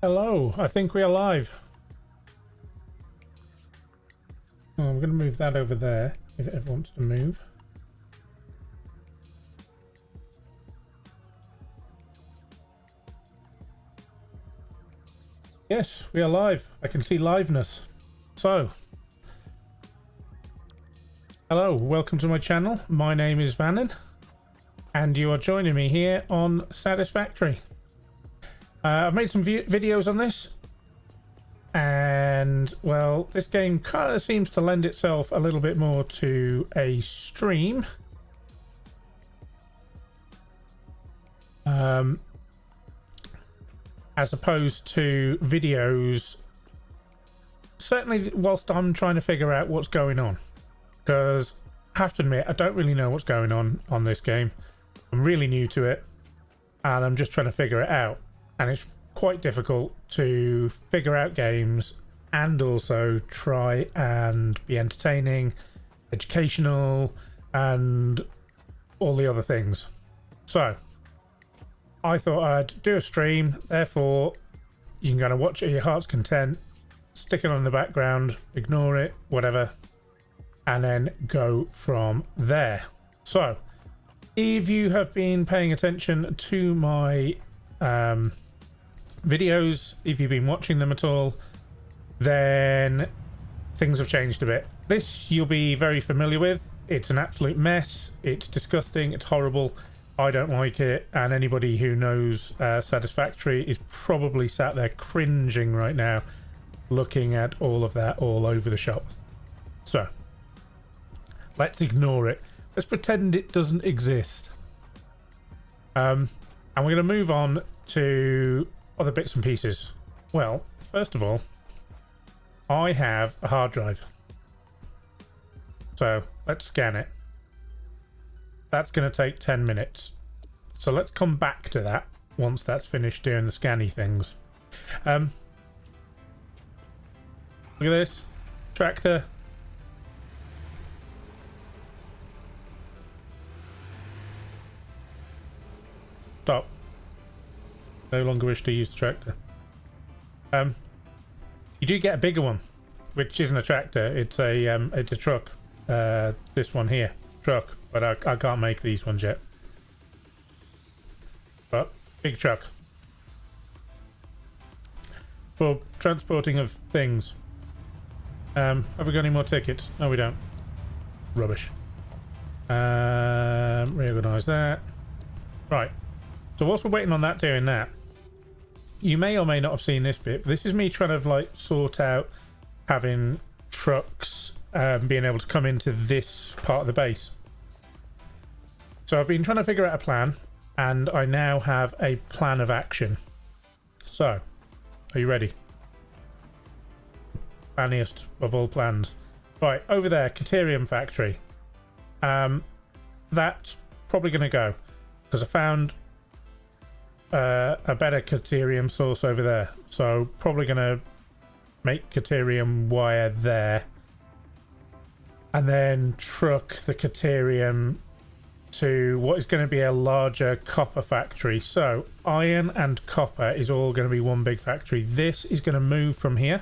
Hello, I think we are live. Oh, I'm going to move that over there if it ever wants to move. Yes, we are live. I can see liveness. So, hello, welcome to my channel. My name is Vannin, and you are joining me here on Satisfactory. I've made some videos on this, and well, this game kind of seems to lend itself a little bit more to a stream. As opposed to videos, certainly whilst I'm trying to figure out what's going on, because I have to admit I don't really know what's going on this game. I'm really new to it and I'm just trying to figure it out, and it's quite difficult to figure out games and also try and be entertaining, educational, and all the other things. So I thought I'd do a stream, therefore you can kind of watch it at your heart's content, stick it on in the background, ignore it, whatever, and then go from there. So if you have been paying attention to my videos, if you've been watching them at all, then things have changed a bit. This you'll be very familiar with. It's an absolute mess, it's disgusting, it's horrible. I don't like it, and anybody who knows Satisfactory is probably sat there cringing right now looking at all of that all over the shop. So let's ignore it. Let's pretend it doesn't exist. And we're going to move on to other bits and pieces. Well, first of all, I have a hard drive. So let's scan it. That's going to take 10 minutes. So let's come back to that once that's finished doing the scanny things. Look at this. Tractor. Stop. No longer wish to use the tractor. You do get a bigger one, which isn't a tractor. It's a truck. This one here, truck. But I can't make these ones yet. But big truck for transporting of things. Have we got any more tickets? No, we don't. Rubbish. Reorganise that. Right. So whilst we're waiting on that doing that, you may or may not have seen this bit. But this is me trying to like sort out having trucks being able to come into this part of the base. So I've been trying to figure out a plan, and I now have a plan of action. So, are you ready? Planiest of all plans. Right, over there, Caterium Factory. That's probably going to go, because I found a better Caterium source over there. So, probably going to make Caterium wire there, and then truck the Caterium to what is going to be a larger copper factory. So iron and copper is all going to be one big factory. This is going to move from here.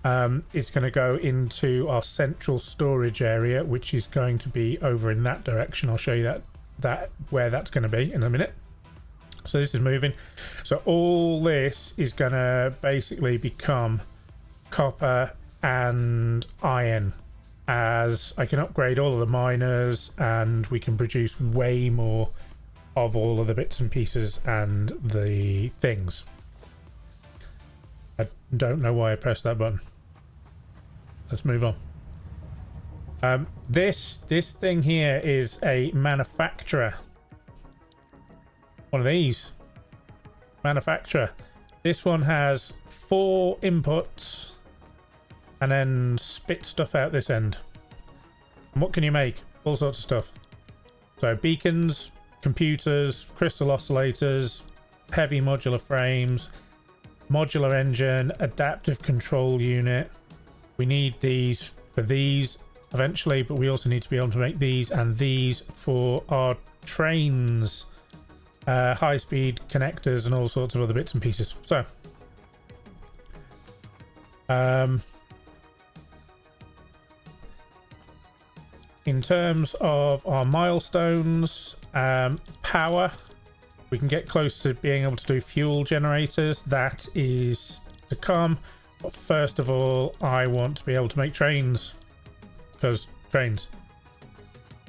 It's going to go into our central storage area, which is going to be over in that direction. I'll show you that where that's going to be in a minute. So this is moving. So all this is going to basically become copper and iron, as I can upgrade all of the miners and we can produce way more of all of the bits and pieces and the things. I don't know why I pressed that button. Let's move on. This thing here is a manufacturer. One of these. Manufacturer. This one has 4 inputs and then spit stuff out this end. And what can you make? All sorts of stuff. So beacons, computers, crystal oscillators, heavy modular frames, modular engine, adaptive control unit. We need these for these eventually, but we also need to be able to make these and these for our trains, high-speed connectors and all sorts of other bits and pieces. So In terms of our milestones, power, we can get close to being able to do fuel generators. That is to come. But first of all, I want to be able to make trains, because trains.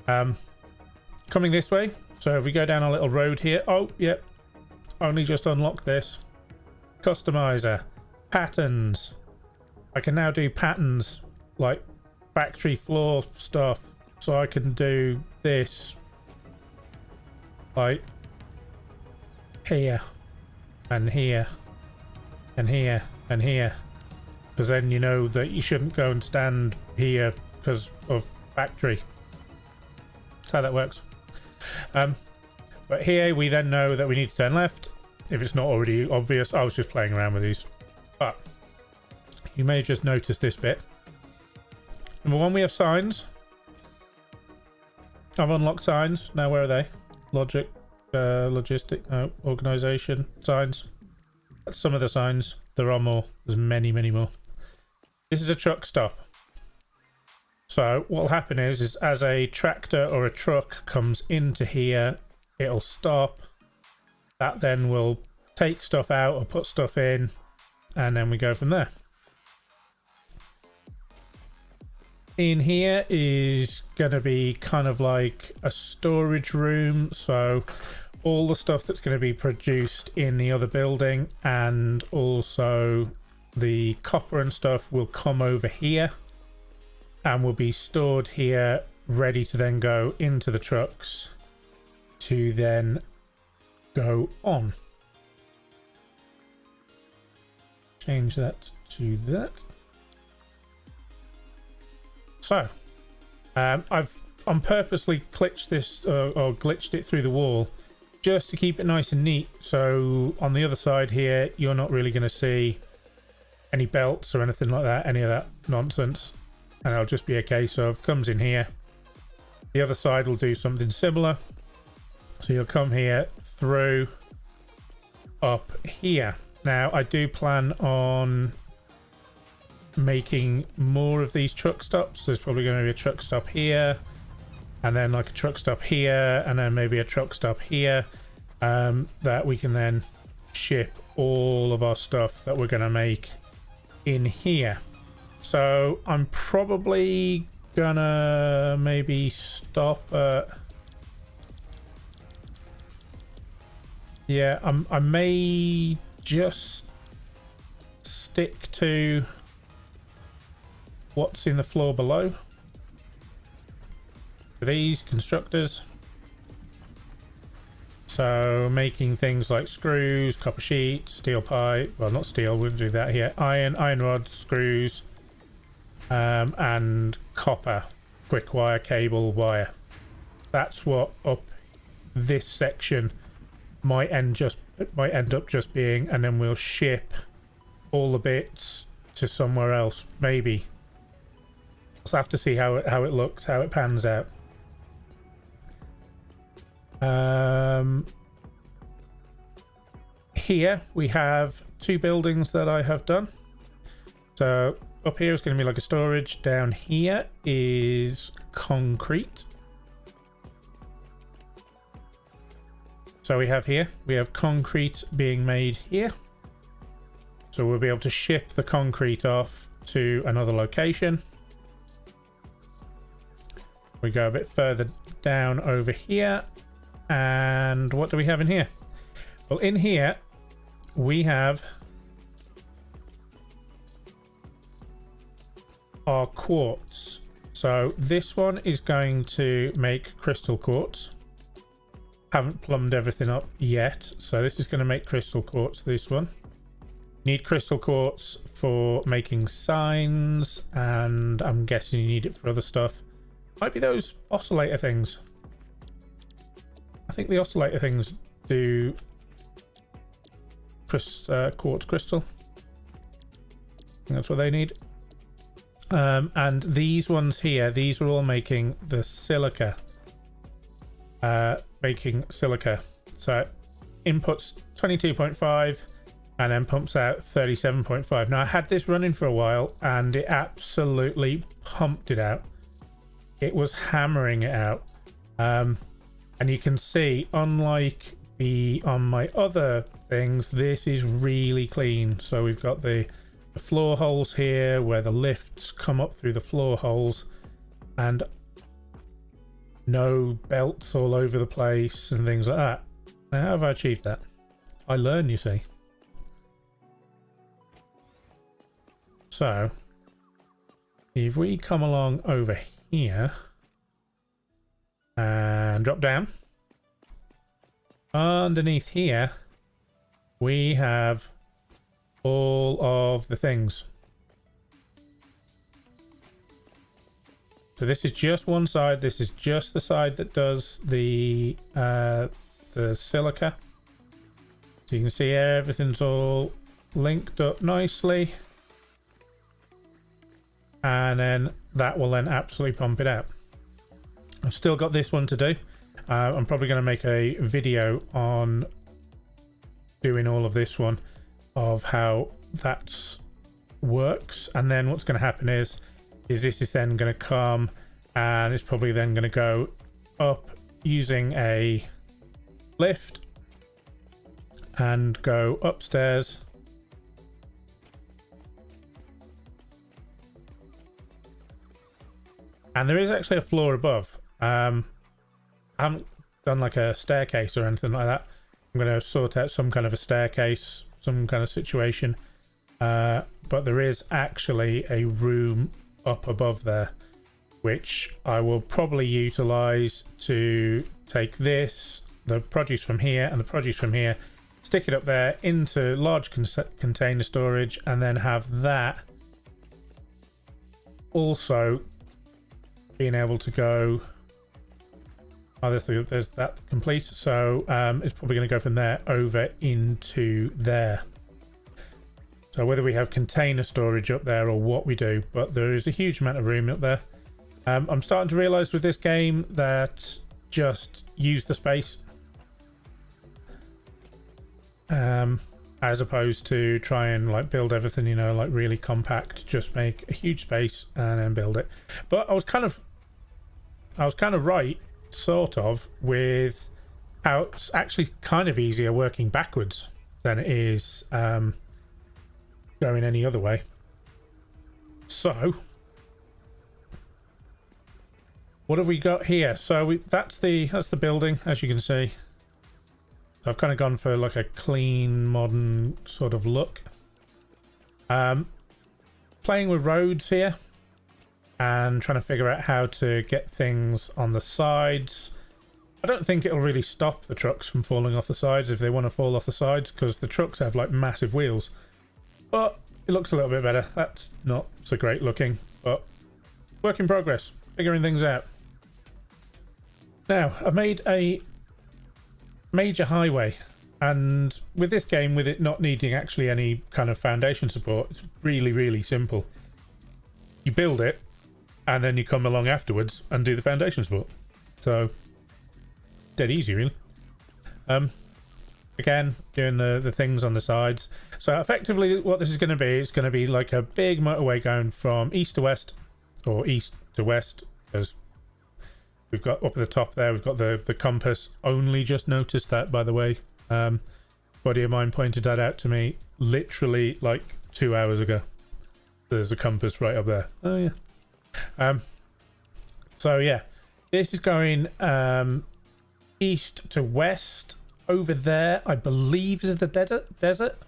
Coming this way. So if we go down a little road here. Oh, yep. Only just unlocked this. Customizer. Patterns. I can now do patterns like factory floor stuff. So I can do this like here and here and here and here, because then you know that you shouldn't go and stand here because of factory. That's how that works. But here we then know that we need to turn left if it's not already obvious. I was just playing around with these, but you may just notice this bit. Number one, we have signs. I've unlocked signs. Now where are they? Logic, logistic, no, organization, signs. That's some of the signs. There are more. There's many, many more. This is a truck stop. So what will happen is as a tractor or a truck comes into here, it'll stop. That then will take stuff out or put stuff in, and then we go from there. In here is going to be kind of like a storage room, so all the stuff that's going to be produced in the other building and also the copper and stuff will come over here and will be stored here, ready to then go into the trucks to then go on. Change that to that. So, I'm purposely glitched this or glitched it through the wall just to keep it nice and neat. So on the other side here, you're not really going to see any belts or anything like that, any of that nonsense. And it'll just be a case of comes in here. The other side will do something similar. So you'll come here through up here. Now I do plan on making more of these truck stops. There's probably going to be a truck stop here, and then like a truck stop here, and then maybe a truck stop here, that we can then ship all of our stuff that we're going to make in here. So I'm probably gonna maybe stop at, yeah, I may just stick to what's in the floor below. These constructors. So making things like screws, copper sheet, steel pipe, well not steel, we'll do that here, iron rod, screws, and copper, quick wire, cable, wire. That's what up this section might end up just being, and then we'll ship all the bits to somewhere else, maybe. So I have to see how it looks, how it pans out. Here we have two buildings that I have done. So up here is going to be like a storage. Down here is concrete. So we have concrete being made here. So we'll be able to ship the concrete off to another location. We go a bit further down over here. And what do we have in here? Well, in here we have our quartz. So this one is going to make crystal quartz. Haven't plumbed everything up yet, so this is going to make crystal quartz, this one. Need crystal quartz for making signs, and I'm guessing you need it for other stuff. Might be those oscillator things. I think the oscillator things do quartz crystal. I think that's what they need. And these ones here, these are all making the silica. Making silica. So inputs 22.5, and then pumps out 37.5. Now I had this running for a while and it absolutely pumped it out. It was hammering it out. And you can see, unlike on my other things, this is really clean. So we've got the floor holes here where the lifts come up through the floor holes, and no belts all over the place and things like that. Now, how have I achieved that? I learn, you see. So if we come along over here and drop down, underneath here we have all of the things. So this is just one side. This is just the side that does the silica. So you can see everything's all linked up nicely, and then that will then absolutely pump it out. I've still got this one to do. I'm probably going to make a video on doing all of this one, of how that works, and then what's going to happen is this is then going to come and it's probably then going to go up using a lift and go upstairs and there is actually a floor above. I haven't done like a staircase or anything like that. I'm going to sort out some kind of a staircase, some kind of situation, but there is actually a room up above there, which I will probably utilize to take this, the produce from here and the produce from here, stick it up there into large container storage, and then have that also being able to go. Oh, there's that complete. So it's probably going to go from there over into there. So whether we have container storage up there or what we do, but there is a huge amount of room up there. I'm starting to realize with this game that just use the space, as opposed to try and like build everything, you know, like really compact. Just make a huge space and then build it. But I was kind of right, sort of, with how it's actually kind of easier working backwards than it is going any other way. So what have we got here? So that's the building, as you can see. So I've kind of gone for like a clean modern sort of look. Playing with roads here and trying to figure out how to get things on the sides. I don't think it'll really stop the trucks from falling off the sides if they want to fall off the sides, because the trucks have like massive wheels. But it looks a little bit better. That's not so great looking, but work in progress, figuring things out. Now, I made a major highway, and with this game, with it not needing actually any kind of foundation support, it's really, really simple. You build it, and then you come along afterwards and do the foundation support. So, dead easy, really. Again, doing the things on the sides. So effectively what this is going to be, it's going to be like a big motorway going from east to west, or east to west, because we've got up at the top there, we've got the compass. Only just noticed that, by the way. Buddy of mine pointed that out to me literally like 2 hours ago. There's a compass right up there. Oh yeah. So yeah, this is going east to west. Over there, I believe, is the desert.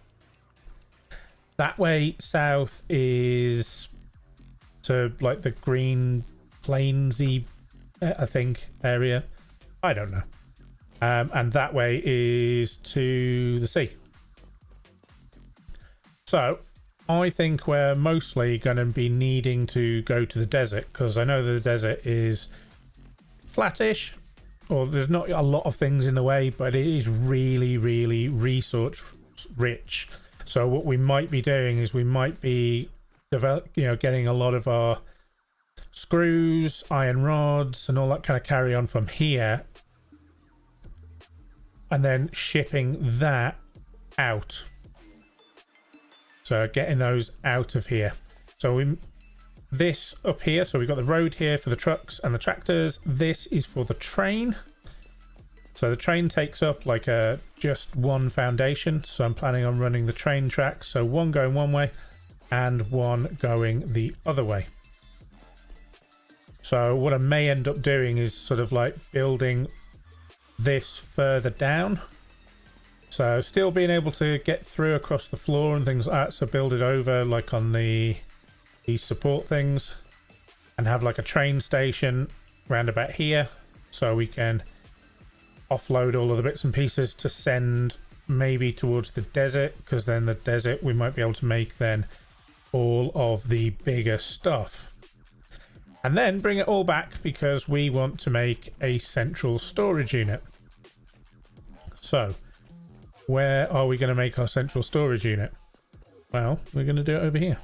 That way south is to like the green plainsy, I think, area. I don't know. And that way is to the sea. So I think we're mostly going to be needing to go to the desert, because I know that the desert is flattish, or there's not a lot of things in the way, but it is really, really resource rich. So what we might be doing is we might be getting a lot of our screws, iron rods, and all that kind of carry on from here, and then shipping that out. So getting those out of here. So this up here, so we've got the road here for the trucks and the tractors. This is for the train. So the train takes up like just one foundation. So I'm planning on running the train tracks. So one going one way and one going the other way. So what I may end up doing is sort of like building this further down. So still being able to get through across the floor and things like that. So build it over like on these support things and have like a train station round about here. So we can offload all of the bits and pieces to send maybe towards the desert, because then the desert we might be able to make then all of the bigger stuff. And then bring it all back because we want to make a central storage unit. So where are we going to make our central storage unit? Well, we're going to do it over here.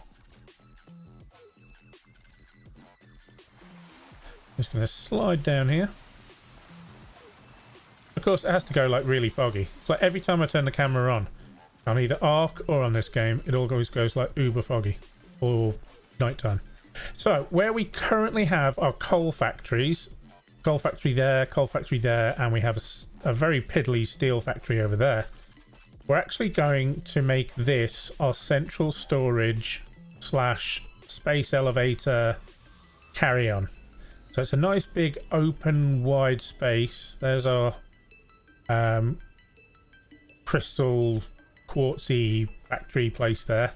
Just going to slide down here. Of course, it has to go like really foggy. It's like every time I turn the camera on either Arc or on this game, it always goes like uber foggy or nighttime. So where we currently have our coal factories, coal factory there, and we have a very piddly steel factory over there. We're actually going to make this our central storage / space elevator carry-on. So it's a nice big open wide space. There's our crystal quartzy factory place there.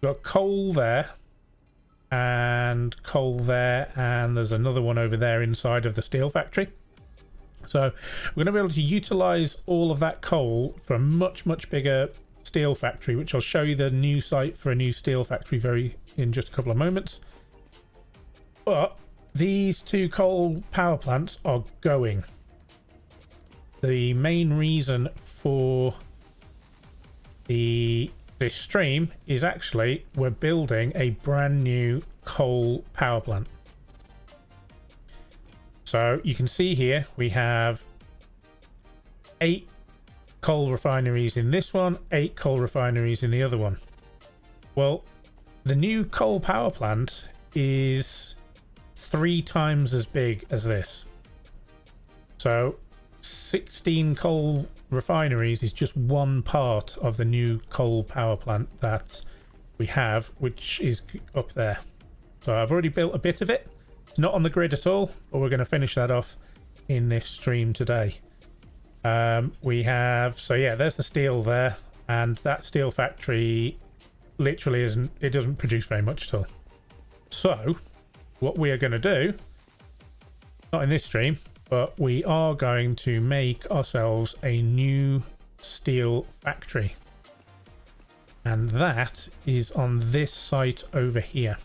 We've got coal there and coal there, and there's another one over there inside of the steel factory. So we're going to be able to utilize all of that coal for a much bigger steel factory, which I'll show you the new site for a new steel factory in just a couple of moments. But these two coal power plants are going. The main reason for this stream is actually we're building a brand new coal power plant. So you can see here we have 8 coal refineries in this one, 8 coal refineries in the other one. Well, the new coal power plant is 3 times as big as this. So 16 coal refineries is just one part of the new coal power plant that we have, which is up there. So I've already built a bit of it. It's not on the grid at all, but we're going to finish that off in this stream today. We have, so yeah, there's the steel there, and that steel factory literally doesn't produce very much at all. So what we are going to do, not in this stream, but we are going to make ourselves a new steel factory, and that is on this site over here.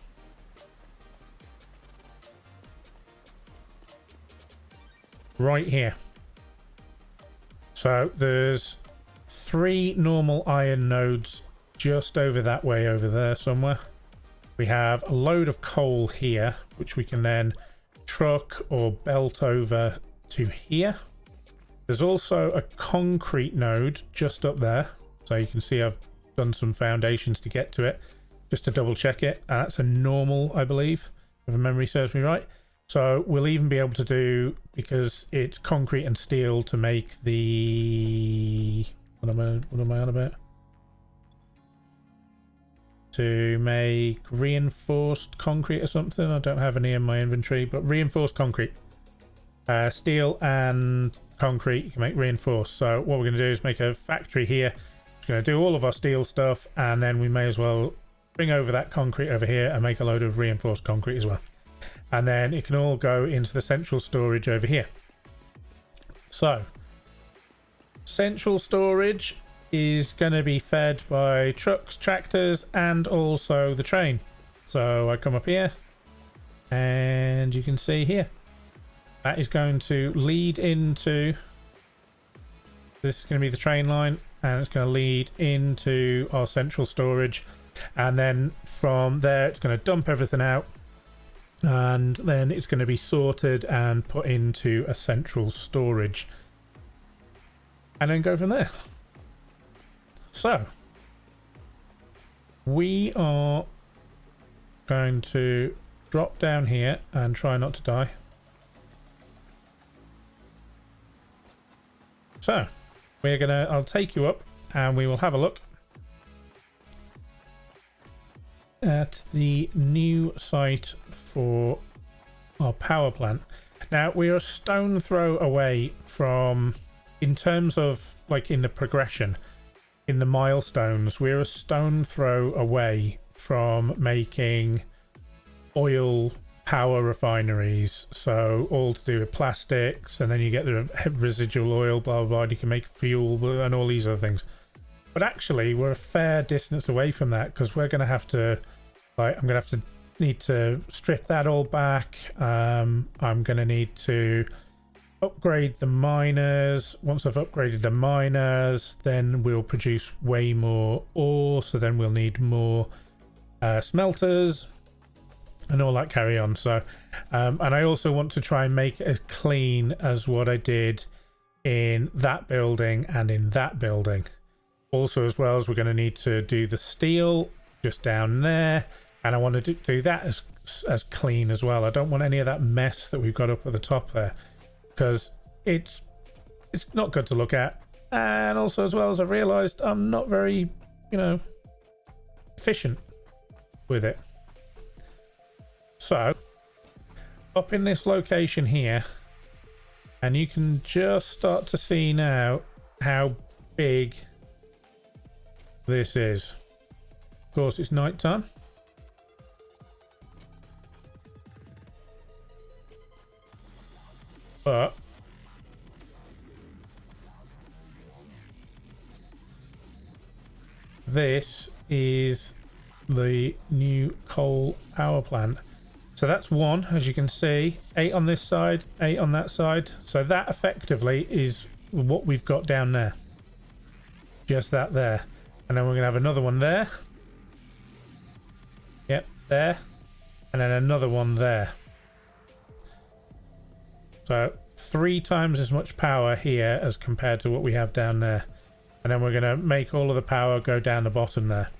Right here. So there's 3 normal iron nodes just over that way over there somewhere. We have a load of coal here, which we can then truck or belt over to here. There's also a concrete node just up there. So you can see I've done some foundations to get to it, just to double check it. That's a normal, I believe, if memory serves me right. So we'll even be able to do, because it's concrete and steel, to make the... What am I on about? To make reinforced concrete or something. I don't have any in my inventory, but reinforced concrete. Steel and concrete, you can make reinforced. So what we're going to do is make a factory here. We're going to do all of our steel stuff, and then we may as well bring over that concrete over here and make a load of reinforced concrete as well. And then it can all go into the central storage over here. So central storage is going to be fed by trucks, tractors, and also the train. So I come up here, and you can see here that is going to lead into, this is going to be the train line, and it's going to lead into our central storage, and then from there it's going to dump everything out, and then it's going to be sorted and put into a central storage, and then go from there. So we are going to drop down here and try not to die. So we're gonna, I'll take you up and we will have a look at the new site for our power plant. Now we are a stone throw away from, in terms of like in the progression, in the milestones, we're a stone throw away from making oil power refineries. So all to do with plastics, and then you get the residual oil, blah blah blah, and you can make fuel and all these other things. But actually we're a fair distance away from that, because we're going to have to, like, I'm going to need to strip that all back. I'm going to need to upgrade the miners. Once I've upgraded the miners, then we'll produce way more ore, so then we'll need more smelters and all that carry on. So and I also want to try and make it as clean as what I did in that building and in that building. Also, as well, as we're going to need to do the steel just down there, and I want to do that as clean as well. I don't want any of that mess that we've got up at the top there, because it's not good to look at. And also, as well, as I've realized, I'm not very, you know, efficient with it. So up in this location here, and you can just start to see now how big this is. Of course, it's night time. But this is the new coal power plant. So that's one, as you can see, 8 on this side, 8 on that side. So that effectively is what we've got down there. Just that there. And then we're going to have another one there. Yep, there. And then another one there. So 3 times as much power here as compared to what we have down there. And then we're going to make all of the power go down the bottom there.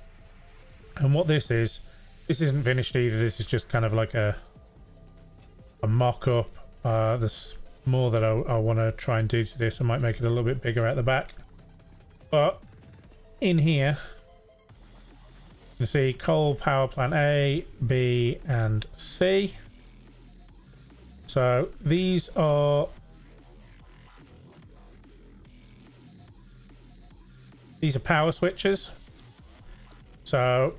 And what this isn't finished either. This is just kind of like a mock-up. There's more that I want to try and do to this. I might make it a little bit bigger at the back. But in here, you can see coal power plant A, B, and C. So these are power switches. So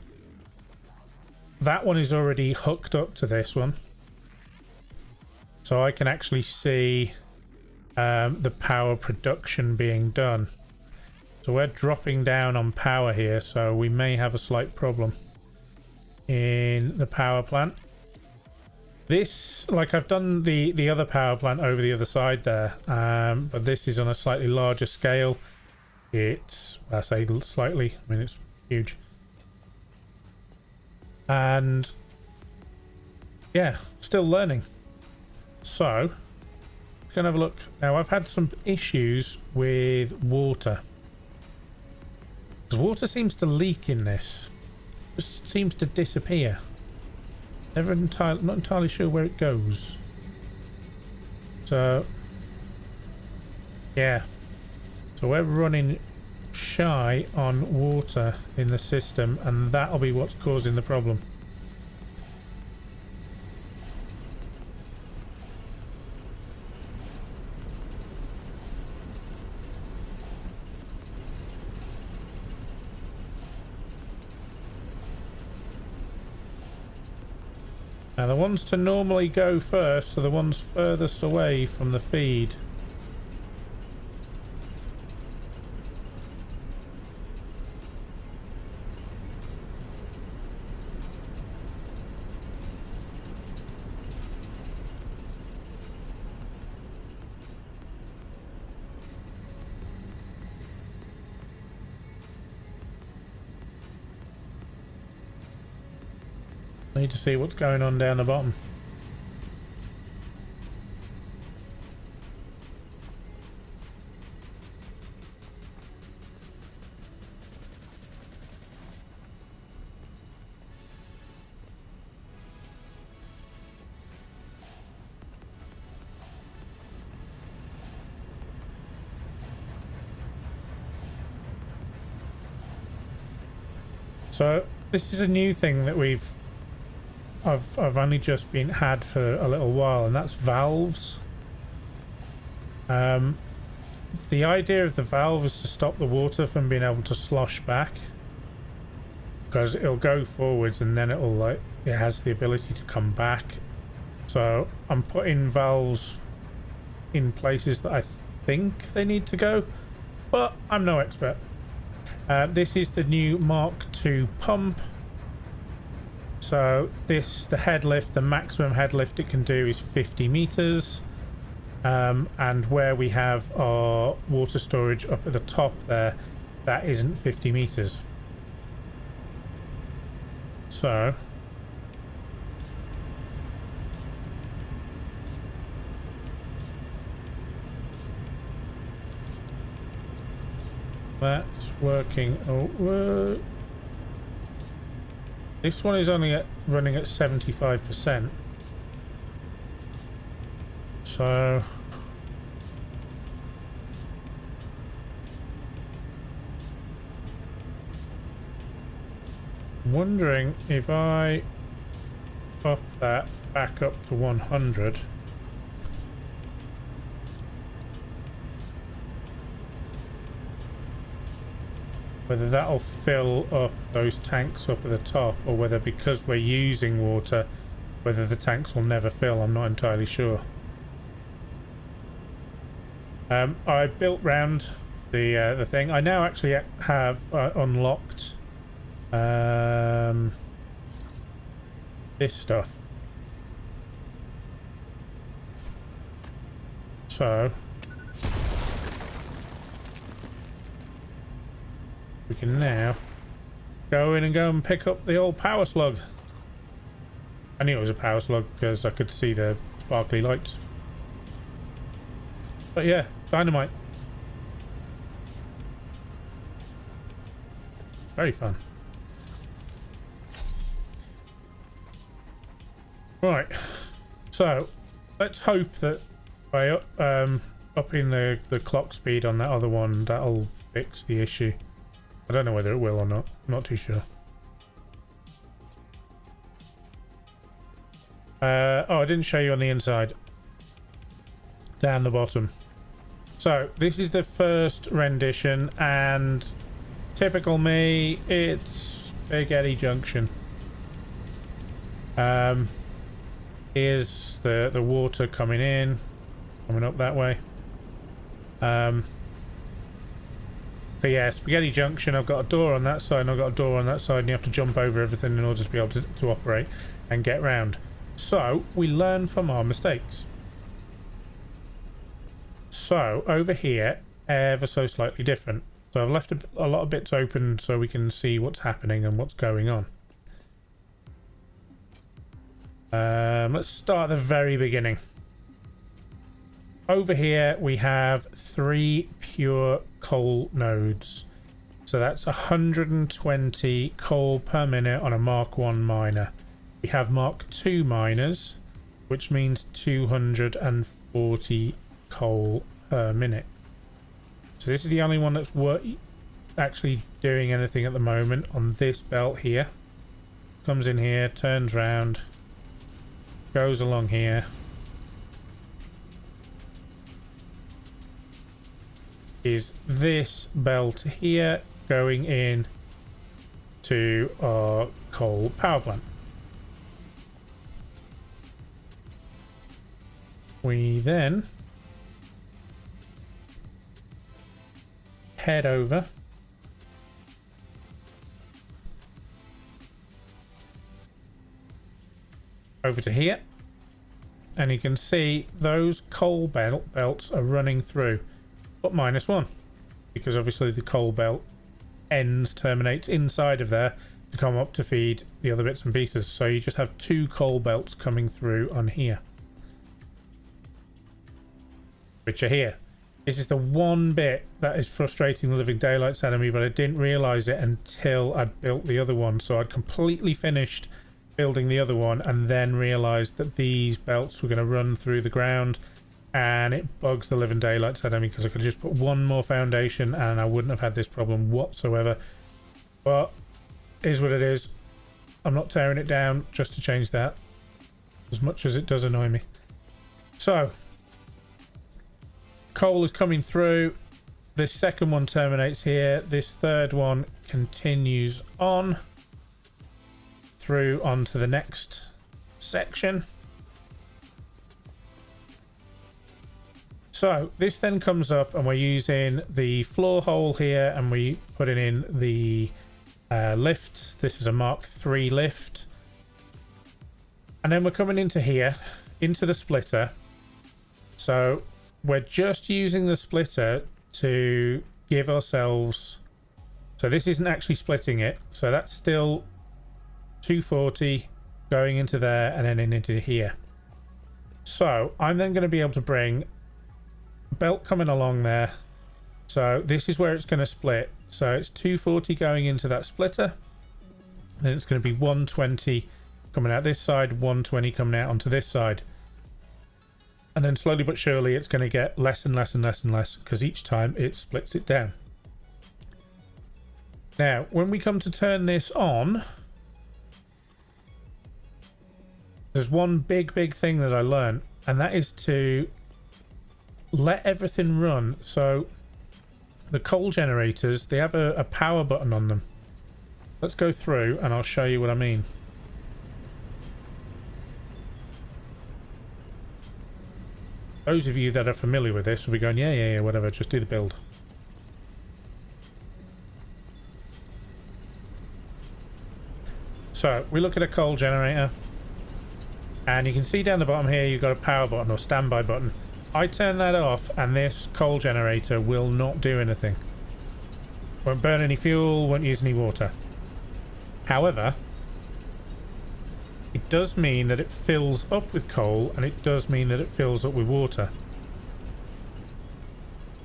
that one is already hooked up to this one, so I can actually see the power production being done. So we're dropping down on power here, so we may have a slight problem in the power plant. This, like, I've done the other power plant over the other side there, but this is on a slightly larger scale. It's, I say slightly, I mean it's huge. And yeah, still learning. So let's go and have a look. Now I've had some issues with water, because water seems to leak in this. Just seems to disappear. Not entirely sure where it goes. So yeah, so we're running shy on water in the system, and that'll be what's causing the problem. Now the ones to normally go first are the ones furthest away from the feed. Need to see what's going on down the bottom. So this is a new thing that I've only just been had for a little while, and that's valves. The idea of the valve is to stop the water from being able to slosh back, because it'll go forwards and then it has the ability to come back. So I'm putting valves in places that I think they need to go, but I'm no expert. This is the new Mark II pump. So the head lift, the maximum head lift it can do is 50 meters. And where we have our water storage up at the top there, that isn't 50 meters. So that's working. This one is only running at 75%. So I'm wondering if I up that back up to 100. Whether that'll fill up those tanks up at the top, or whether because we're using water, whether the tanks will never fill, I'm not entirely sure. I built round the thing. I now actually have unlocked this stuff. So we can now go in and pick up the old power slug. I knew it was a power slug because I could see the sparkly lights. But yeah, dynamite. Very fun. Right, so let's hope that by upping the clock speed on that other one, that'll fix the issue. I don't know whether it will or not. I'm not too sure. Oh, I didn't show you on the inside. Down the bottom. So this is the first rendition, and typical me, it's Spaghetti Junction. Here's the water coming up that way. So yeah, Spaghetti Junction, I've got a door on that side and I've got a door on that side, and you have to jump over everything in order to be able to operate and get round. So we learn from our mistakes. So over here, ever so slightly different. So I've left a lot of bits open so we can see what's happening and what's going on. Let's start at the very beginning. Over here we have 3 pure coal nodes. So that's 120 coal per minute on a Mark 1 miner. We have Mark 2 miners, which means 240 coal per minute. So this is the only one that's actually doing anything at the moment on this belt here. Comes in here, turns round, goes along here. Is this belt here going in to our coal power plant. We then head over to here, and you can see those coal belts are running through, but -1, because obviously the coal belt terminates inside of there to come up to feed the other bits and pieces. So you just have 2 coal belts coming through on here, which are here. This is the one bit that is frustrating the living daylights out of me, but I didn't realise it until I'd built the other one. So I'd completely finished building the other one and then realised that these belts were going to run through the ground, and it bugs the living daylights out of me because I could just put one more foundation and I wouldn't have had this problem whatsoever. But is what it is. I'm not tearing it down just to change that, as much as it does annoy me. So, coal is coming through. This second one terminates here. This third one continues on through onto the next section. So this then comes up and we're using the floor hole here and we put it in the lifts. This is a Mark III lift. And then we're coming into here, into the splitter. So we're just using the splitter to give ourselves... So this isn't actually splitting it. So that's still 240 going into there and then into here. So I'm then going to be able to bring belt coming along there. So this is where it's going to split. So it's 240 going into that splitter. Then it's going to be 120 coming out this side, 120 coming out onto this side. And then slowly but surely it's going to get less and less and less and less because each time it splits it down. Now, when we come to turn this on, there's one big thing that I learned, and that is to let everything run. So the coal generators, they have a power button on them. Let's go through and I'll show you what I mean. Those of you that are familiar with this will be going, yeah, whatever, just do the build. So we look at a coal generator and you can see down the bottom here you've got a power button or standby button. I turn that off and this coal generator will not do anything. Won't burn any fuel, won't use any water. However, it does mean that it fills up with coal and it does mean that it fills up with water.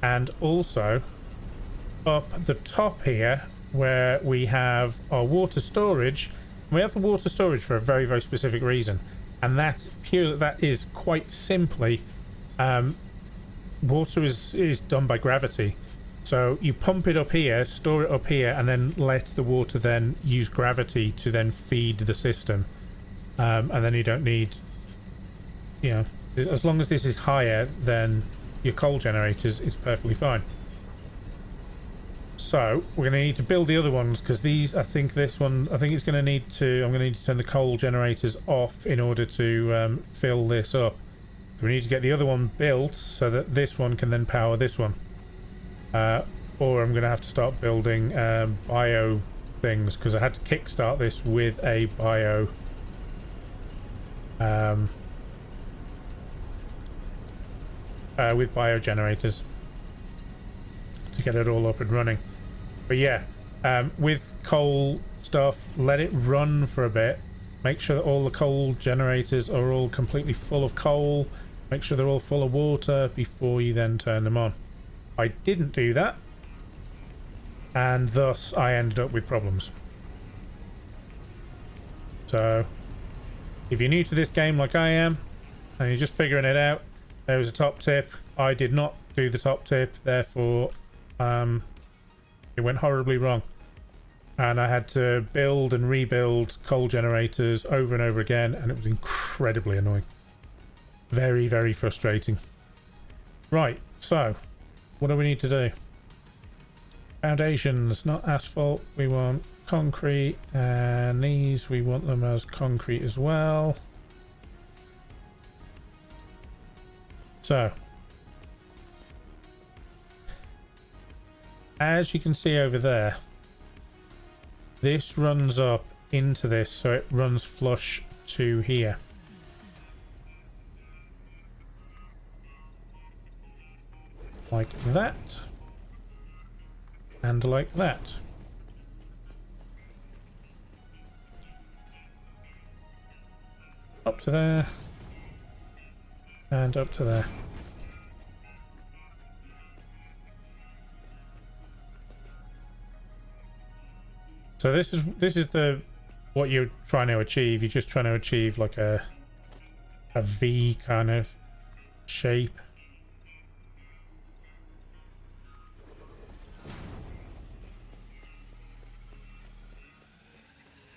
And also up the top here where we have our water storage, we have the water storage for a very specific reason, and that is quite simply water is done by gravity. So you pump it up here, store it up here, and then let the water then use gravity to then feed the system. And then you don't need, you know, as long as this is higher than your coal generators, it's perfectly fine. So we're going to need to build the other ones because these, I think it's going to need to, I'm going to need to turn the coal generators off in order to fill this up. We need to get the other one built so that this one can then power this one. Or I'm going to have to start building bio things because I had to kickstart this with a bio with bio generators to get it all up and running. But yeah, with coal stuff, let it run for a bit. Make sure that all the coal generators are all completely full of coal. Make sure they're all full of water before you then turn them on. I didn't do that, and thus I ended up with problems. So if you're new to this game like I am and you're just figuring it out, there was a top tip. I did not do the top tip, therefore it went horribly wrong, and I had to build and rebuild coal generators over and over again, and it was incredibly annoying. Very frustrating. Right, so what do we need to do? Foundations, not asphalt. We want concrete, and these we want them as concrete as well. So as you can see over there, this runs up into this, so it runs flush to here. Like that. And like that. Up to there. And up to there. So this is the what you're trying to achieve. You're just trying to achieve like a V kind of shape.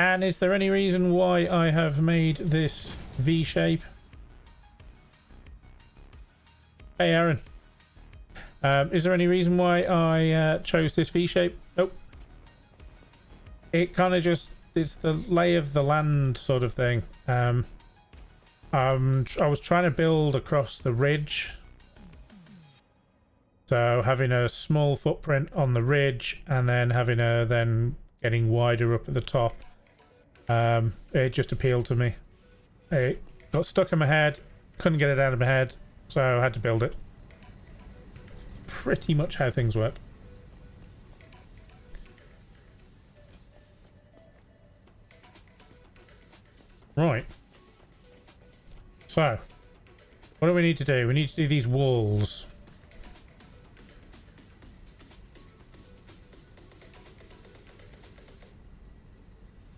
And is there any reason why I have made this V shape? Hey, Aaron. Is there any reason why I chose this V shape? Nope. It kind of just, it's the lay of the land sort of thing. I was trying to build across the ridge. So having a small footprint on the ridge and then having a then getting wider up at the top. It just appealed to me. It got stuck in my head, couldn't get it out of my head, so I had to build it. Pretty much how things work. Right. So, what do we need to do? We need to do these walls.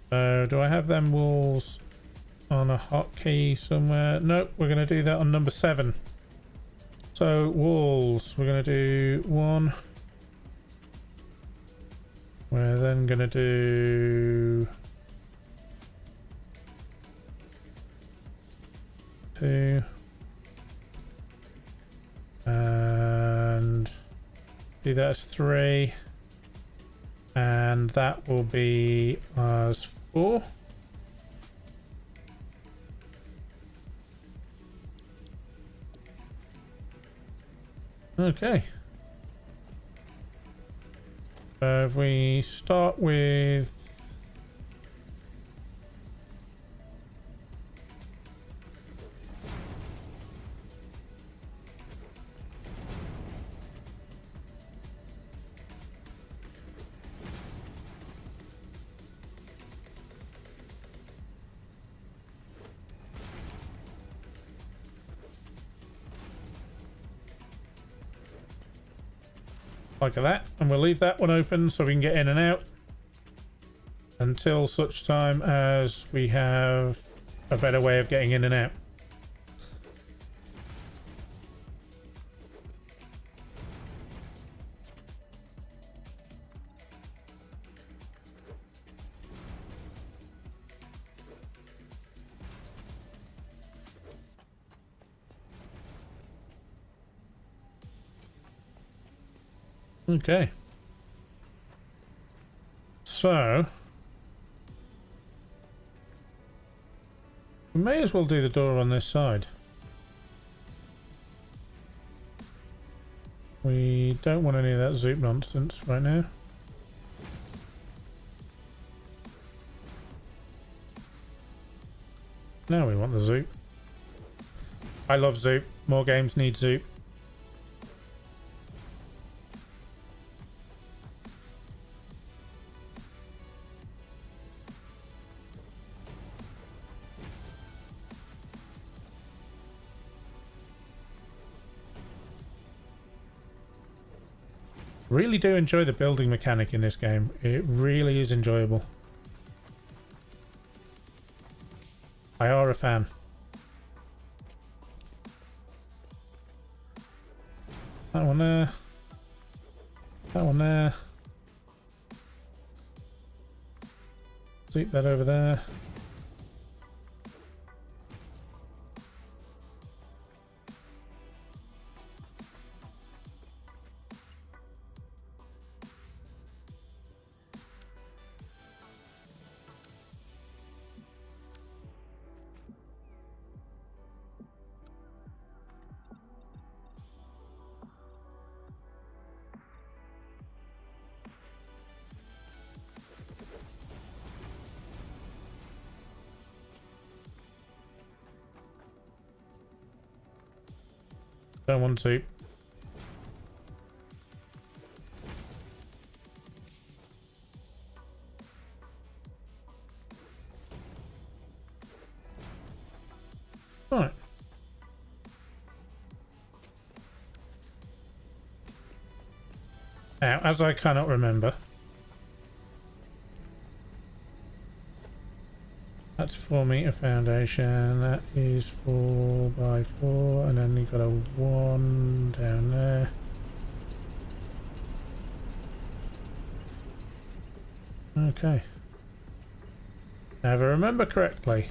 So, do I have them walls on a hotkey somewhere? Nope, we're going to do that on number 7. So, walls, we're going to do 1. We're then going to do 2. And do that as 3. And that will be as 4. Okay. So if we start with like that, and we'll leave that one open so we can get in and out until such time as we have a better way of getting in and out. Okay. So we may as well do the door on this side. We don't want any of that zoop nonsense right now. Now we want the zoop. I love zoop. More games need zoop. Really do enjoy the building mechanic in this game. It really is enjoyable. I are a fan. That one there. That one there. Sweep that over there. Don't want to. Right. Now, as I cannot remember, that's 4 meter foundation. That is 4 by 4, and then you've got a 1 down there. Okay. Now, if I remember correctly,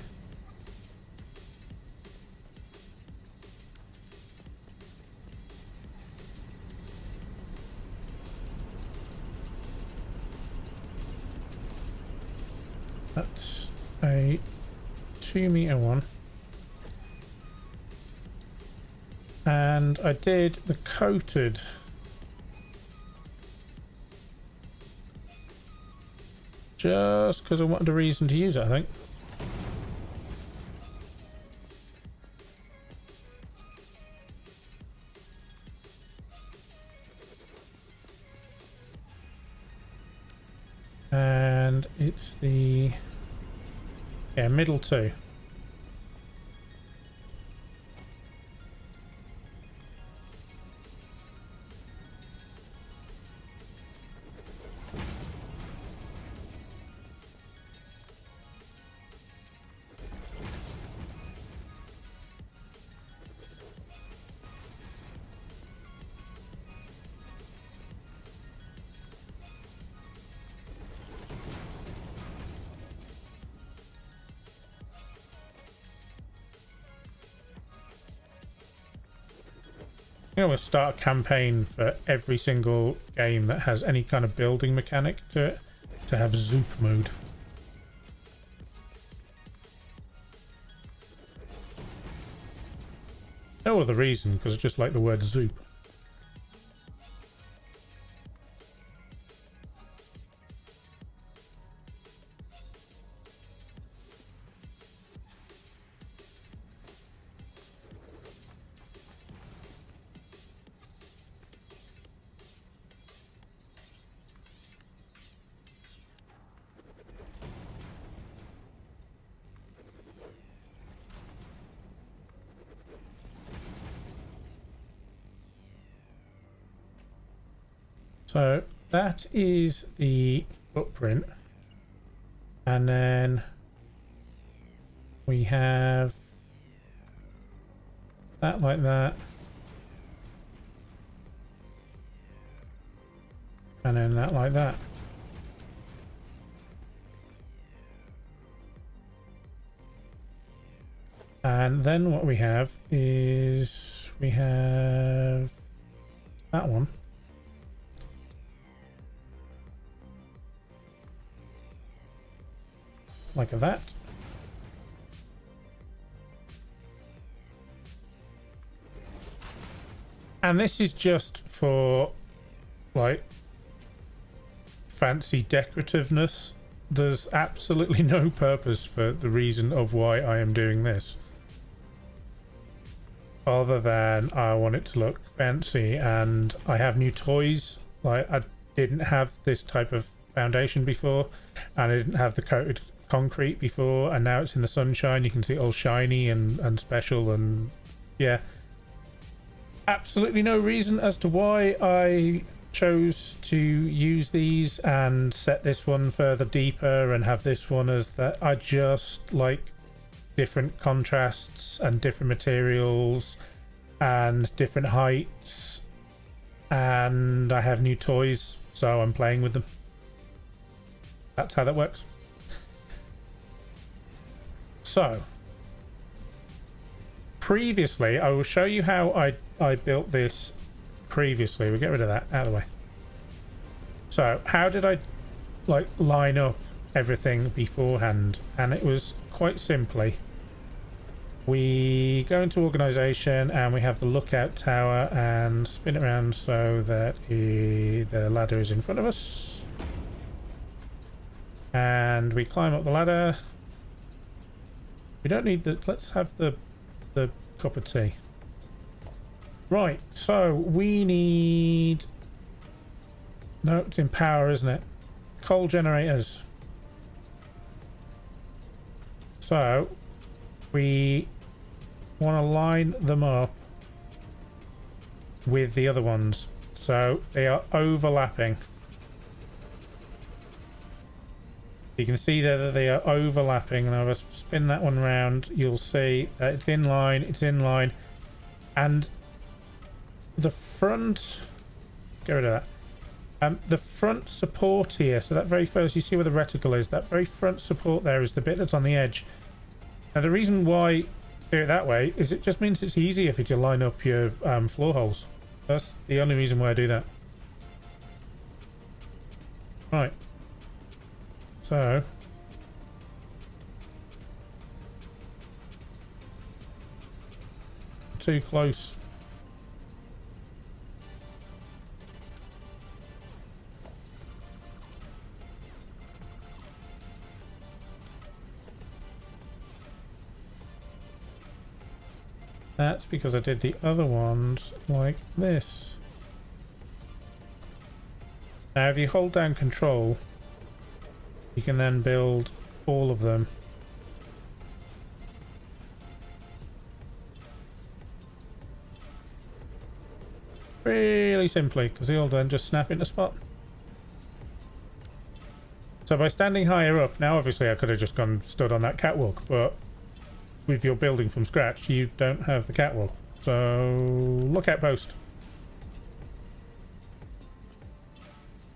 that's a 2-meter one. And I did the coated just because I wanted a reason to use it, I think. And it's the middle two. I'm going to start a campaign for every single game that has any kind of building mechanic to it to have Zoop mode. No other reason, because I just like the word Zoop. So that is the footprint, and then we have that like that, and then that like that. And then what we have is we have that one. Like that. And this is just for like fancy decorativeness. There's absolutely no purpose for the reason of why I am doing this, other than I want it to look fancy, and I have new toys. Like, I didn't have this type of foundation before, and I didn't have the coated concrete before, and now it's in the sunshine. You can see it all shiny and special, and yeah, absolutely no reason as to why I chose to use these and set this one further deeper and have this one as that. I just like different contrasts and different materials and different heights, and I have new toys, so I'm playing with them. That's how that works. So previously, I will show you how I built this previously. We'll get rid of that out of the way. So how did I like line up everything beforehand? And it was quite simply, we go into organization and we have the lookout tower and spin it around so that the ladder is in front of us, and we climb up the ladder. We don't need the, let's have the cup of tea. Right, so we need, no, it's in power, isn't it? Coal generators. So we want to line them up with the other ones, so they are overlapping. You can see there that they are overlapping, and if I spin that one round, you'll see that it's in line, and the front, get rid of that. The front support here, so that very first, you see where the reticle is, that very front support there is the bit that's on the edge. Now the reason why do it that way is it just means it's easier for you to line up your floor holes. That's the only reason why I do that. Right. So too close. That's because I did the other ones like this. Now if you hold down control, you can then build all of them. Really simply, because they all then just snap into spot. So by standing higher up, now obviously I could have just gone stood on that catwalk, but with your building from scratch, you don't have the catwalk. So lookout post.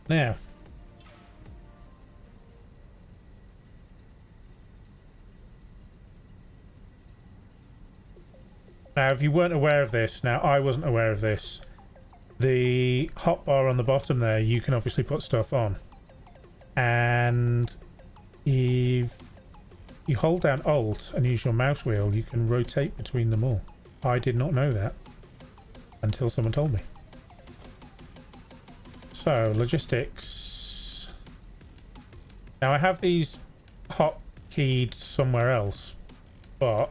Now if you weren't aware of this, now I wasn't aware of this, the hotbar on the bottom there, you can obviously put stuff on. And if you hold down Alt and use your mouse wheel, you can rotate between them all. I did not know that until someone told me. So, logistics. Now I have these hotkeyed somewhere else, but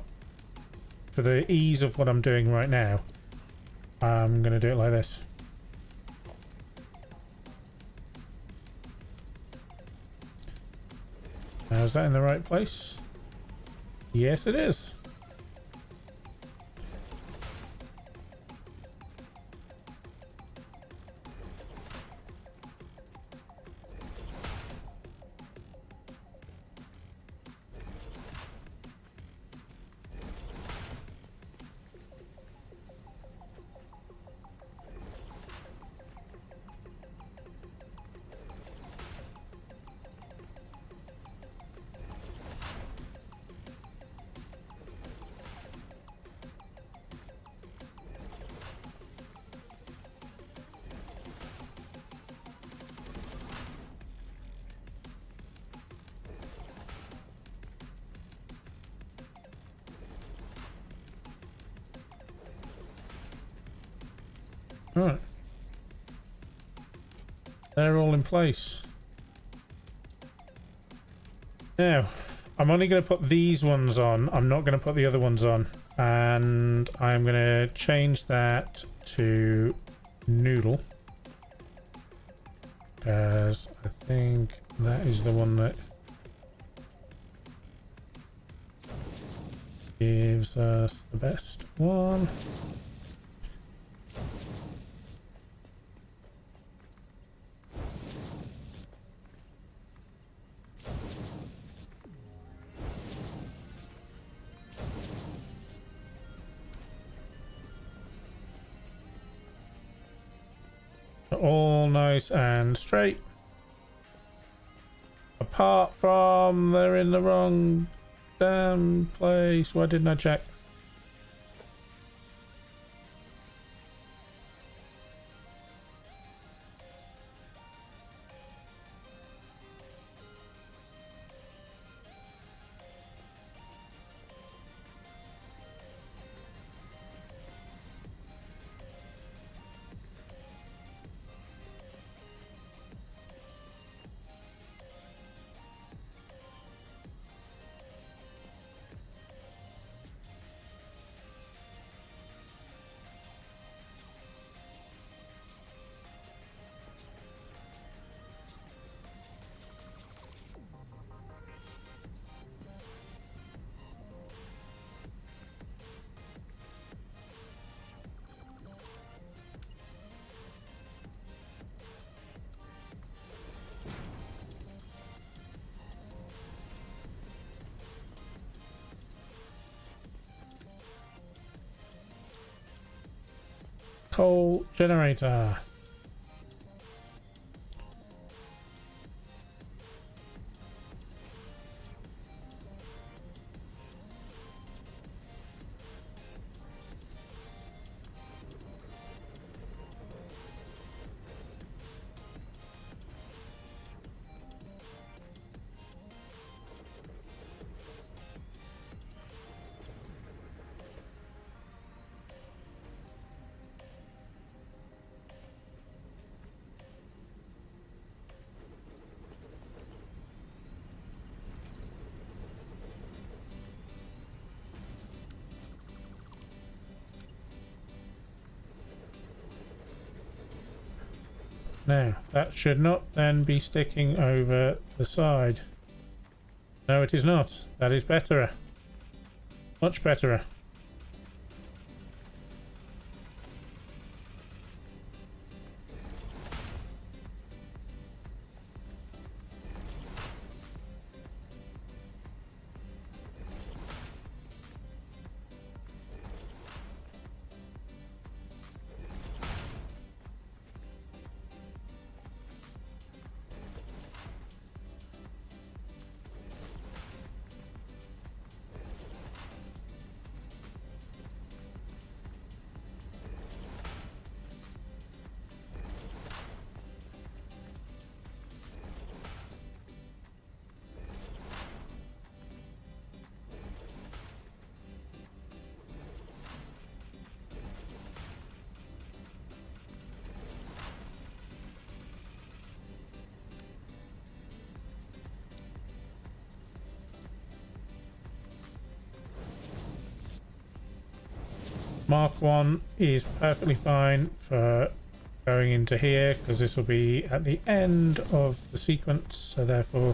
for the ease of what I'm doing right now, I'm going to do it like this. Now, is that in the right place? Yes, it is. Right. They're all in place. Now, I'm only going to put these ones on. I'm not going to put the other ones on. And I'm going to change that to noodle. Because I think that is the one that gives us the best one. All nice and straight. Apart from they're in the wrong damn place. Why didn't I check? Coal generator. Now, that should not then be sticking over the side. No, it is not. That is better. Much better. Mark 1 is perfectly fine for going into here because this will be at the end of the sequence, so therefore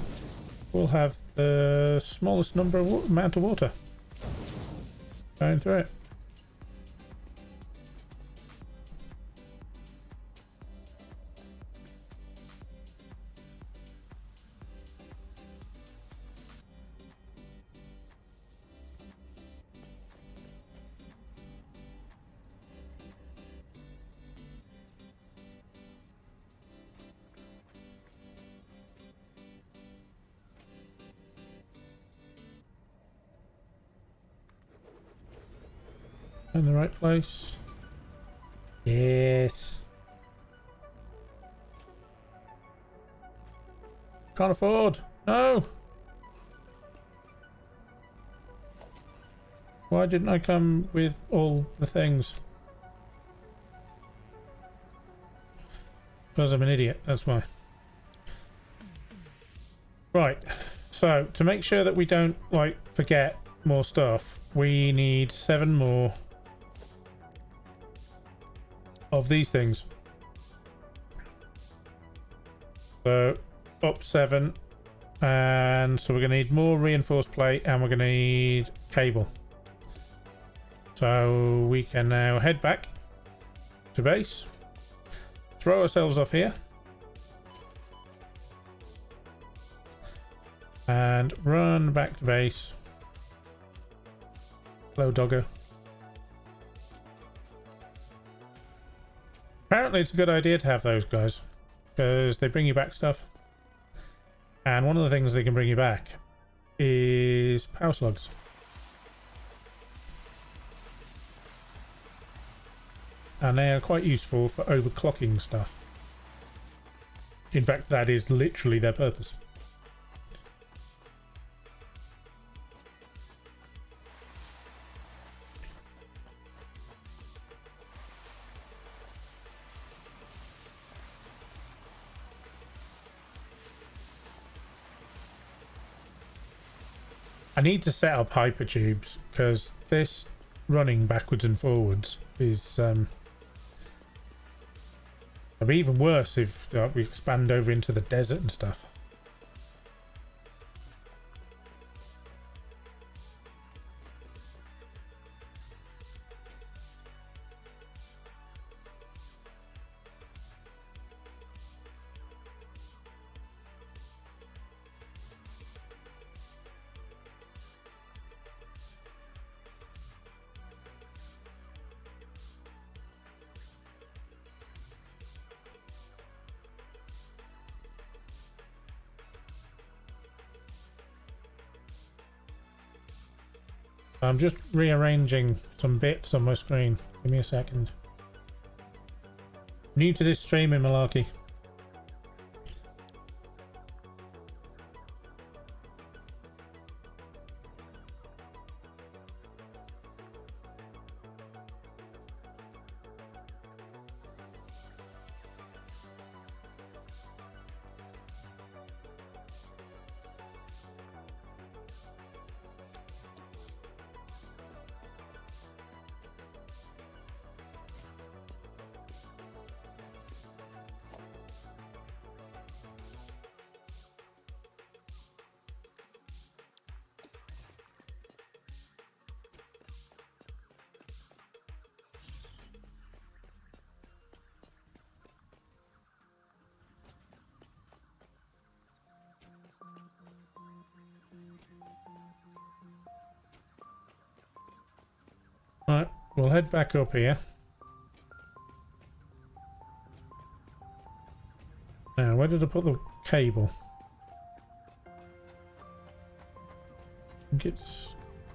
we'll have the smallest amount of water going through it. In the right place. Yes. Can't afford. No. Why didn't I come with all the things? Because I'm an idiot, that's why. Right. So, to make sure that we don't, like, forget more stuff, we need 7 more of these things. So up 7, and so we're going to need more reinforced plate, and we're going to need cable. So we can now head back to base, throw ourselves off here, and run back to base. Hello, doggo. Apparently it's a good idea to have those guys, because they bring you back stuff. And one of the things they can bring you back is power slugs. And they are quite useful for overclocking stuff. In fact, that is literally their purpose. I need to set up hypertubes because this running backwards and forwards is it'll be even worse if we expand over into the desert and stuff. I'm just rearranging some bits on my screen. Give me a second. New to this streaming malarkey. we'll head back up here. Now, where did I put the cable? I think it's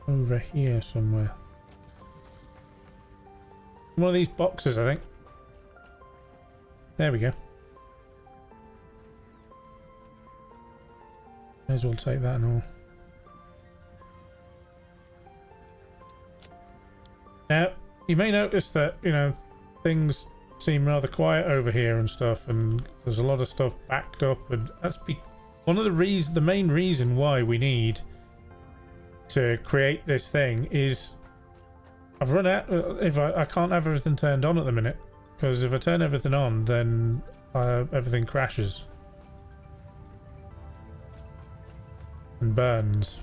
over here somewhere. One of these boxes, I think. There we go. May as well take that and all. Now, you may notice that, you know, things seem rather quiet over here and stuff, and there's a lot of stuff backed up, and that's one of the main reason why we need to create this thing is I've run out. If I can't have everything turned on at the minute, because if I turn everything on, then everything crashes and burns.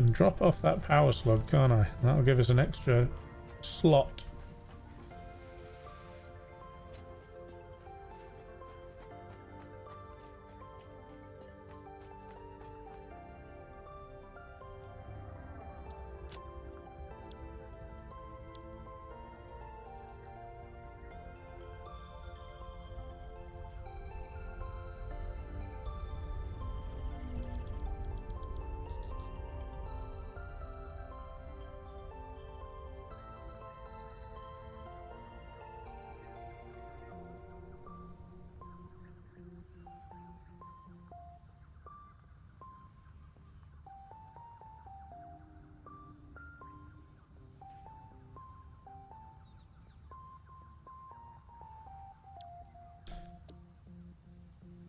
And drop off that power slug, can't I? That'll give us an extra slot.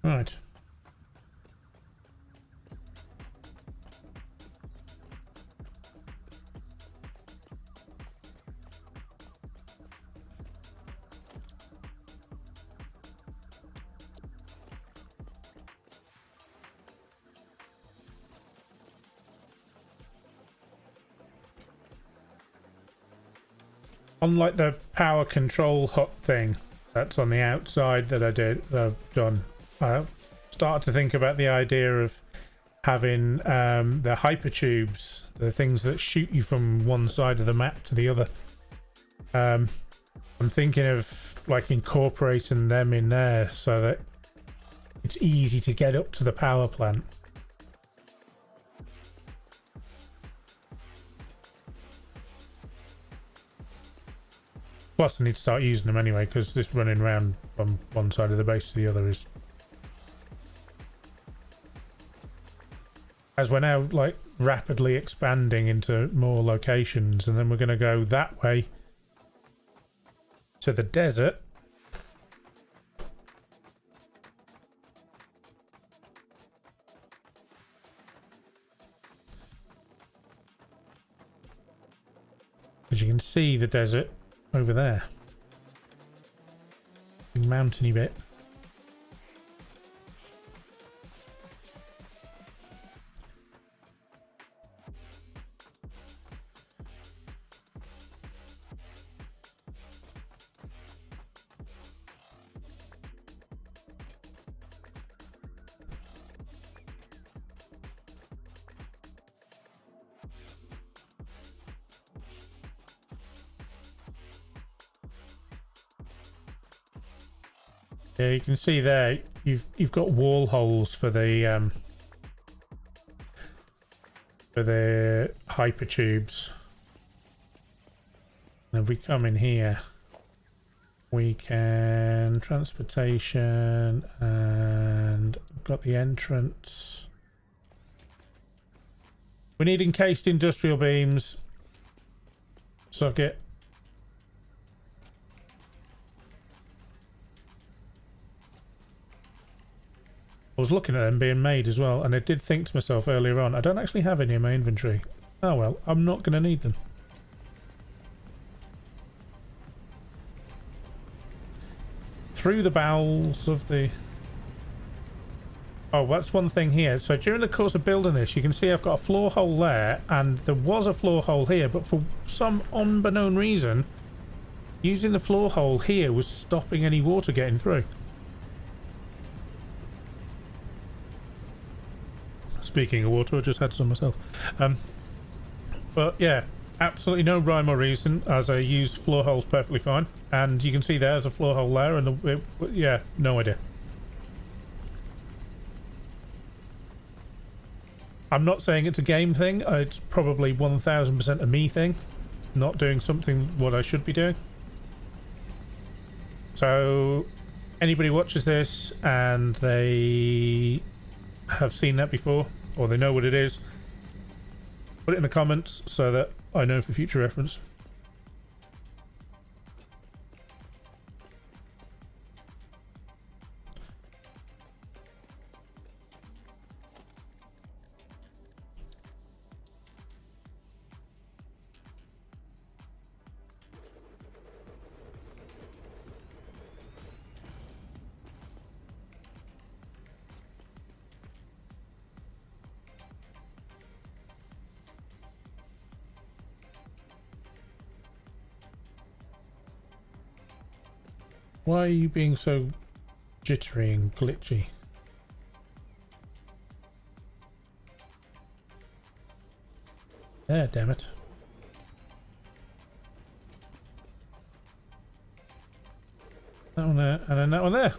Right. Unlike the power control hut thing that's on the outside that I've done, I started to think about the idea of having the hypertubes, the things that shoot you from one side of the map to the other. I'm thinking of like incorporating them in there so that it's easy to get up to the power plant. Plus, I need to start using them anyway, because this running around from one side of the base to the other is... As we're now, like, rapidly expanding into more locations, and then we're going to go that way to the desert. As you can see, the desert over there. Mountainy bit. Yeah, you can see there you've got wall holes for the hypertubes. And if we come in here, we can transportation, and we've got the entrance. We need encased industrial beams. Suck it. I was looking at them being made as well, and I did think to myself earlier on, I don't actually have any in my inventory. Oh well, I'm not going to need them. Through the bowels of the... Oh, that's one thing here. So during the course of building this, you can see I've got a floor hole there, and there was a floor hole here, but for some unbeknown reason, Using the floor hole here was stopping any water getting through. Speaking of water, I just had some myself. But yeah, absolutely no rhyme or reason, as I use floor holes perfectly fine. And you can see there's a floor hole there, and yeah, no idea. I'm not saying it's a game thing. It's probably 1000% a me thing, not doing something what I should be doing. So anybody watches this and they have seen that before, or they know what it is, put it in the comments so that I know for future reference. Why are you being so jittery and glitchy? There, damn it. That one there, and then that one there.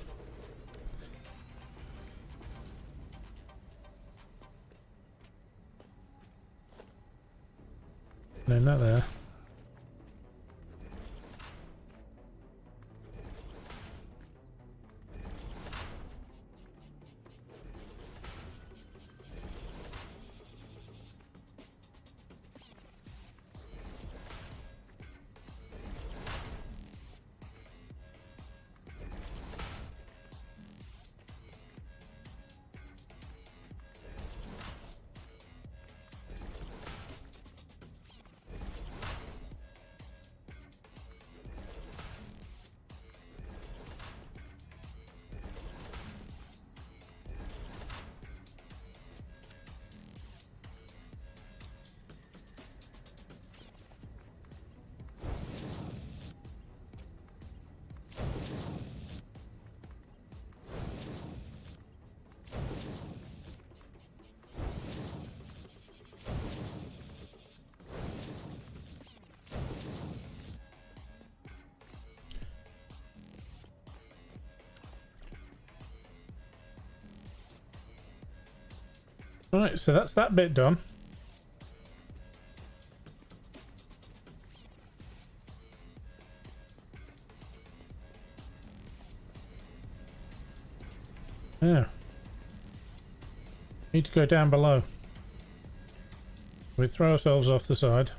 And then that there. Right, so that's that bit done. Yeah. Need to go down below. We throw ourselves off the side.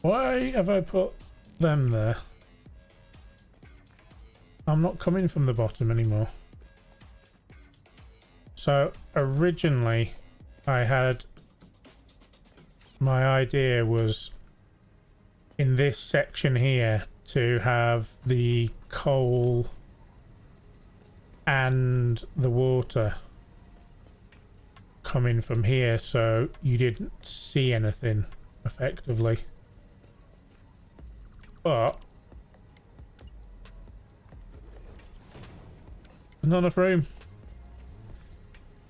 Why have I put them there? I'm not coming from the bottom anymore. So originally I had, my idea was in this section here to have the coal and the water coming from here, so you didn't see anything effectively. But there's not enough room.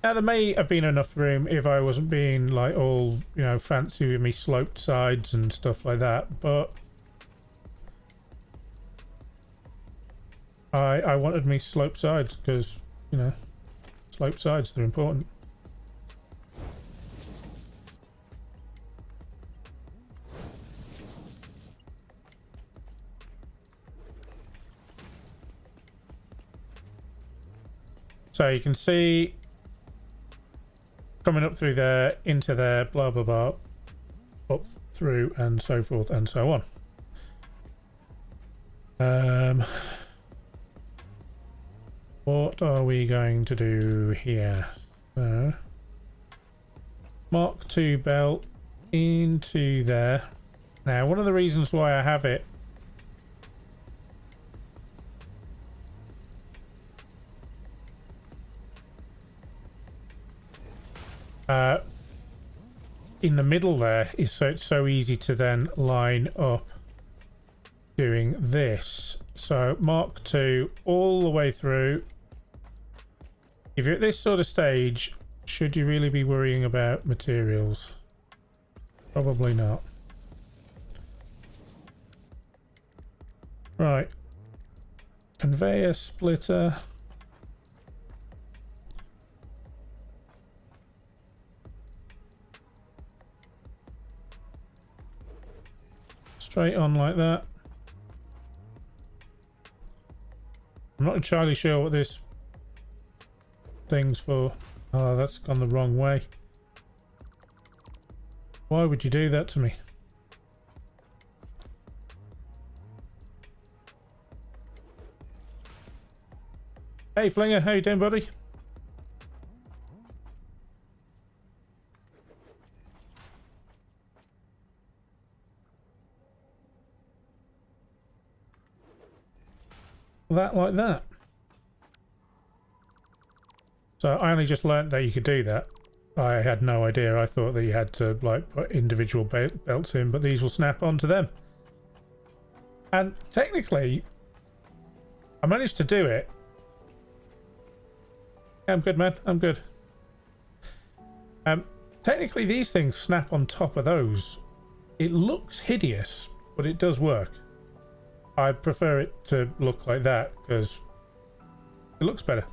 Now there may have been enough room if I wasn't being like all, you know, fancy with me sloped sides and stuff like that, but I wanted me sloped sides because, you know, sloped sides, they're important. So you can see coming up through there, into there, blah, blah, blah. up through and so forth and so on. What are we going to do here? So, Mark II belt into there. Now, one of the reasons why I have it in the middle there is so it's so easy to then line up doing this. So Mark II all the way through. If you're at this sort of stage, should you really be worrying about materials? Probably not. Right. Conveyor splitter. Straight on like that. I'm not entirely sure what this thing's for. Oh, that's gone the wrong way. Why would you do that to me? Hey Flinger, how you doing, buddy? That like that. So I only just learnt that you could do that. I had no idea. I thought that you had to like put individual belts in, but these will snap onto them. And technically, I managed to do it. Yeah, I'm good, man. I'm good. Technically, these things snap on top of those. It looks hideous, but it does work. I prefer it to look like that because it looks better,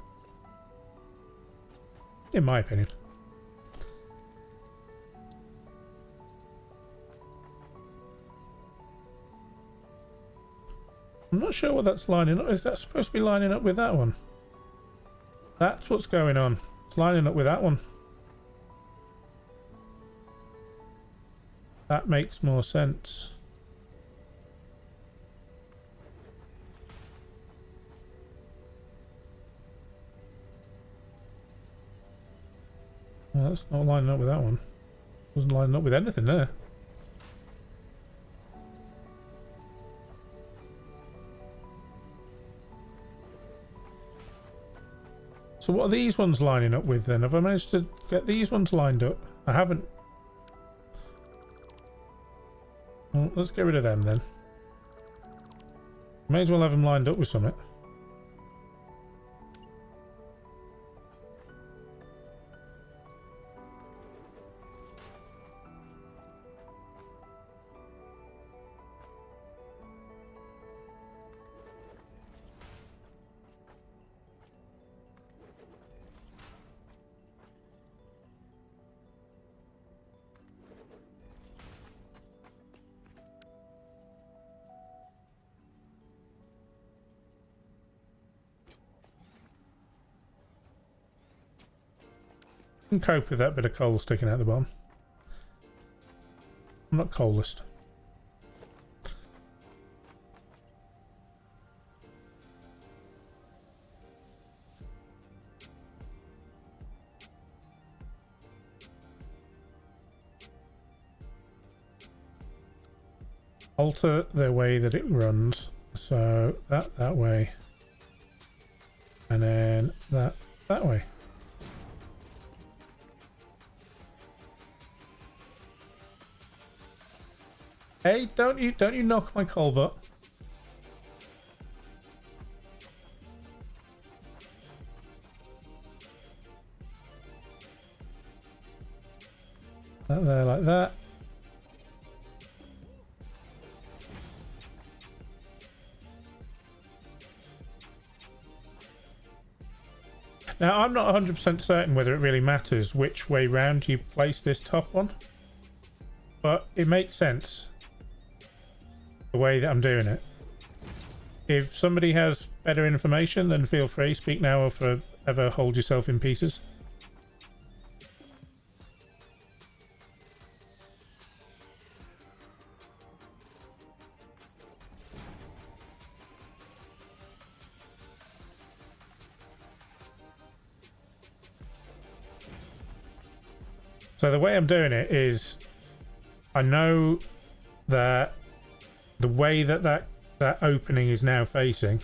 in my opinion. I'm not sure what that's lining up. Is that supposed to be lining up with that one? That's what's going on. It's lining up with that one. That makes more sense. Well, that's not lining up with that one. Wasn't lining up with anything there. So what are these ones lining up with then? Have I managed to get these ones lined up? I haven't. Well, let's get rid of them then. May as well have them lined up with something. Can cope with that bit of coal sticking out the bottom. I'm not coalist. Alter the way that it runs, so that way, and then that way. Hey, don't you knock my coal butt. That there like that. Now, I'm not 100% certain whether it really matters which way round you place this top one, but it makes sense the way that I'm doing it. If somebody has better information, then feel free. Speak now or forever hold yourself in pieces. So the way I'm doing it is, I know that the way that opening is now facing.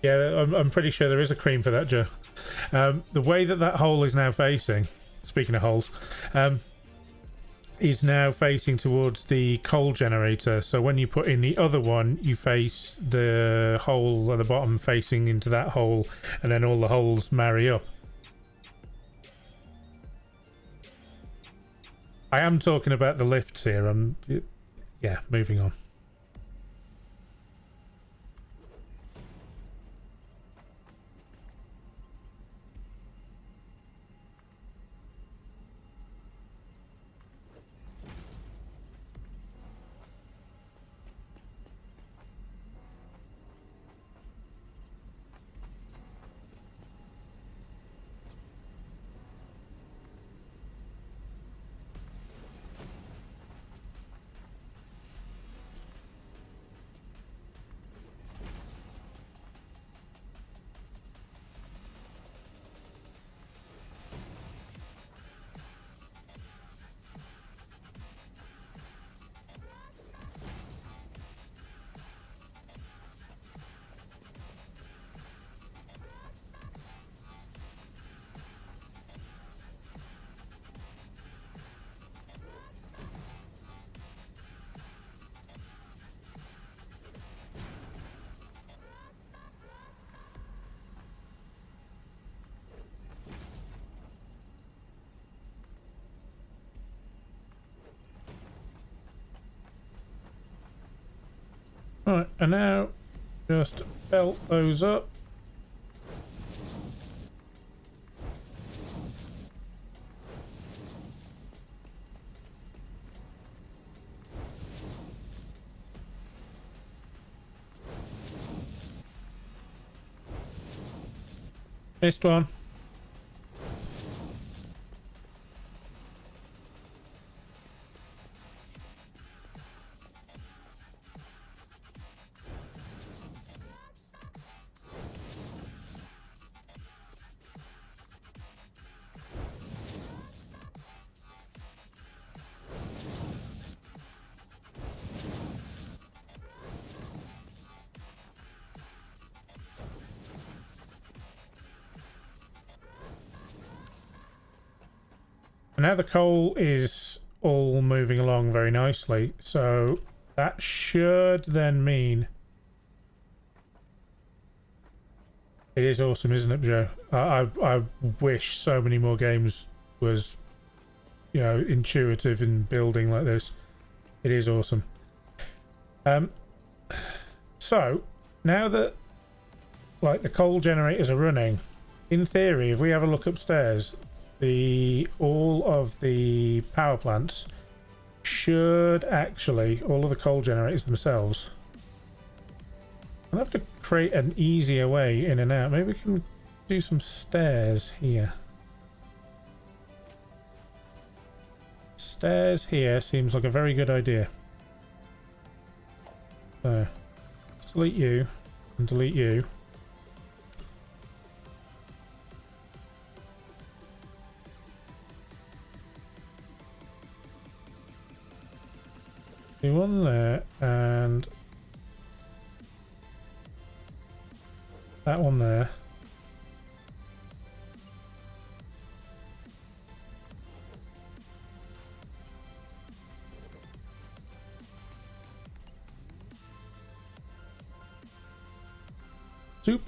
Yeah, I'm pretty sure there is a cream for that, Joe. The way that hole is now facing, speaking of holes, is now facing towards the coal generator. So when you put in the other one, you face the hole at the bottom facing into that hole, and then all the holes marry up. I am talking about the lifts here. Yeah, moving on. Right, and now just belt those up. Missed one. Now the coal is all moving along very nicely, so that should then mean it is awesome, isn't it, Joe? I wish so many more games was, you know, intuitive in building like this. It is awesome. So now that like the coal generators are running, in theory, if we have a look upstairs, all of the power plants should actually, all of the coal generators themselves, I'll have to create an easier way in and out. Maybe we can do some stairs here. Stairs here seems like a very good idea. So delete you and delete you. Do one there and that one there. Zoop.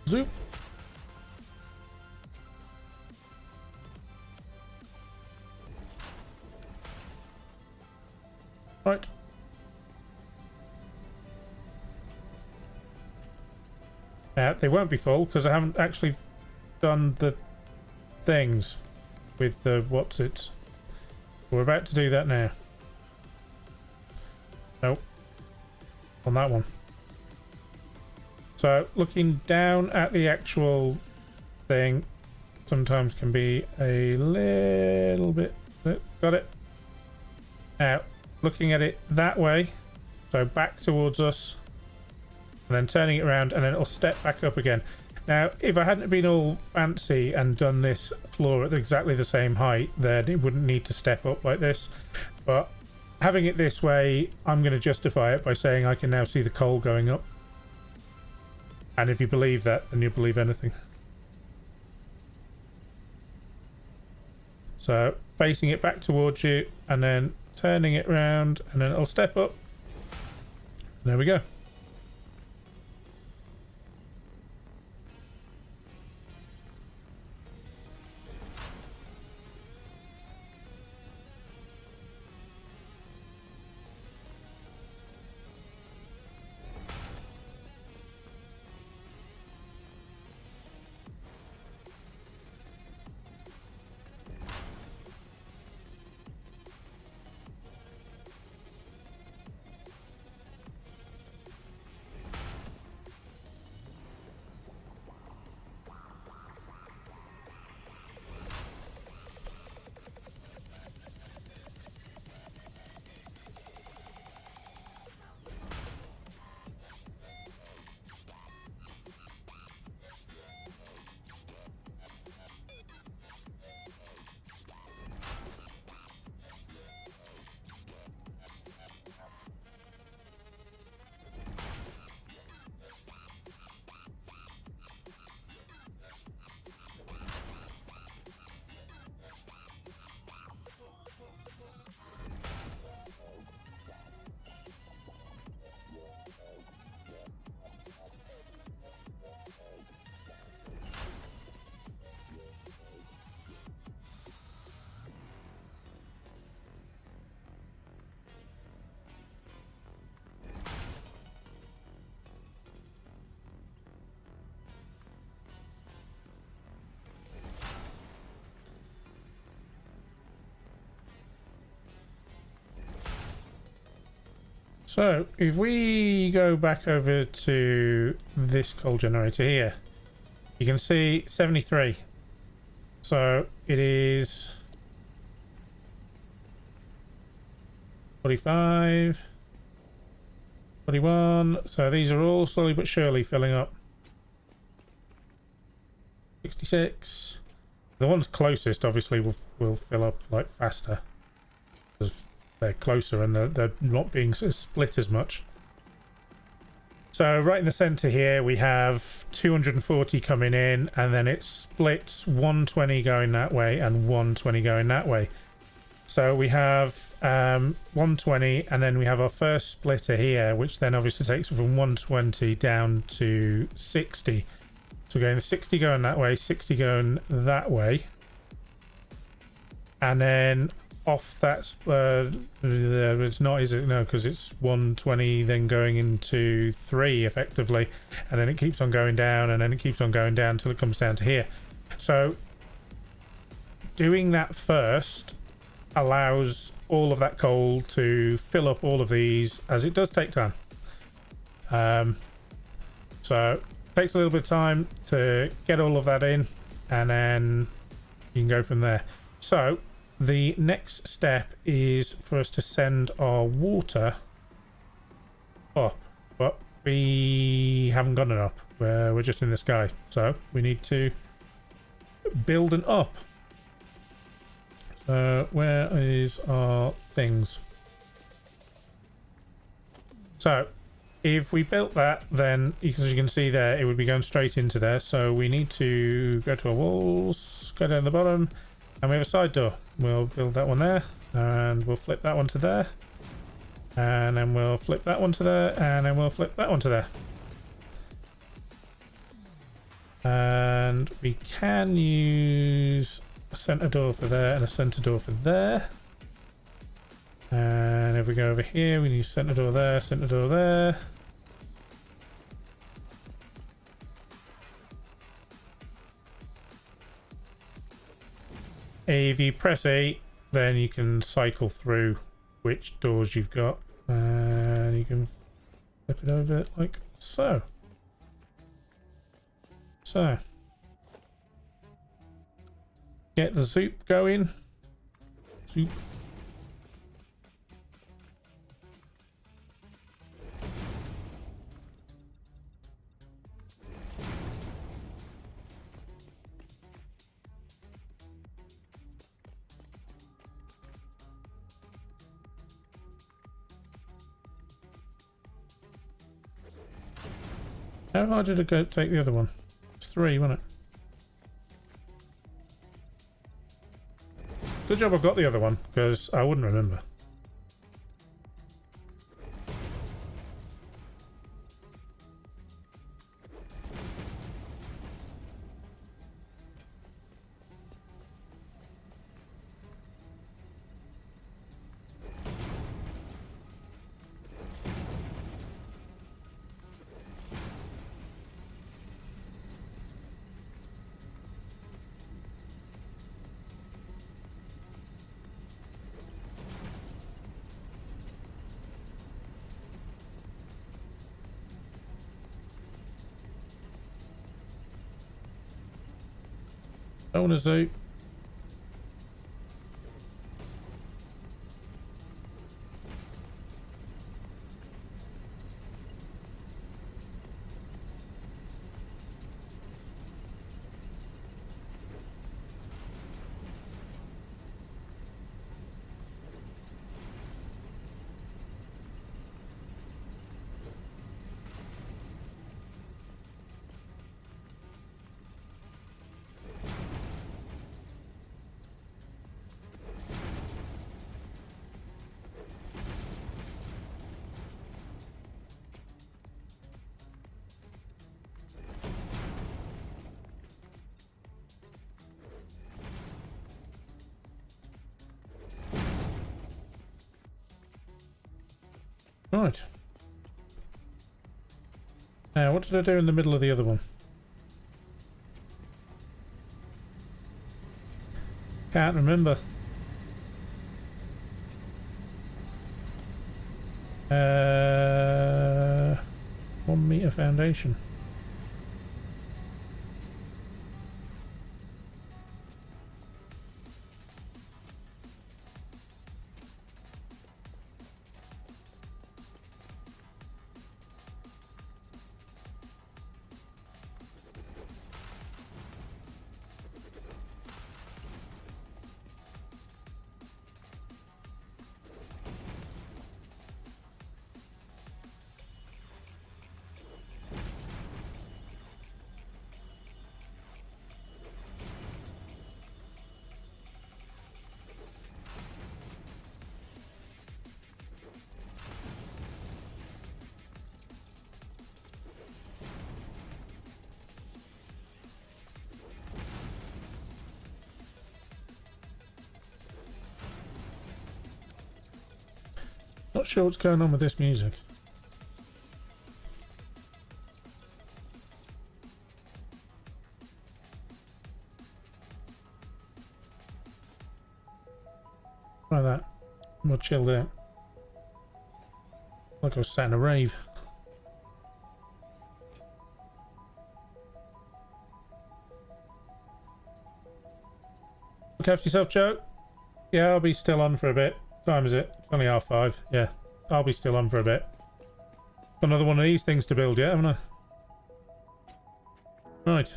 Zoop. Right. Now, they won't be full because I haven't actually done the things with the what's-its. We're about to do that now. Nope. On that one. So, looking down at the actual thing sometimes can be a little bit... Got it? Now, looking at it that way, so back towards us, and then turning it around, and then it'll step back up again. Now, if I hadn't been all fancy and done this floor at exactly the same height, then it wouldn't need to step up like this. But having it this way, I'm going to justify it by saying I can now see the coal going up. And if you believe that, then you believe anything. So, facing it back towards you, and then turning it around, and then it'll step up. There we go. So, if we go back over to this coal generator here, you can see 73. So, it is 45, 41. So, these are all slowly but surely filling up. 66. The ones closest, obviously, will fill up like faster, because they're closer and they're not being split as much. So right in the center here we have 240 coming in, and then it splits 120 going that way and 120 going that way. So we have 120, and then we have our first splitter here, which then obviously takes it from 120 down to 60. So we're going 60 going that way, 60 going that way, and then off that it's not, is it? No, because it's 120 then going into 3 effectively, and then it keeps on going down, and then it keeps on going down until it comes down to here. So doing that first allows all of that coal to fill up all of these, as it does take time. So it takes a little bit of time to get all of that in, and then you can go from there. So the next step is for us to send our water up, but we haven't got it up. We're just in the sky, so we need to build an up. So where is our things? So if we built that, then as you can see there, it would be going straight into there. So we need to go to our walls, go down the bottom, and we have a side door. We'll build that one there, and we'll flip that one to there, and then we'll flip that one to there, and then we'll flip that one to there. And we can use a center door for there and a center door for there. And if we go over here, we need center door there, center door there. If you press A, then you can cycle through which doors you've got, and you can flip it over like so. So, get the zoop going. Zoop. How hard did it go take the other one? It's 3, wasn't it? Good job I've got the other one, because I wouldn't remember. I want to zoo. Right. Now, what did I do in the middle of the other one? Can't remember. 1 meter foundation. Not sure what's going on with this music. Like that. More chilled out. Like I was sat in a rave. Look after yourself, Joe. Yeah, I'll be still on for a bit. What time is it? It's only 5:30. Yeah, I'll be still on for a bit. Got another one of these things to build yet, haven't I? Right.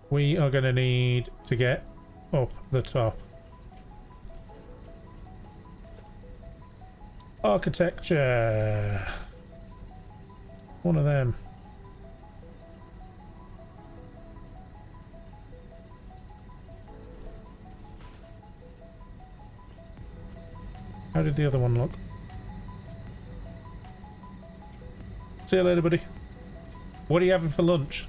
We are going to need to get up the top. Architecture. One of them. How did the other one look? See you later, buddy. What are you having for lunch?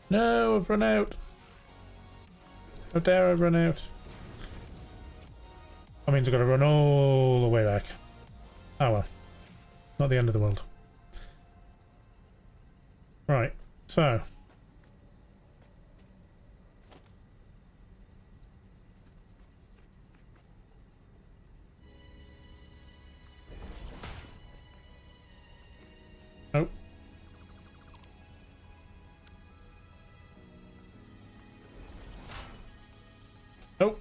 No, I've run out. How dare I run out? That means I've got to run all the way back. Oh well. Not the end of the world. Right, so. Oh. Oh.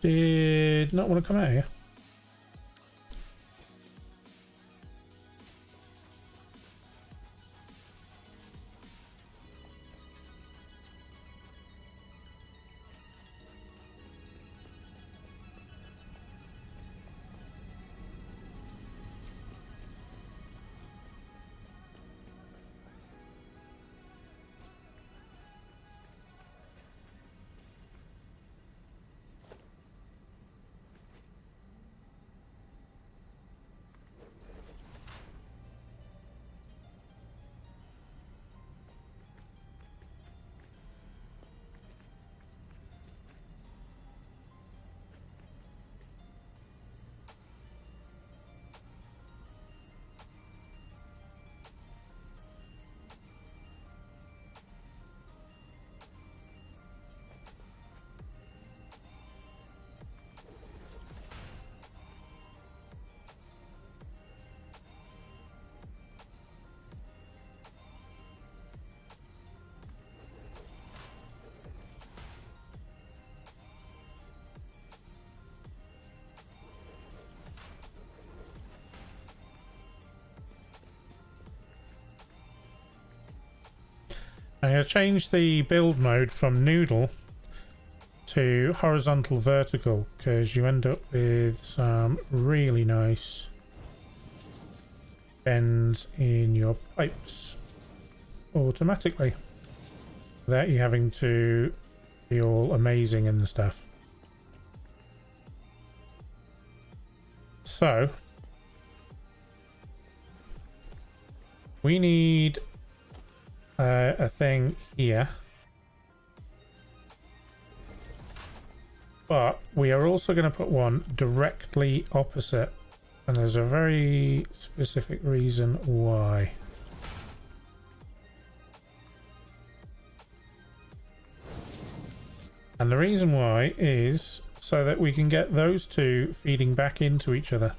Did not want to come out here. I'm going to change the build mode from noodle to horizontal vertical because you end up with some really nice bends in your pipes automatically without you having to be all amazing and stuff. So we need a thing here, but we are also going to put one directly opposite, and there's a very specific reason why. And the reason why is so that we can get those two feeding back into each other.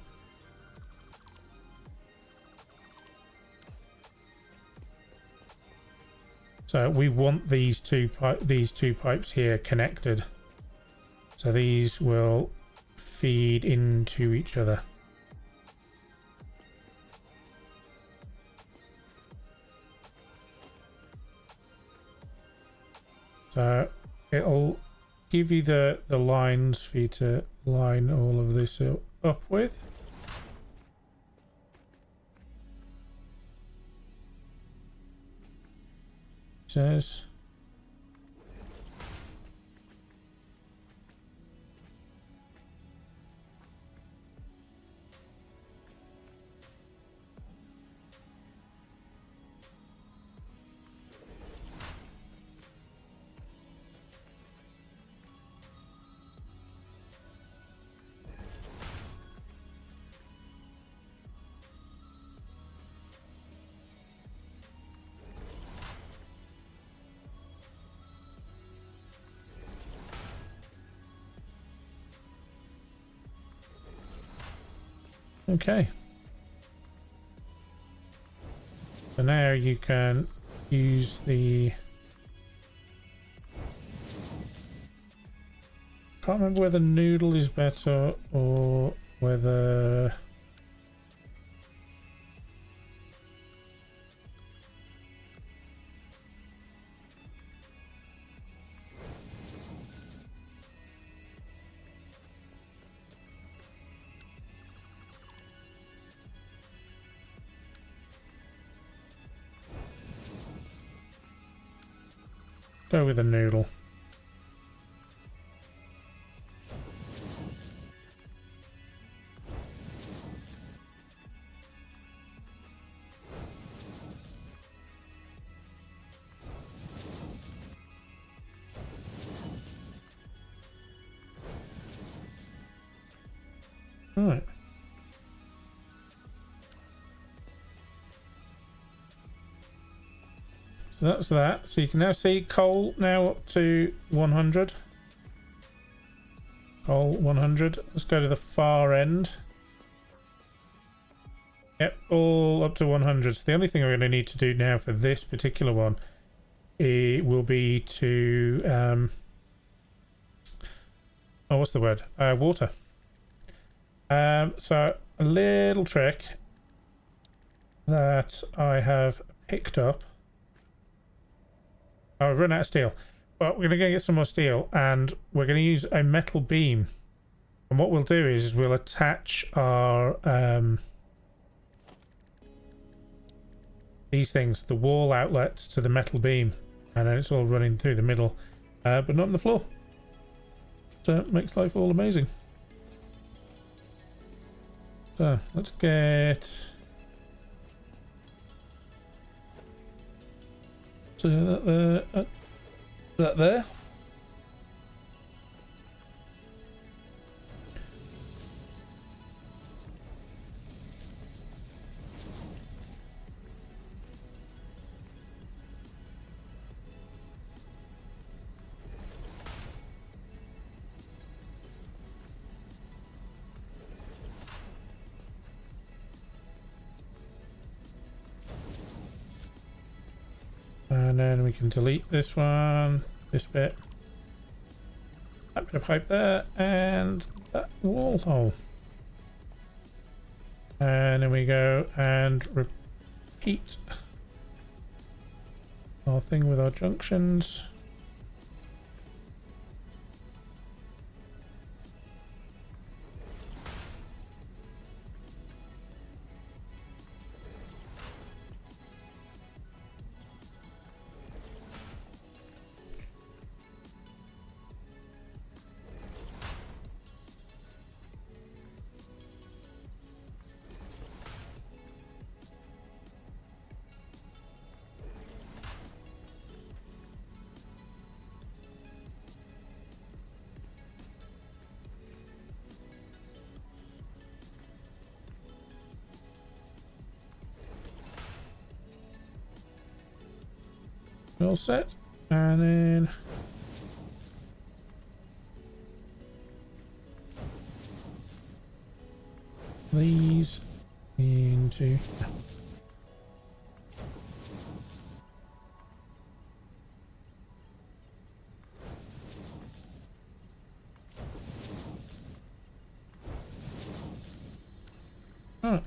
So we want these two pipes here connected. So these will feed into each other. So it'll give you the lines for you to line all of this up with. Says Okay. So now you can use the... Can't remember whether noodle is better or whether... Go with a noodle. Right. So that's that. So you can now see coal now up to 100. Coal 100. Let's go to the far end. Yep, all up to 100. So the only thing we're going to need to do now for this particular one will be to... oh, what's the word? Water. So a little trick that I have picked up. Oh, I've run out of steel. But we're going to go get some more steel, and we're going to use a metal beam. And what we'll do is we'll attach our these things, the wall outlets, to the metal beam, and then it's all running through the middle, but not on the floor. So it makes life all amazing. So let's get that there. And then we can delete this one, this bit, that bit of pipe there, and that wall hole. And then we go and repeat our thing with our junctions. All set, and then these into oh.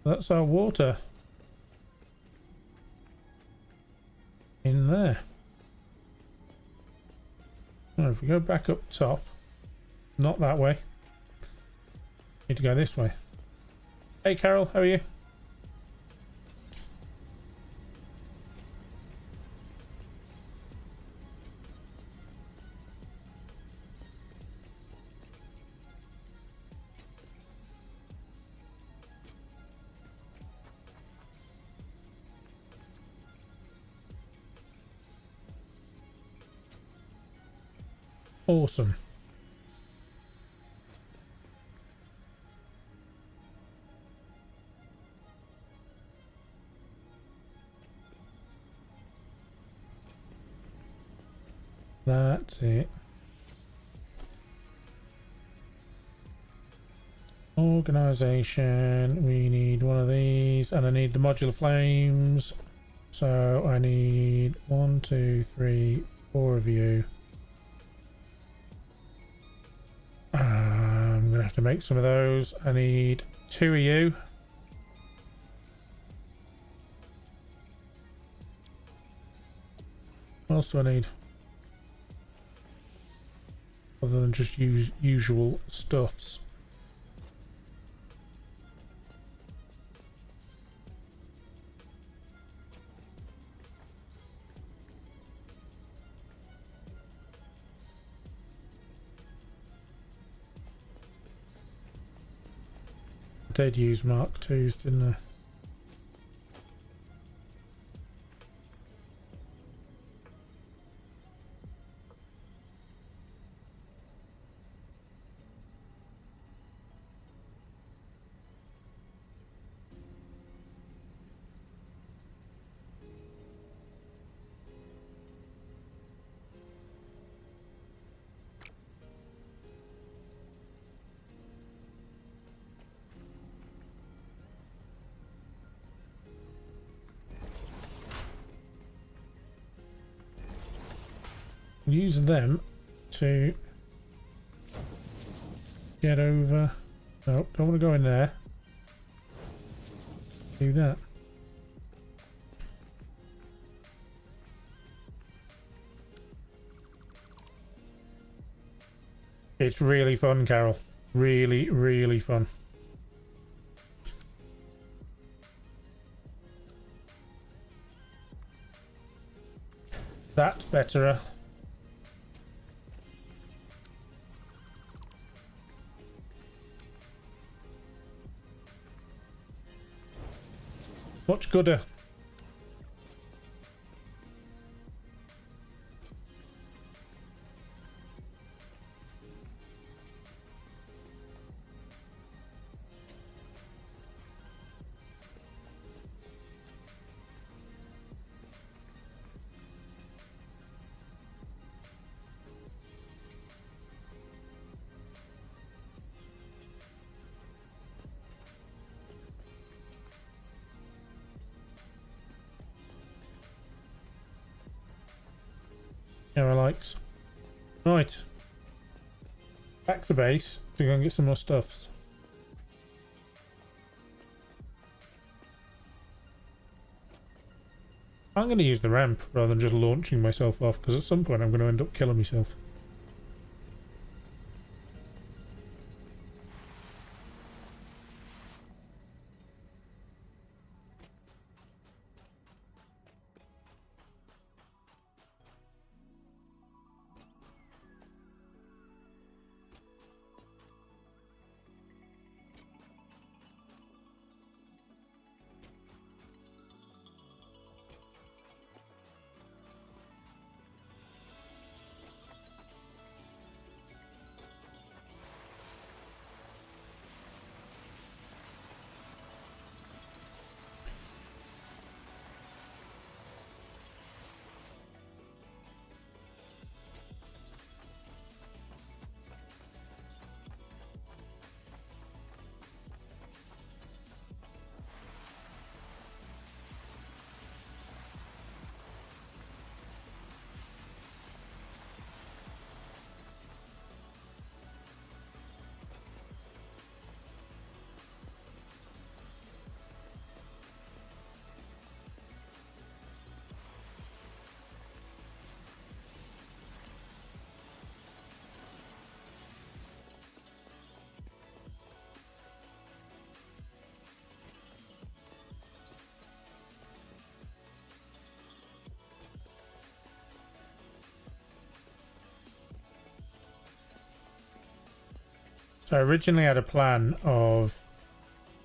That's our water in there. Now if we go back up top, not that way, need to go this way. Hey Carol, how are you? Awesome. That's it. Organisation, we need one of these, and I need the modular flames. So I need 1, 2, 3, 4 of you. I'm gonna have to make some of those. I need 2 of you. What else do I need? Other than just usual stuffs. I did use Mark IIs, didn't I? Use them to get over. No, don't want to go in there. Do that. It's really fun, Carol. Really, really fun. That's better. Much gooder. Yeah, I likes. Right. Back to base to go and get some more stuffs. I'm going to use the ramp rather than just launching myself off, because at some point I'm going to end up killing myself. So I originally had a plan of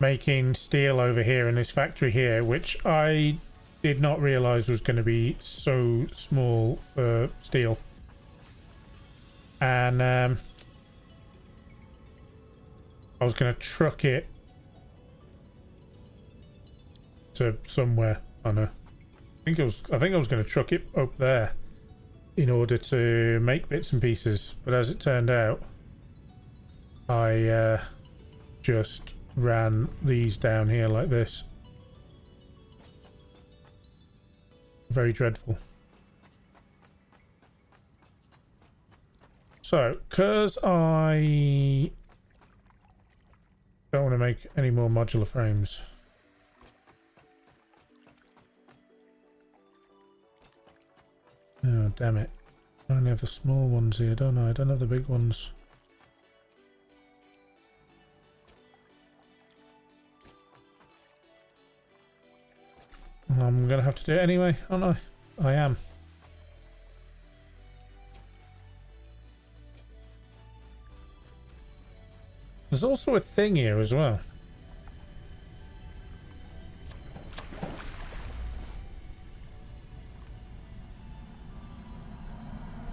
making steel over here in this factory here, which I did not realise was going to be so small for steel. And I was going to truck it to somewhere. I know. I think I was going to truck it up there in order to make bits and pieces, but as it turned out, I just ran these down here like this. Very dreadful. So, because I don't want to make any more modular frames. Oh, damn it. I only have the small ones here, don't I? I don't have the big ones. I'm going to have to do it anyway, aren't I? I am. There's also a thing here as well.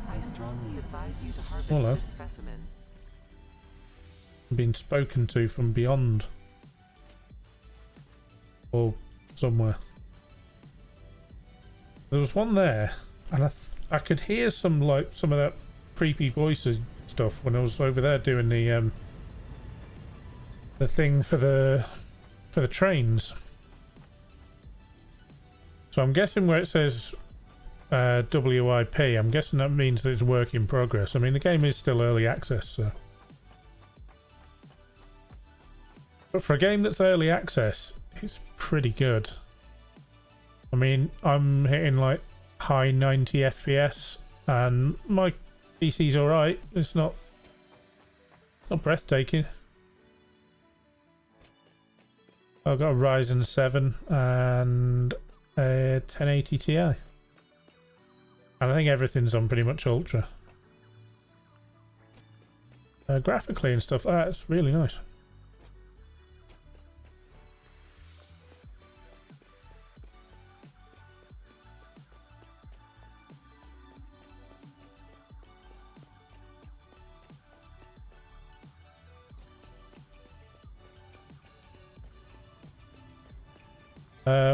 I strongly advise you to harvest Hello. this specimen. Been spoken to from beyond. Or somewhere. There was one there, and I could hear some of that creepy voices stuff when I was over there doing the thing for the trains. So I'm guessing where it says WIP, I'm guessing that means that it's work in progress. I mean, the game is still early access, so. But for a game that's early access, it's pretty good. I mean, I'm hitting like high 90 FPS, and my PC's alright. It's not breathtaking. I've got a Ryzen 7 and a 1080 Ti. And I think everything's on pretty much ultra. Graphically and stuff, it's really nice.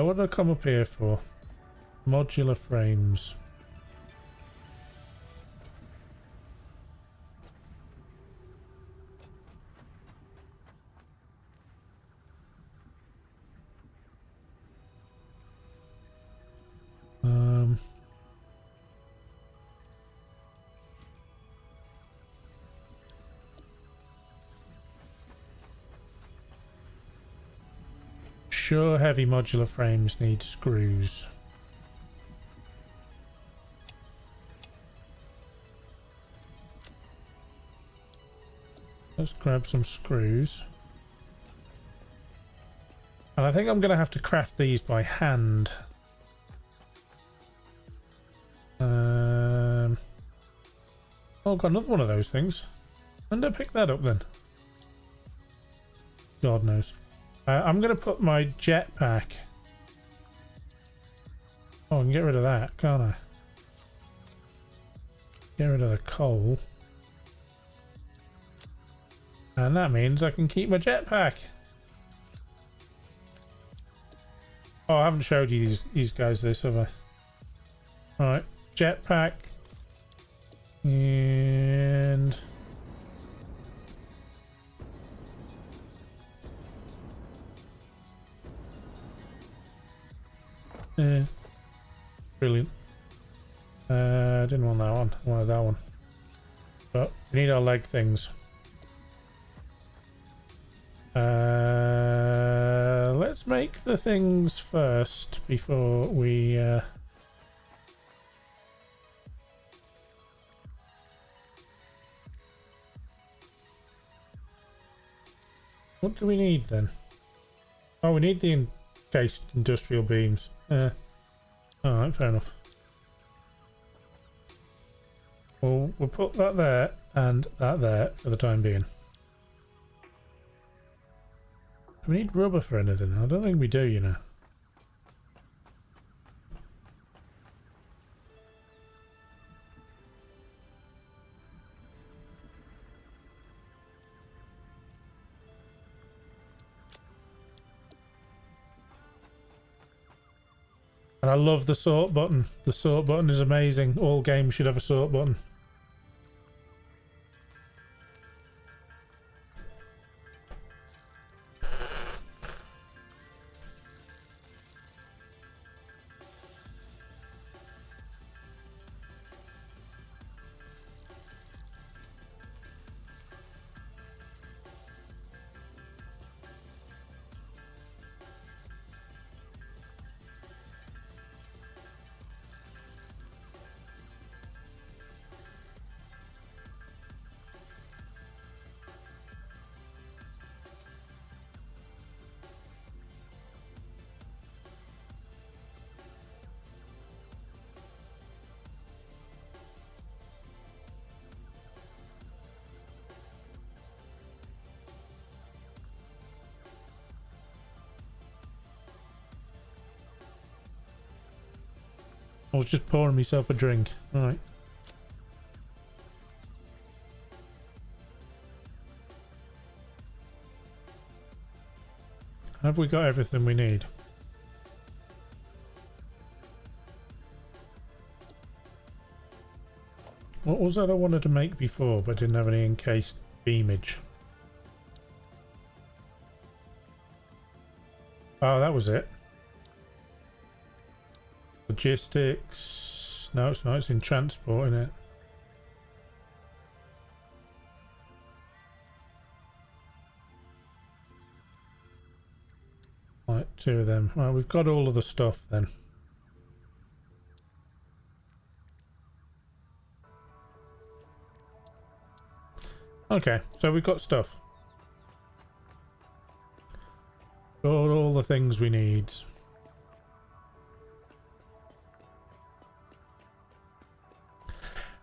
What did I come up here for? Modular frames. Sure, heavy modular frames need screws. Let's grab some screws. And I think I'm going to have to craft these by hand. Oh, I've got another one of those things. When did I pick that up then? God knows. I'm going to put my jetpack. Oh, I can get rid of that, can't I? Get rid of the coal. And that means I can keep my jetpack. Oh, I haven't showed you these guys this, have I? Alright, jetpack. And... yeah. Brilliant. I didn't want that one. I wanted that one. But we need our leg things. Let's make the things first before we what do we need then? Oh, we need the encased industrial beams. Alright, fair enough. Well, we'll put that there and that there for the time being. Do we need rubber for anything? I don't think we do, you know. And I love the sort button. The sort button is amazing. All games should have a sort button. I was just pouring myself a drink. Right. Have we got everything we need? What was that I wanted to make before but didn't have any encased beamage? Oh, that was it. Logistics. No, it's not. It's in transport, isn't it? Right, 2 of them. Right, we've got all of the stuff then. Okay, so we've got stuff. Got all the things we need.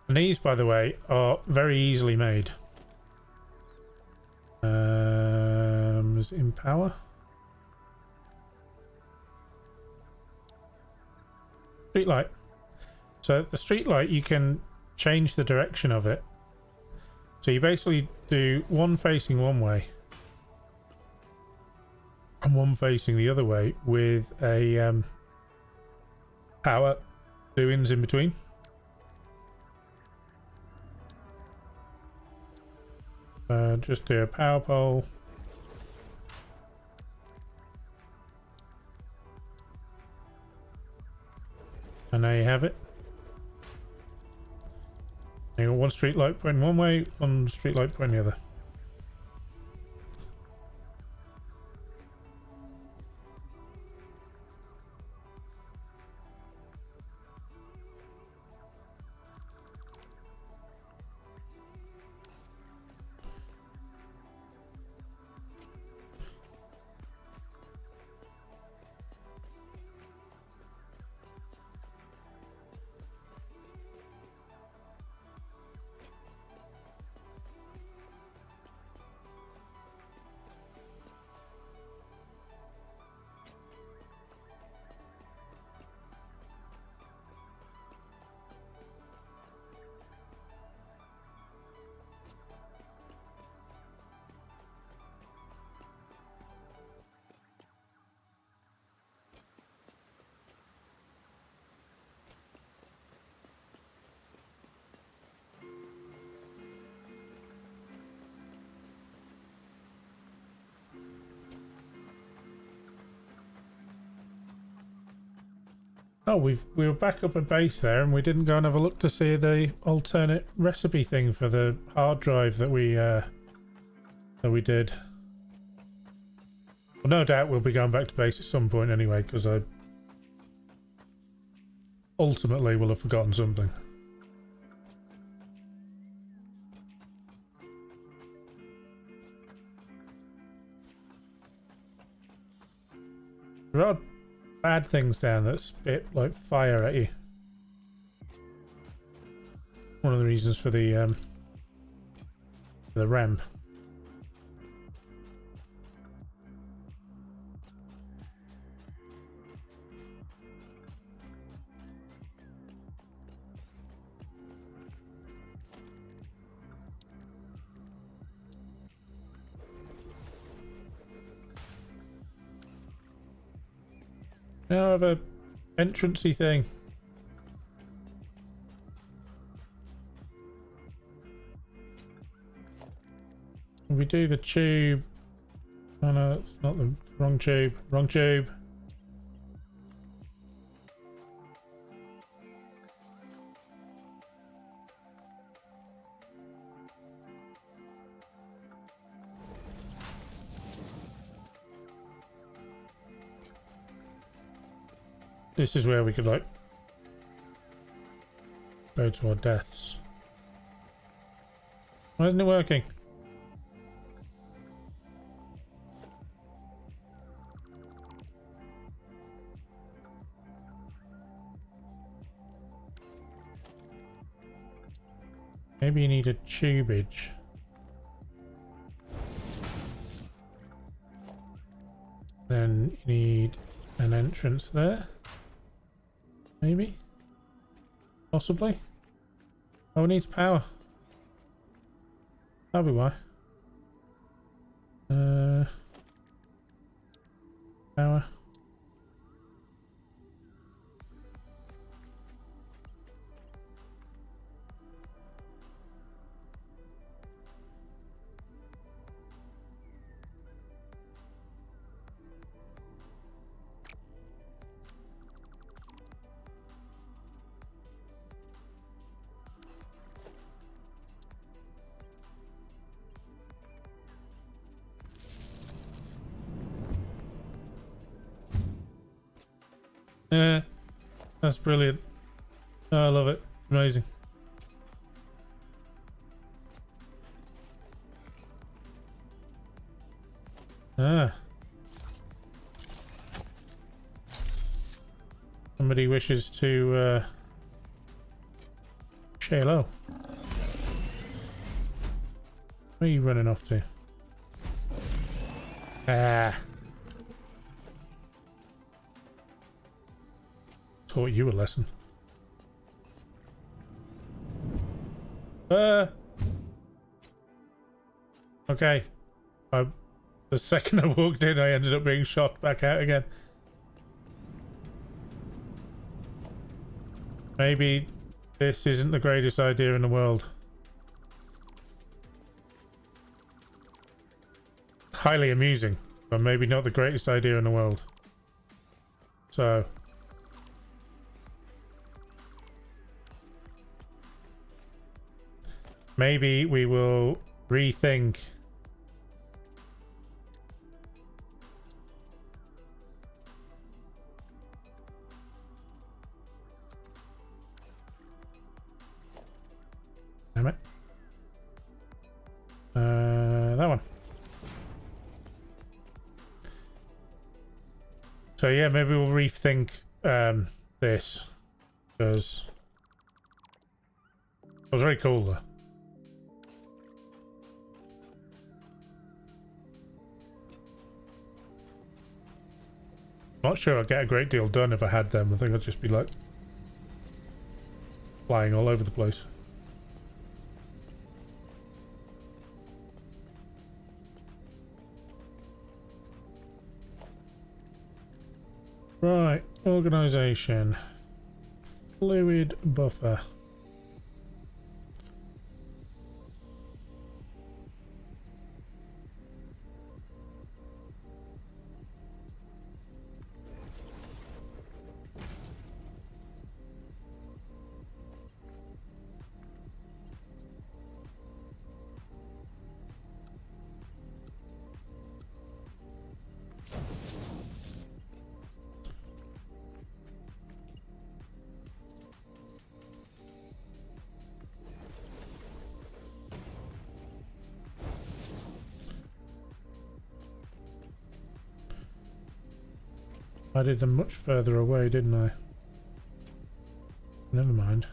And these, by the way, are very easily made. Is it in power? Street light. So the street light, you can change the direction of it. So you basically do one facing one way and one facing the other way with a power doings in between. Just do a power pole. And there you have it. You got one street light pointing one way, one street light pointing the other. Oh, we were back up at base there, and we didn't go and have a look to see the alternate recipe thing for the hard drive that we did. Well, no doubt we'll be going back to base at some point anyway, because I ultimately will have forgotten something. There are bad things down that spit like fire at you. One of the reasons for the ramp. Now I have a entrancey thing. We do the tube. Oh no, it's not the wrong tube. Wrong tube. This is where we could like go to our deaths. Why isn't it working? Maybe you need a tubage. Then you need an entrance there. Maybe? Possibly. Oh, it needs power. That'll be why. Power. Yeah, that's brilliant. Oh, I love it. Amazing. Ah. Somebody wishes to say hello. Where are you running off to? Ah. Taught you a lesson. Okay. The second I walked in, I ended up being shot back out again. Maybe this isn't the greatest idea in the world. Highly amusing, but maybe not the greatest idea in the world. So... maybe we will rethink. Damn it. That one. So yeah, maybe we'll rethink this, because it was very cool though. Not sure I'd get a great deal done if I had them. I think I'd just be like flying all over the place. Right, organization. Fluid buffer. I did them much further away, didn't I? Never mind.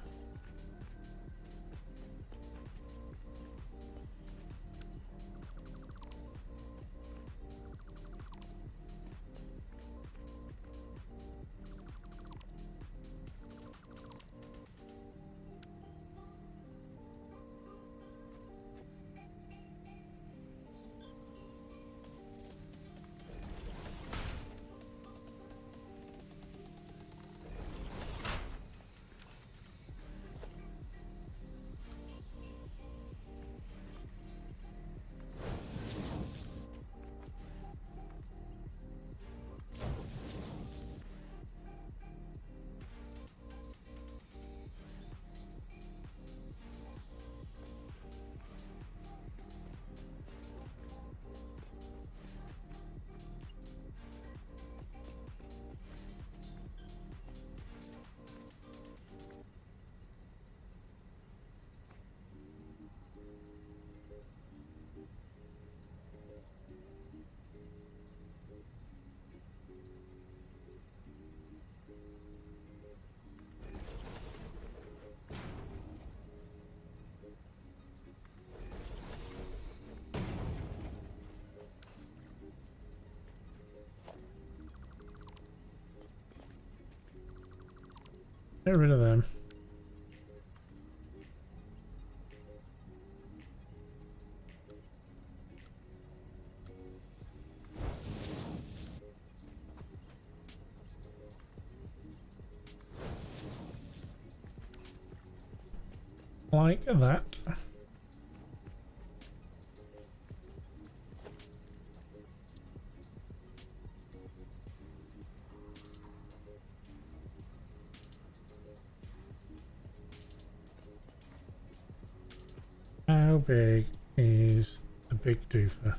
Get rid of them. like that. How big is the big doofer?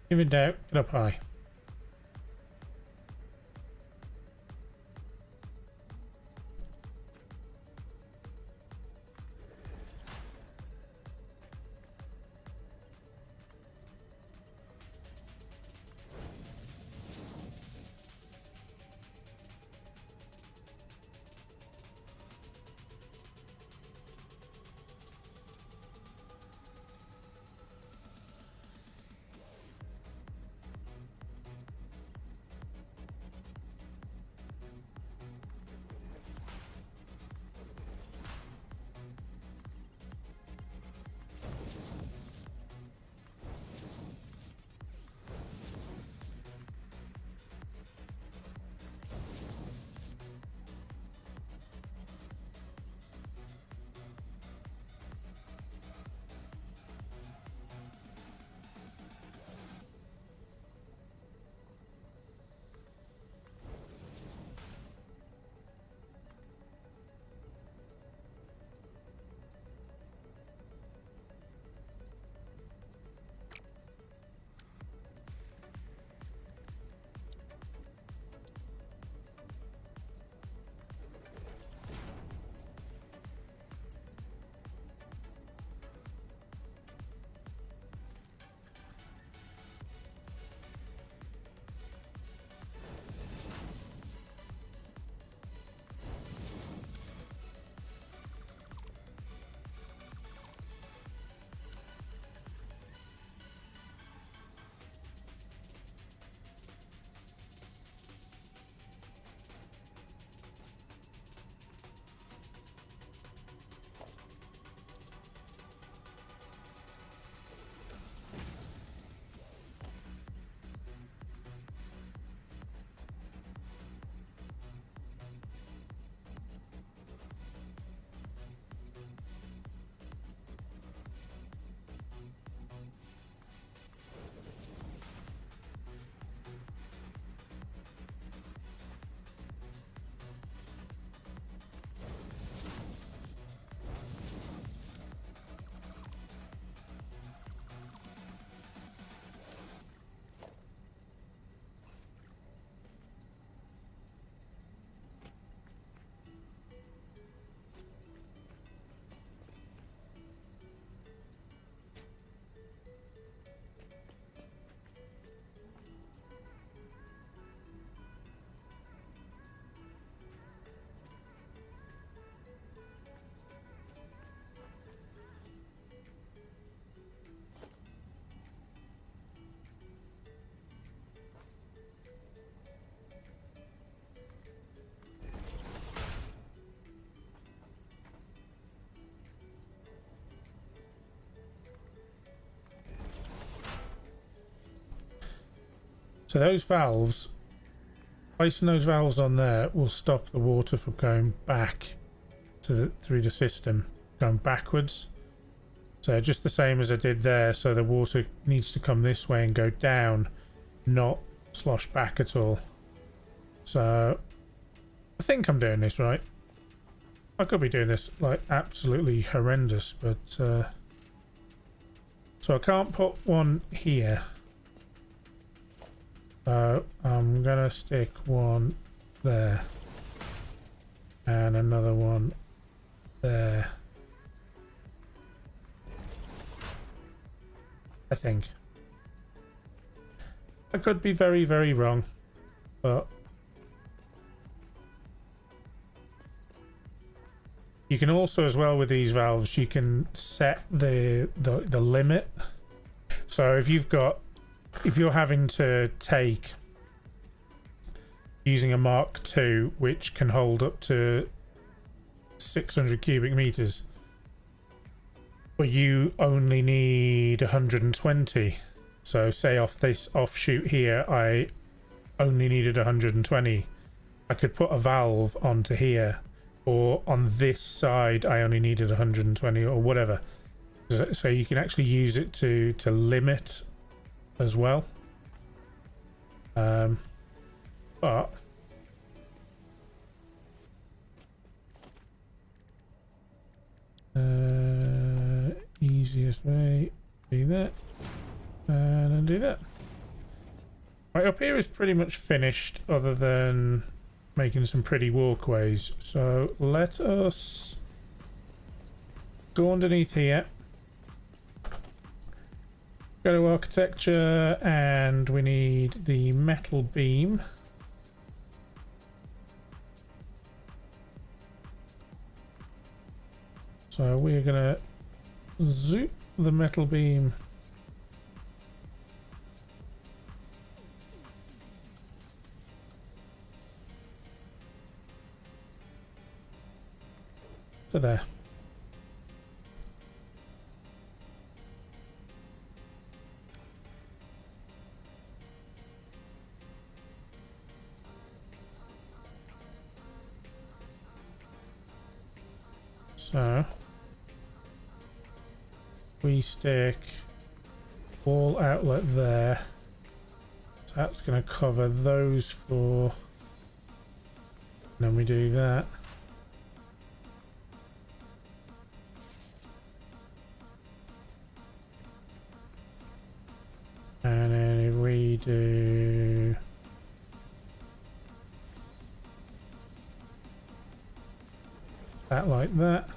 If in doubt, get up high. So those valves, placing those valves on there will stop the water from going back to through the system, going backwards. So just the same as I did there, so the water needs to come this way and go down, not slosh back at all. So I think I'm doing this right. I could be doing this like absolutely horrendous, but so I can't put one here. So I'm gonna stick one there and another one there. I think. I could be very, very wrong, but you can also, as well with these valves, you can set the limit. So if you're having to take using a Mark II, which can hold up to 600 cubic meters, but you only need 120. So say off this offshoot here, I only needed 120. I could put a valve onto here, or on this side I only needed 120 or whatever. So you can actually use it to limit as well. But easiest way, do that and undo that. Right, up here is pretty much finished, other than making some pretty walkways. So let us go underneath here. Go to architecture, and we need the metal beam. So we're gonna zoop the metal beam to there. So we stick wall outlet there. So that's going to cover those four. And then we do that. And then if we do that like that.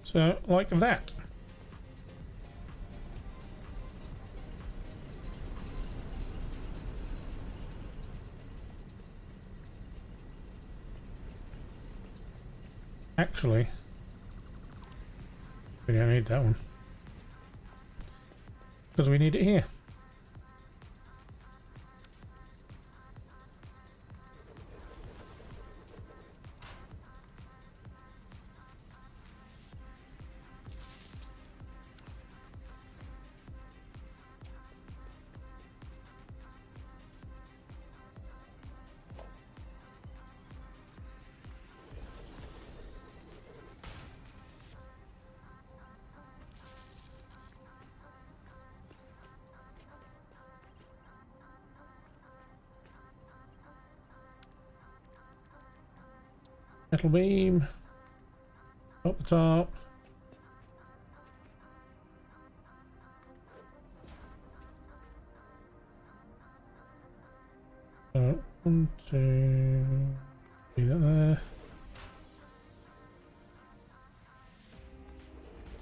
So like that. Actually, we don't need that one because we need it here. Metal beam up the top. So 1, 2, do that there.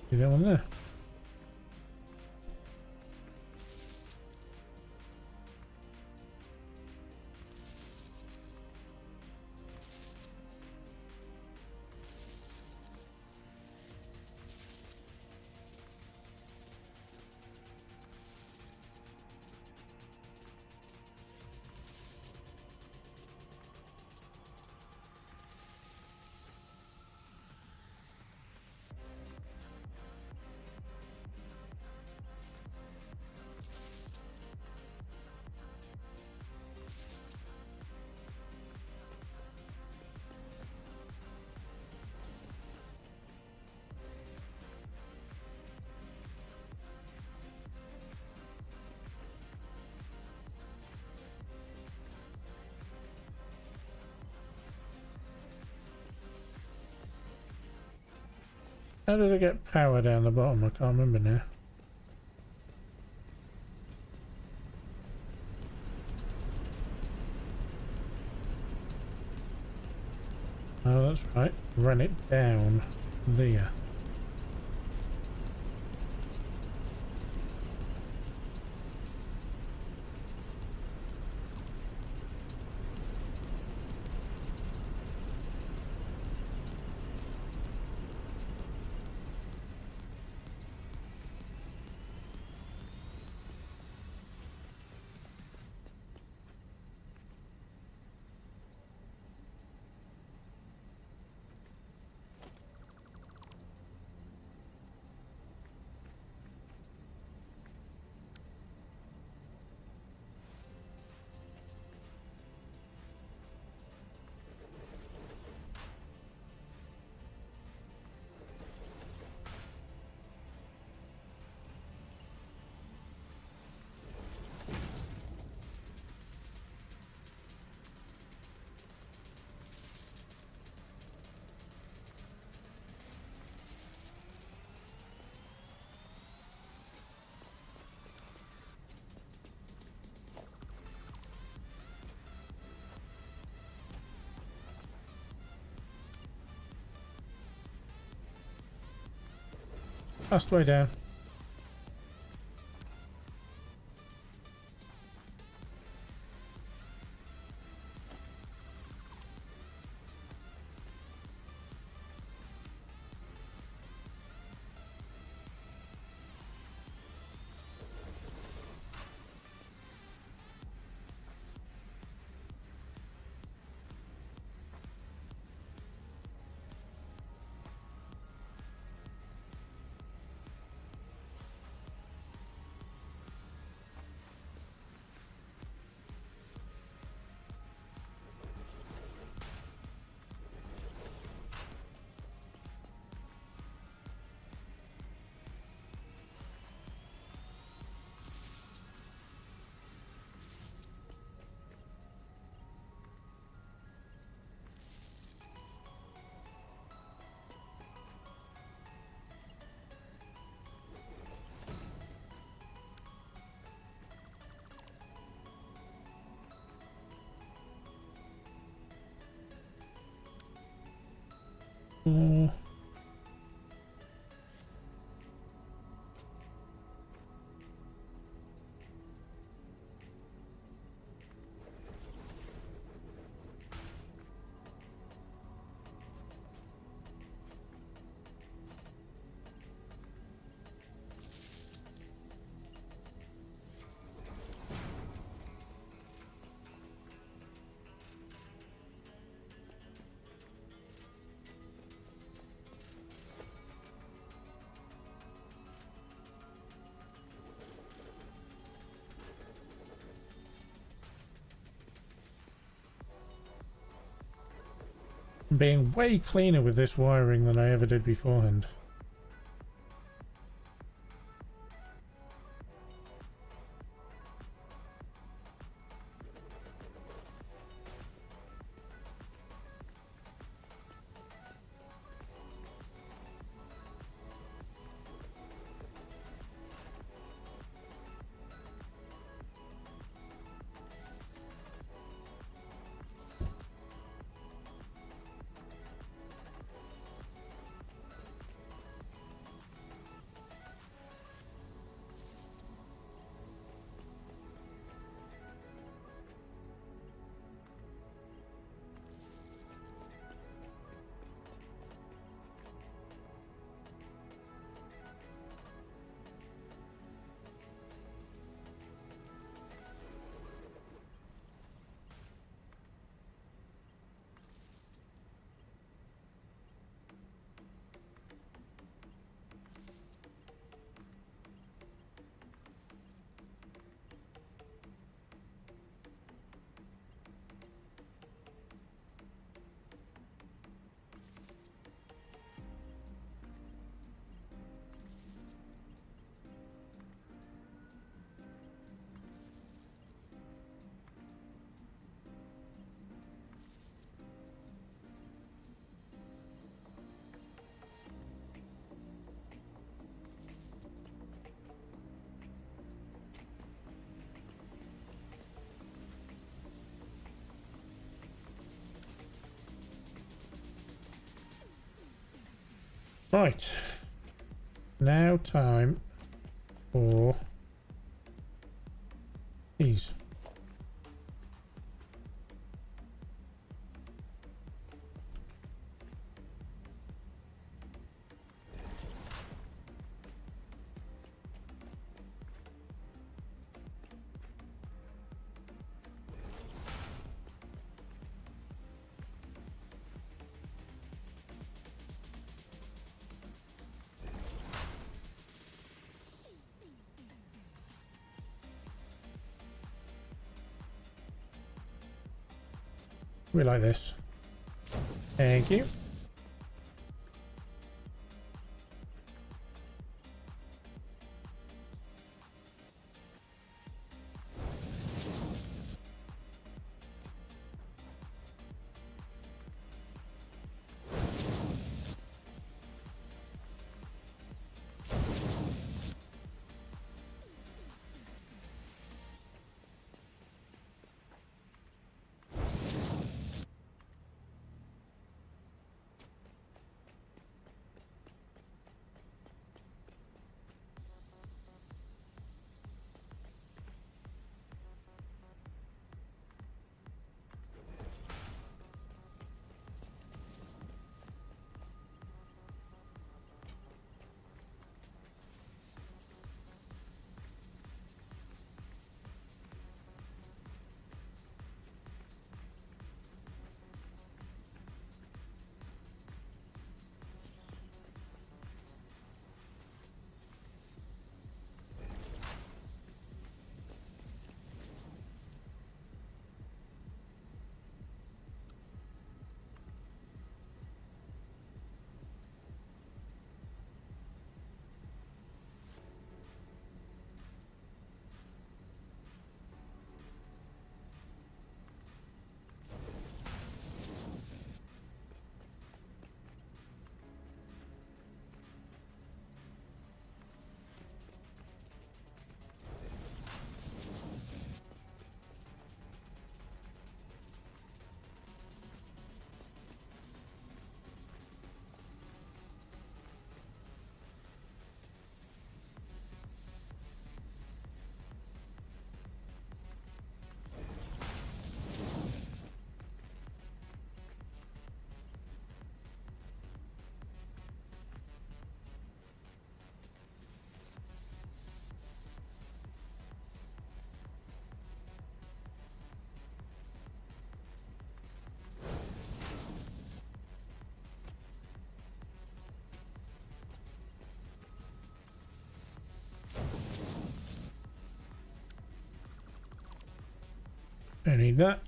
Do that one there. How did I get power down the bottom? I can't remember now. Oh, that's right. Run it down there. Last way down. Mm. Being way cleaner with this wiring than I ever did beforehand. Right. Now time for these. We like this. Thank you. Don't need that.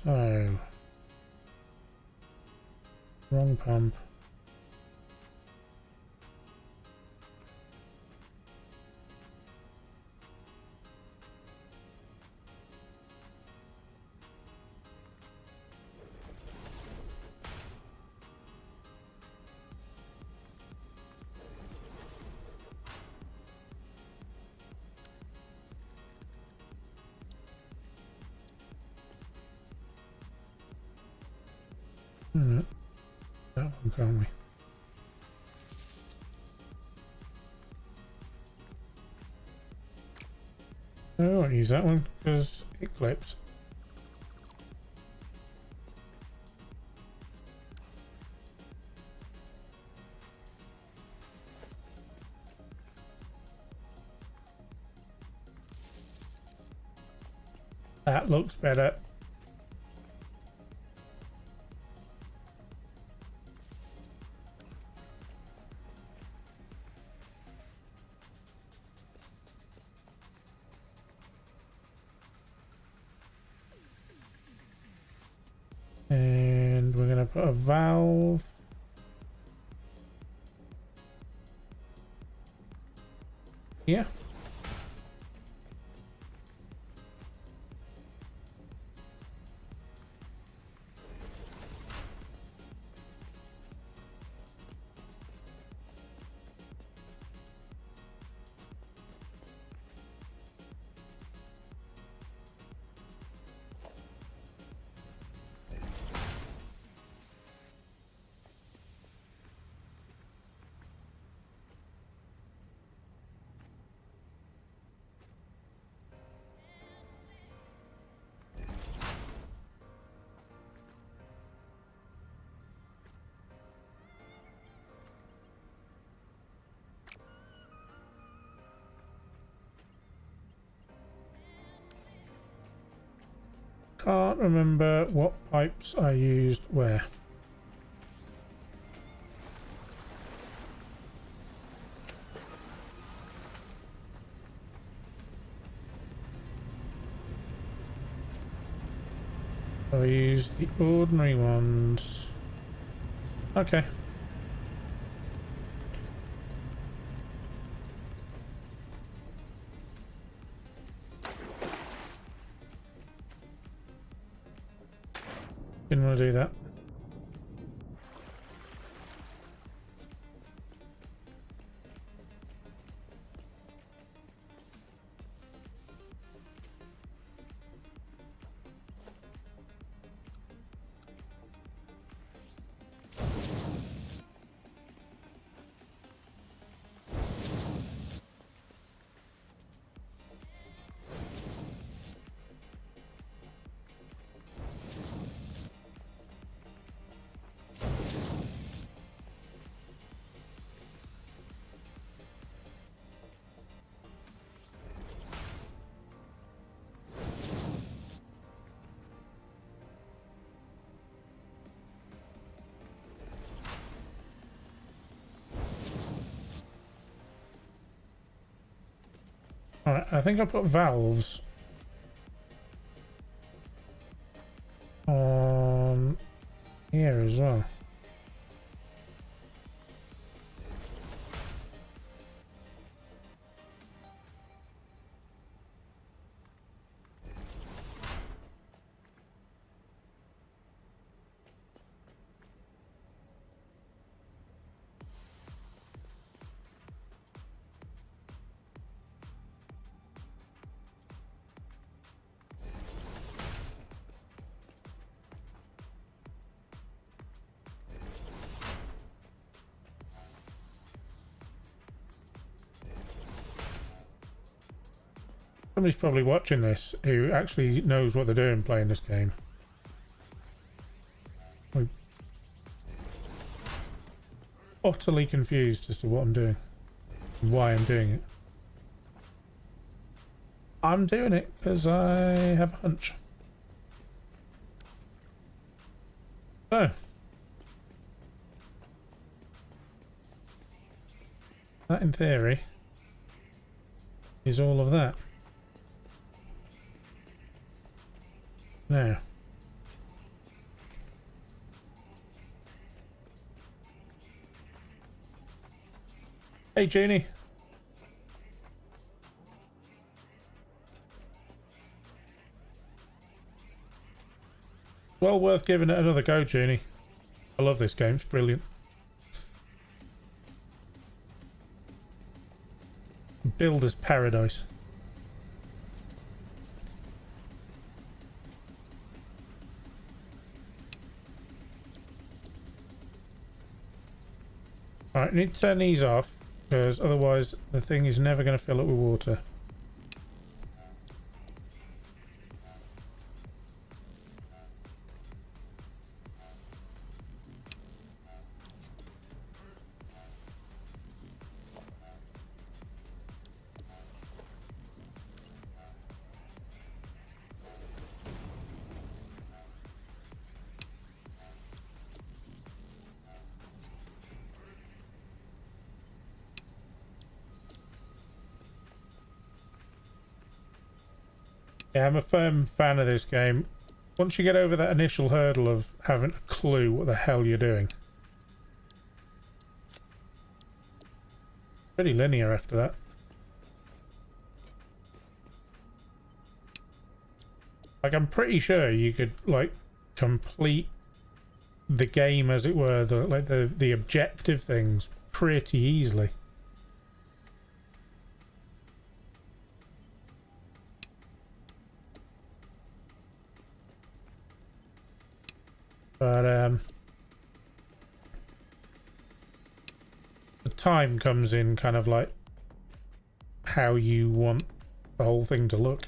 So, wrong pump. No, that one, can't we? No, I won't use that one because it clips. That looks better. And we're going to put a valve. Yeah. Can't remember what pipes I used where. So I used the ordinary ones. Okay. Didn't want to do that. Alright, I think I put valves on here as well. Somebody's probably watching this who actually knows what they're doing playing this game. I'm utterly confused as to what I'm doing. And why I'm doing it. I'm doing it because I have a hunch. So. That in theory is all of that. Now. Hey, Junie. Well worth giving it another go, Junie. I love this game. It's brilliant. Builder's paradise. Alright, I need to turn these off because otherwise the thing is never going to fill up with water. Yeah, I'm a firm fan of this game. Once you get over that initial hurdle of having a clue what the hell you're doing. Pretty linear after that. Like, I'm pretty sure you could, like, complete the game, as it were, the objective things pretty easily. But the time comes in kind of like how you want the whole thing to look.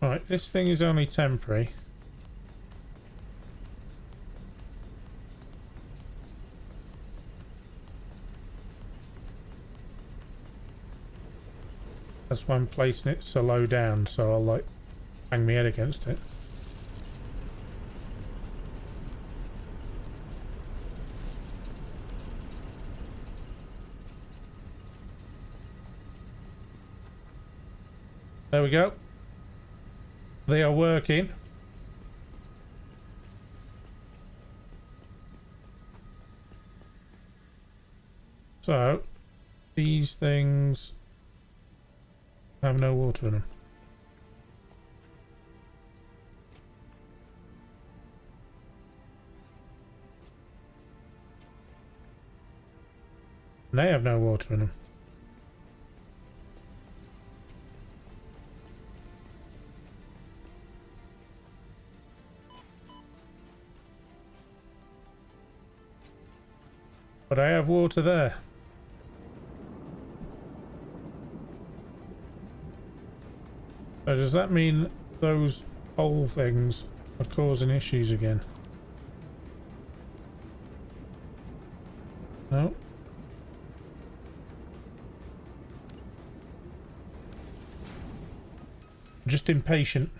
Right, this thing is only temporary. That's why I'm placing it so low down, so I'll like bang my head against it. There we go. They are working. So, these things have no water in them. And they have no water in them. But I have water there. So does that mean those hole things are causing issues again? No. Just impatient.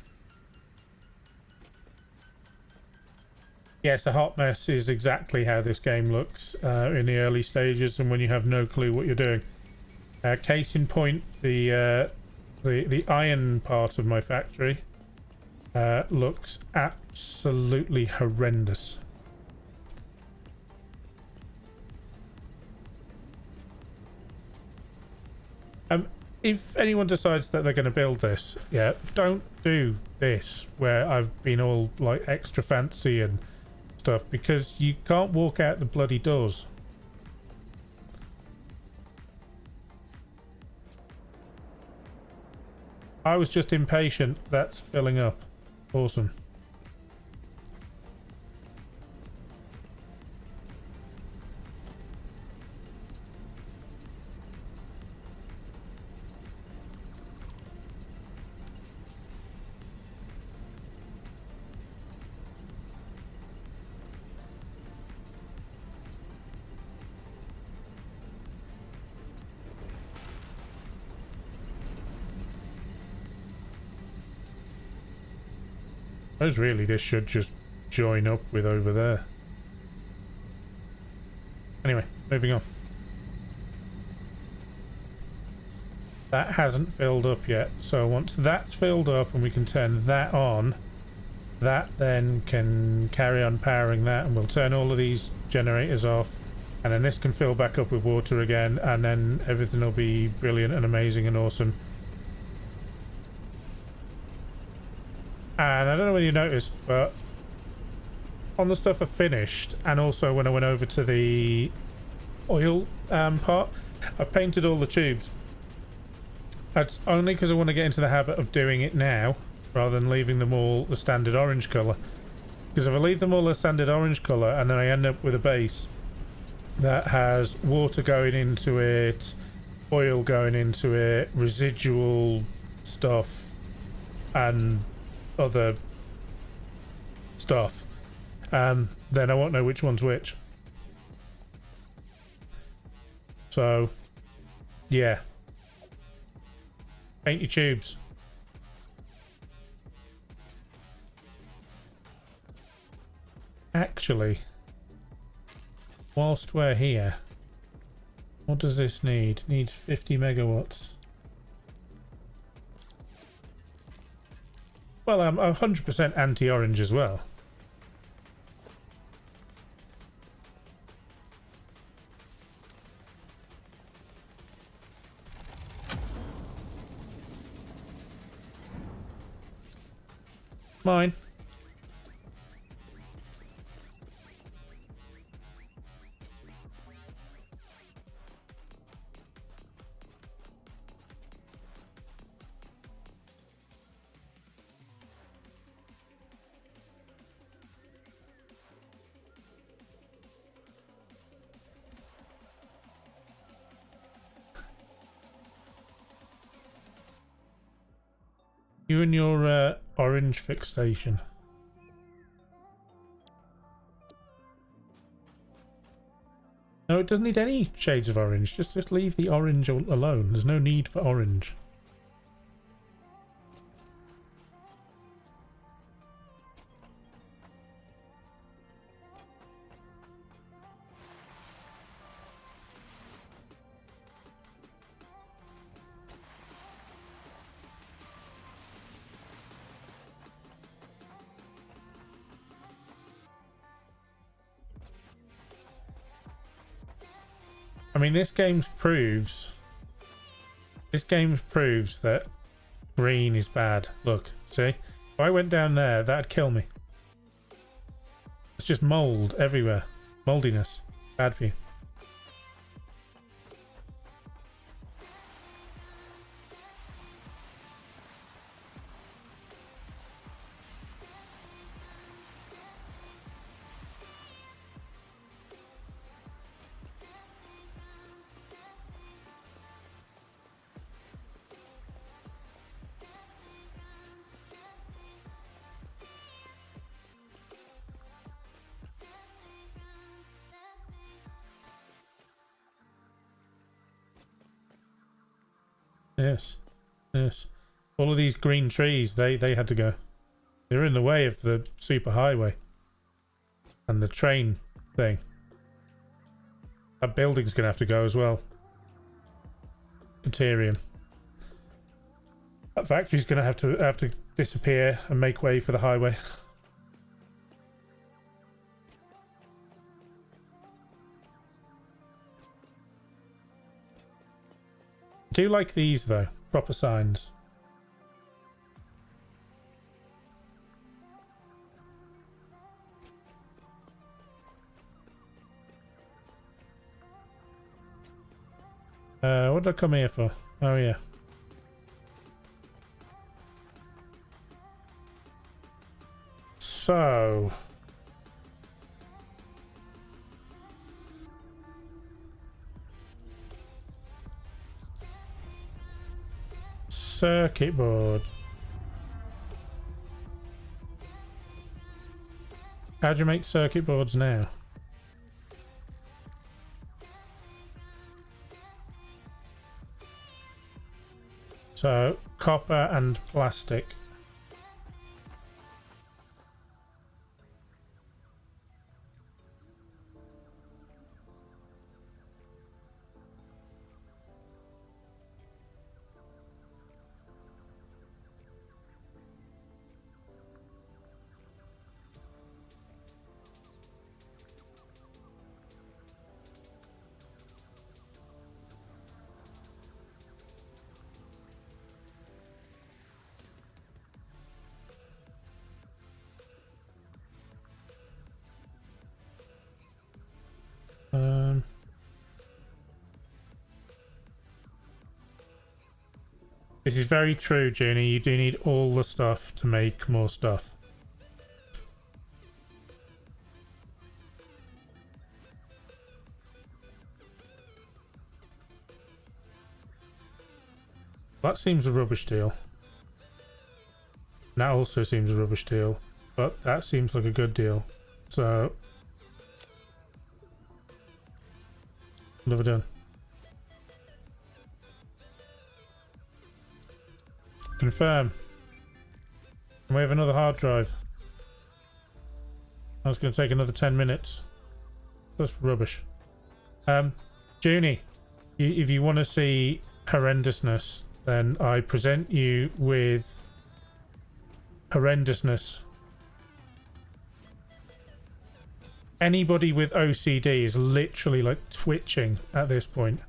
Yes, a hot mess is exactly how this game looks in the early stages and when you have no clue what you're doing. Case in point, the iron part of my factory looks absolutely horrendous. If anyone decides that they're going to build this, yeah, don't do this where I've been all like extra fancy and stuff, because you can't walk out the bloody doors. I was just impatient. That's filling up. Awesome. I suppose really this should just join up with over there. Anyway, moving on. That hasn't filled up yet, so once that's filled up and we can turn that on, that then can carry on powering that, and we'll turn all of these generators off, and then this can fill back up with water again, and then everything will be brilliant and amazing and awesome. And I don't know whether you noticed, but on the stuff I finished, and also when I went over to the oil part, I painted all the tubes. That's only because I want to get into the habit of doing it now, rather than leaving them all the standard orange colour. Because if I leave them all the standard orange colour, and then I end up with a base that has water going into it, oil going into it, residual stuff, and other stuff, then I won't know which one's which. So yeah, paint your tubes. Actually, whilst we're here, what does this need? It needs 50 megawatts. Well, I'm 100% anti-orange as well. Mine. You and your orange fixation. No, it doesn't need any shades of orange. Just leave the orange alone. There's no need for orange. I mean, this game proves that green is bad. Look, see? If I went down there, that'd kill me. It's just mold everywhere. Moldiness. Bad for you. Yes, yes. All of these green trees, they had to go. They're in the way of the super highway and the train thing. That building's gonna have to go as well. Materium. That factory's gonna have to disappear and make way for the highway. do like these though, proper signs. What did I come here for? Oh yeah. So circuit board. How do you make circuit boards now? So copper and plastic. This is very true, Junie. You do need all the stuff to make more stuff. That seems a rubbish deal. That also seems a rubbish deal, but that seems like a good deal. So, what have I done? Confirm. And we have another hard drive. That's going to take another 10 minutes. That's rubbish. Junie, if you want to see horrendousness, then I present you with horrendousness. Anybody with OCD is literally like twitching at this point.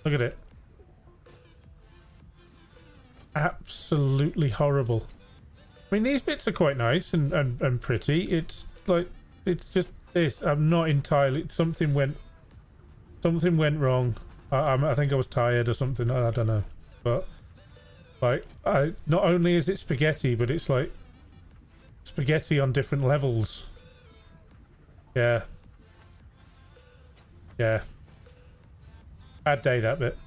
Look at it. Absolutely horrible. I mean, these bits are quite nice and pretty. It's like, it's just this. I'm not entirely... Something went wrong. I think I was tired or something. I don't know. But, like, not only is it spaghetti, but it's like spaghetti on different levels. Yeah. Yeah. Bad day, that bit.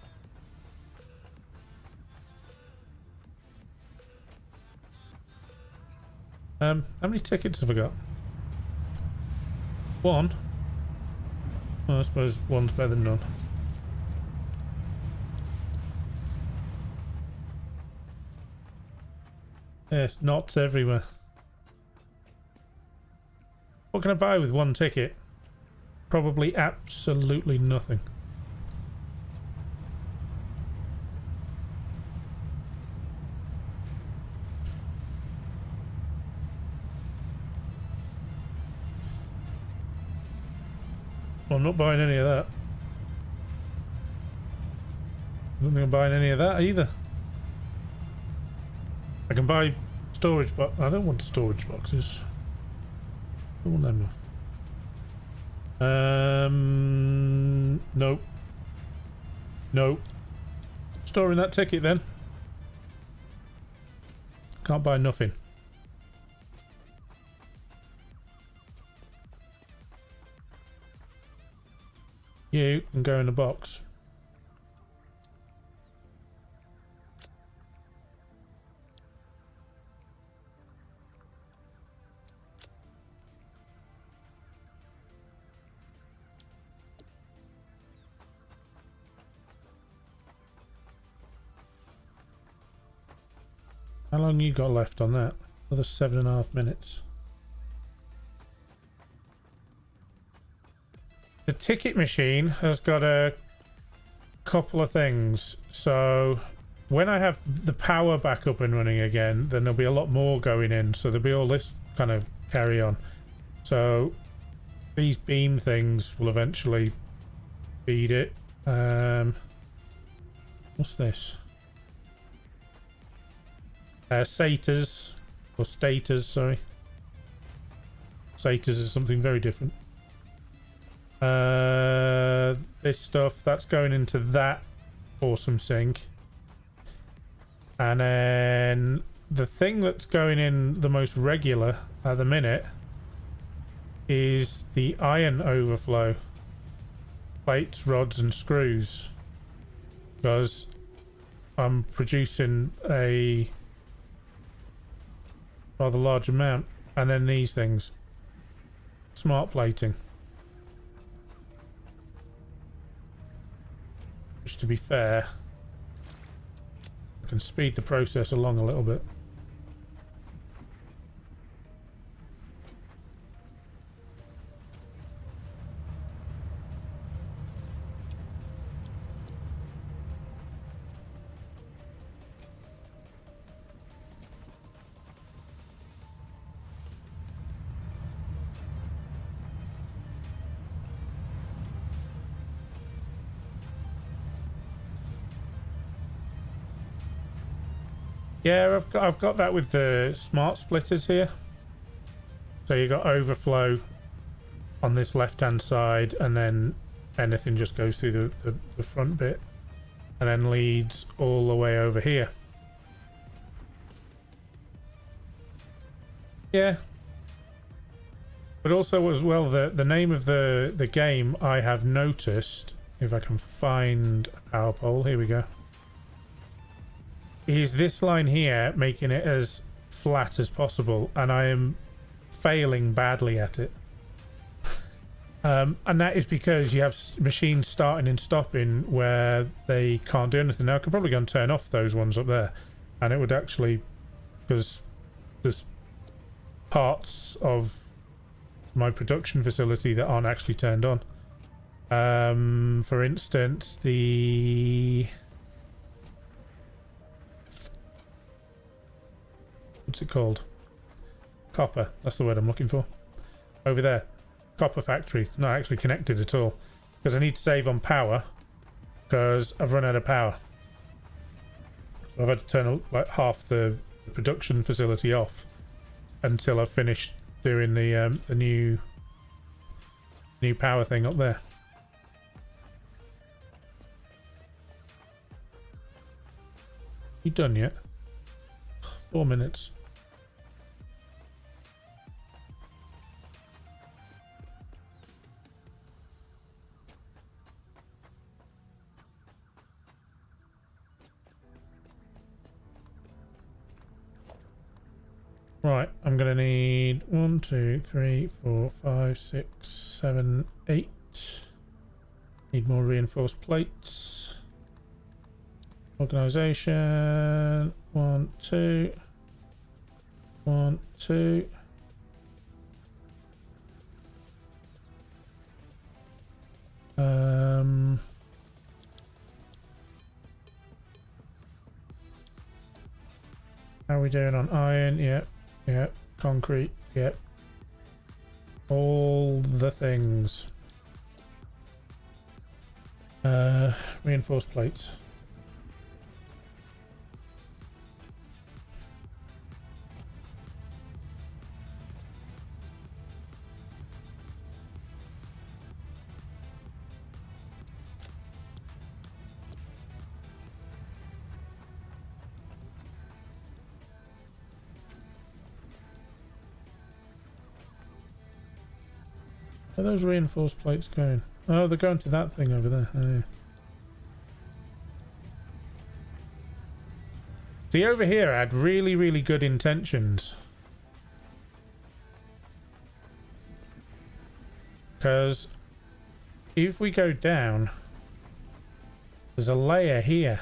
How many tickets have I got? One? Well, I suppose one's better than none. Yes, knots everywhere. What can I buy with one ticket? Probably absolutely nothing. Well, I'm not buying any of that. I don't think I'm buying any of that either. I can buy storage, but I don't want storage boxes. I want them. Nope. Nope. Storing that ticket then. Can't buy nothing. You can go in the box. How long you got left on that? Another 7.5 minutes. The ticket machine has got a couple of things. So when I have the power back up and running again, then there'll be a lot more going in. So there'll be all this kind of carry on. So these beam things will eventually feed it. What's this? Satyrs, or stators, sorry. Satyrs is something very different. This stuff, that's going into that awesome sink. And then the thing that's going in the most regular at the minute is the iron overflow. Plates, rods and screws. Because I'm producing a rather large amount. And then these things. Smart plating. Which, to be fair, I can speed the process along a little bit. Yeah, I've got that with the smart splitters here. So you got overflow on this left hand side, and then anything just goes through the front bit and then leads all the way over here. Yeah. But also as well, the name of the game, I have noticed, if I can find a power pole, here we go, is this line here, making it as flat as possible, and I am failing badly at it. And that is because you have machines starting and stopping where they can't do anything. Now I could probably go and turn off those ones up there, and it would actually, because there's parts of my production facility that aren't actually turned on. For instance, the... what's it called? Copper. That's the word I'm looking for. Over there. Copper factory. Not actually connected at all. Because I need to save on power. Because I've run out of power. So I've had to turn like half the production facility off until I've finished doing the new power thing up there. You done yet? 4 minutes. Right, I'm gonna need 1, 2, 3, 4, 5, 6, 7, 8. Need more reinforced plates. Organisation. 1, 2. 1, 2. How are we doing on iron? Yep. Yep. Concrete. Yep. All the things. Reinforced plates. Where are those reinforced plates going? Oh, they're going to that thing over there. Oh, yeah. See, over here I had really, really good intentions. Because if we go down, there's a layer here,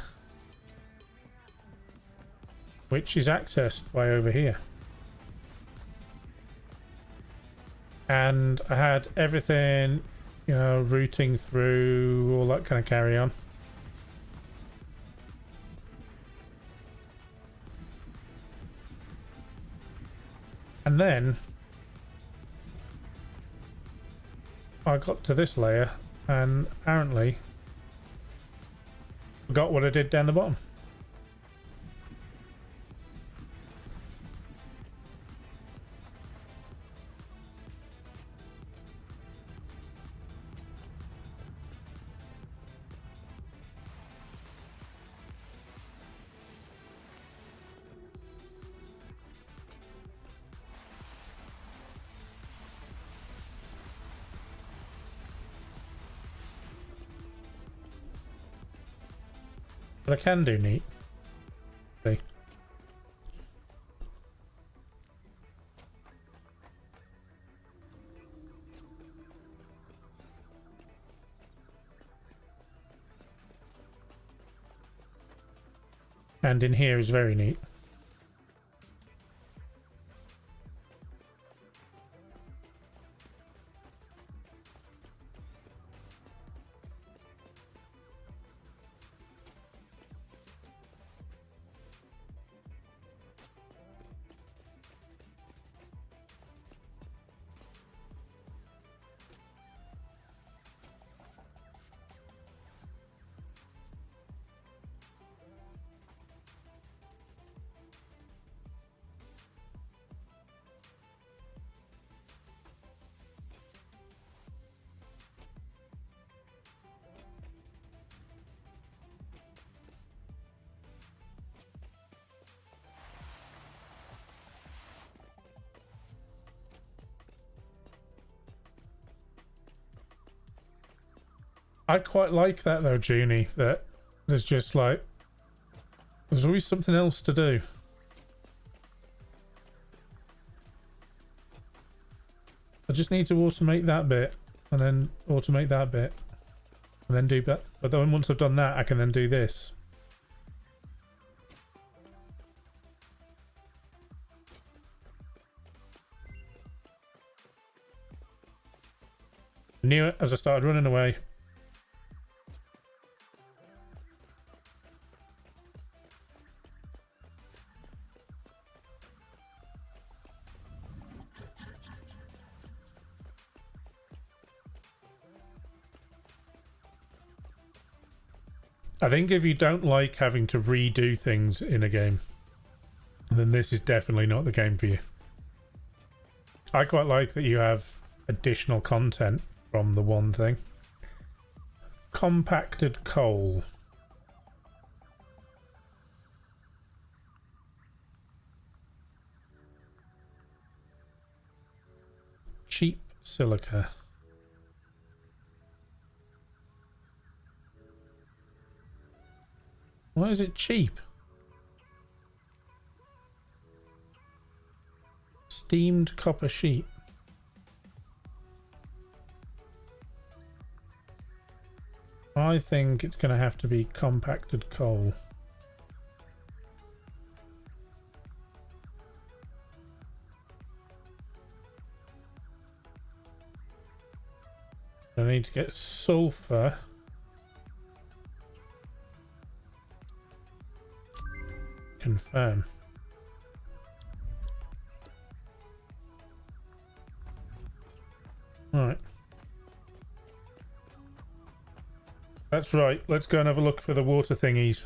which is accessed by over here. And I had everything, you know, routing through, all that kind of carry on. And then I got to this layer, and apparently Forgot what I did down the bottom. But I can do neat. See. And in here is very neat. I quite like that though, Junie, that there's just like, there's always something else to do. I just need to automate that bit, and then automate that bit, and then do that. But then once I've done that, I can then do this. I knew it as I started running away. I think if you don't like having to redo things in a game, then this is definitely not the game for you. I quite like that you have additional content from the one thing. Compacted coal. Cheap silica. Why is it cheap? Steamed copper sheet. I think it's going to have to be compacted coal. I need to get sulfur. Confirm. Right. That's right. Let's go and have a look for the water thingies.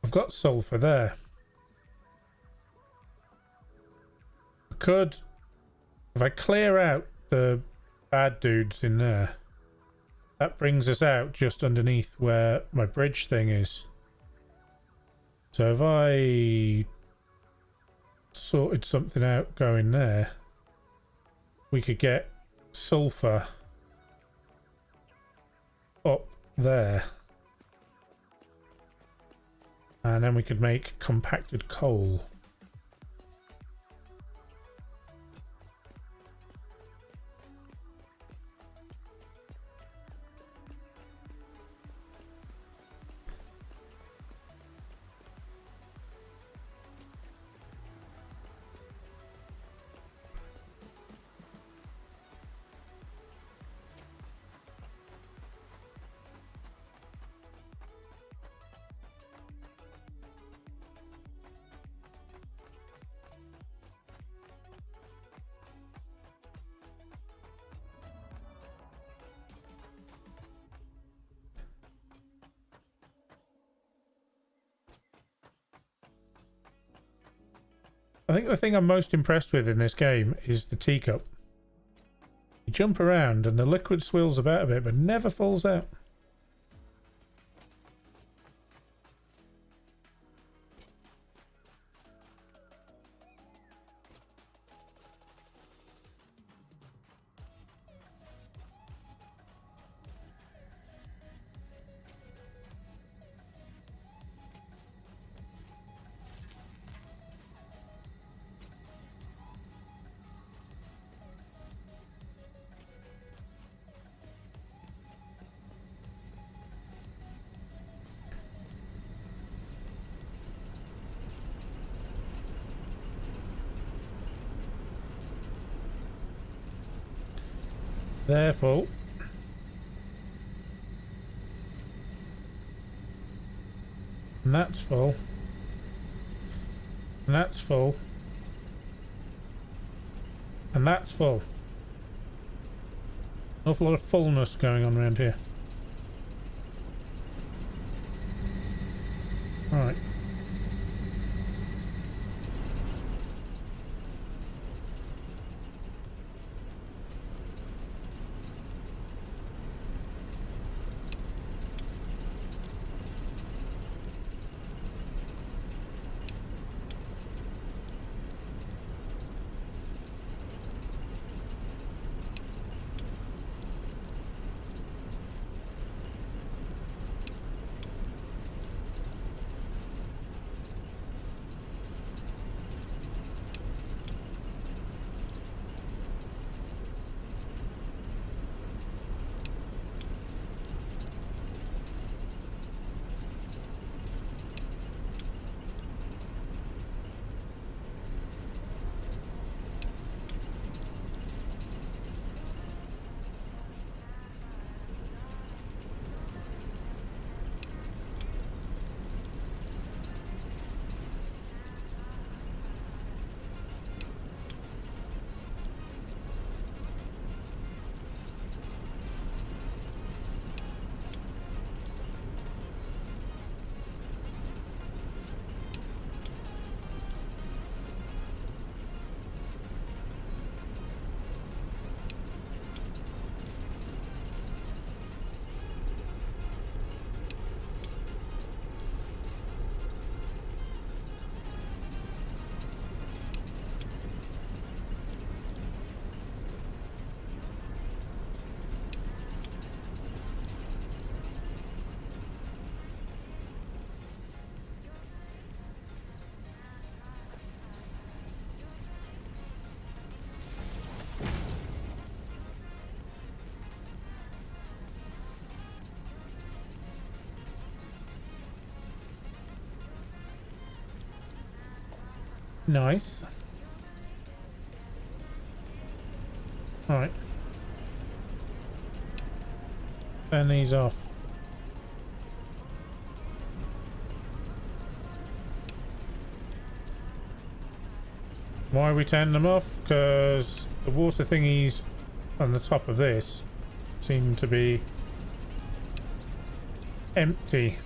I've got sulfur there. I could, if I clear out the bad dudes in there, that brings us out just underneath where my bridge thing is. So if I sorted something out going there, we could get sulfur up there. And then we could make compacted coal. I think the thing I'm most impressed with in this game is the teacup. You jump around and the liquid swirls about a bit but never falls out. They're full. And that's full. And that's full. And that's full. Awful lot of fullness going on around here. Right. Nice. Alright. Turn these off. Why are we turning them off? Because the water thingies on the top of this seem to be empty.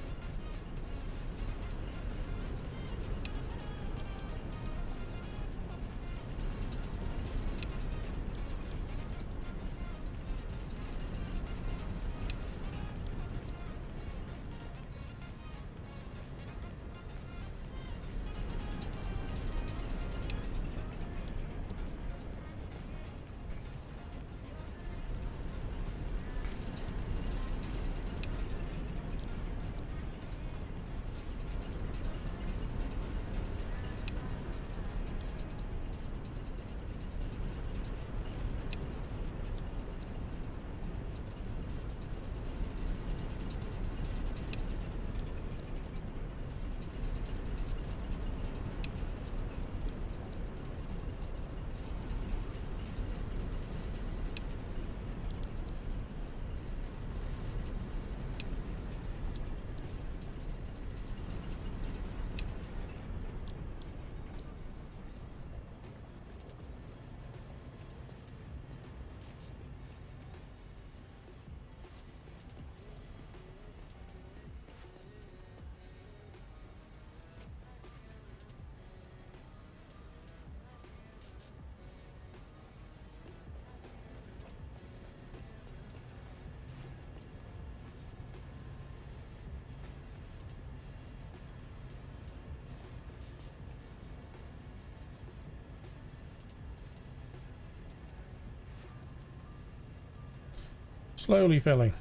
Slowly filling.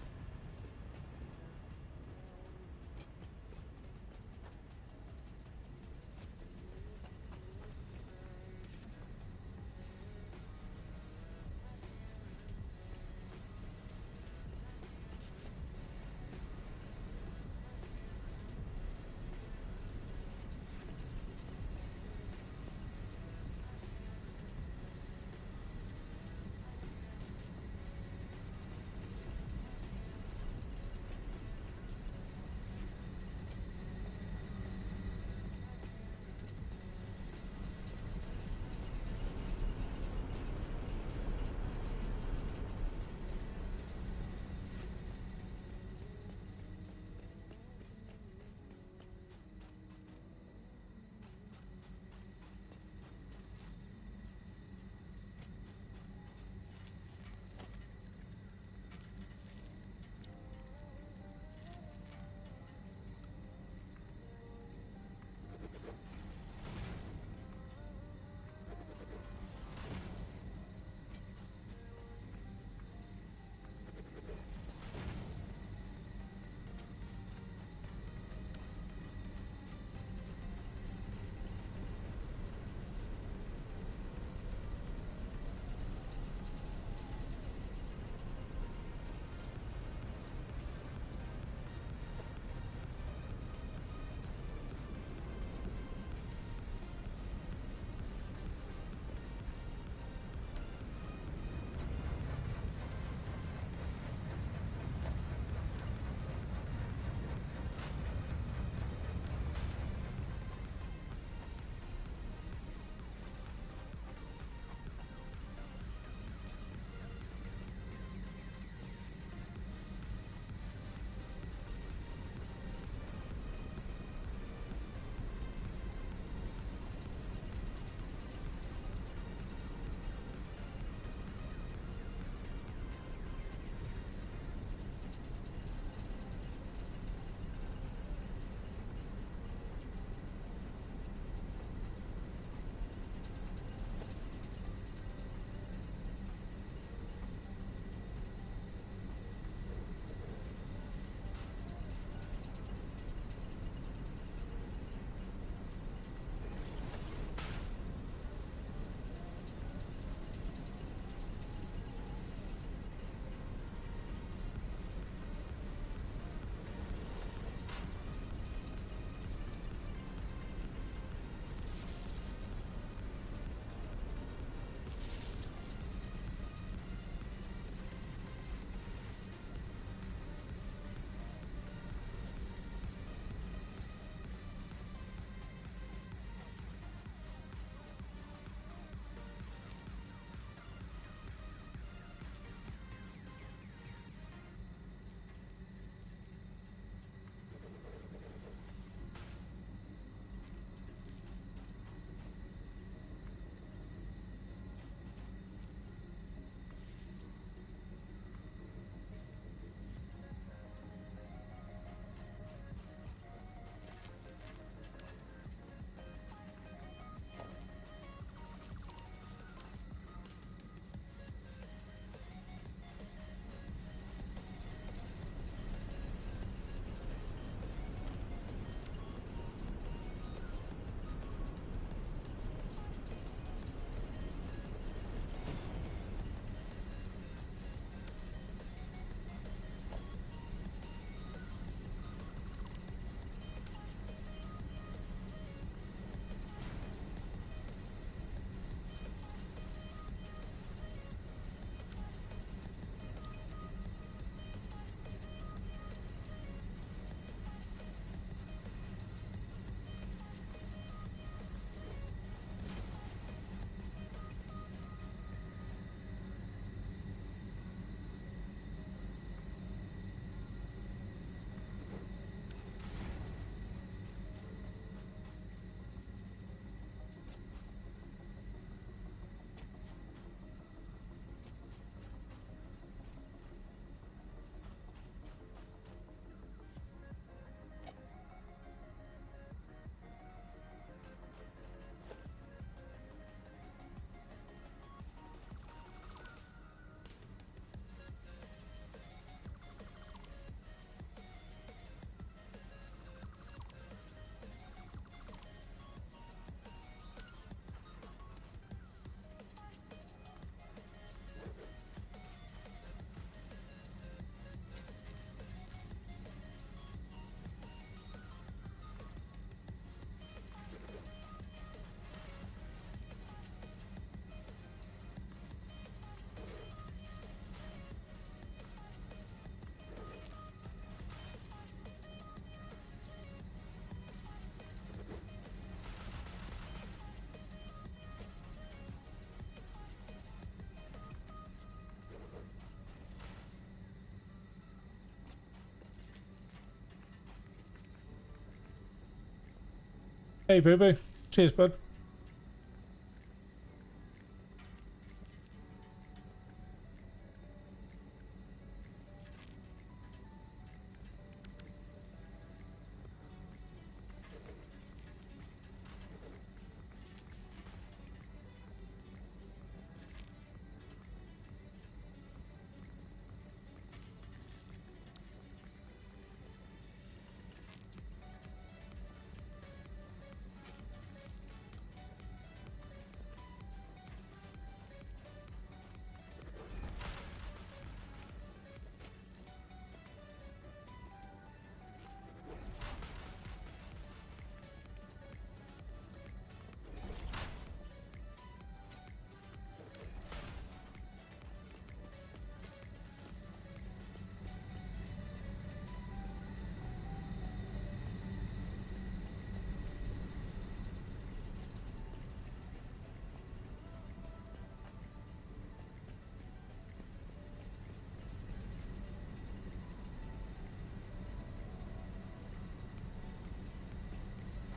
Hey, Boo Boo. Cheers, bud.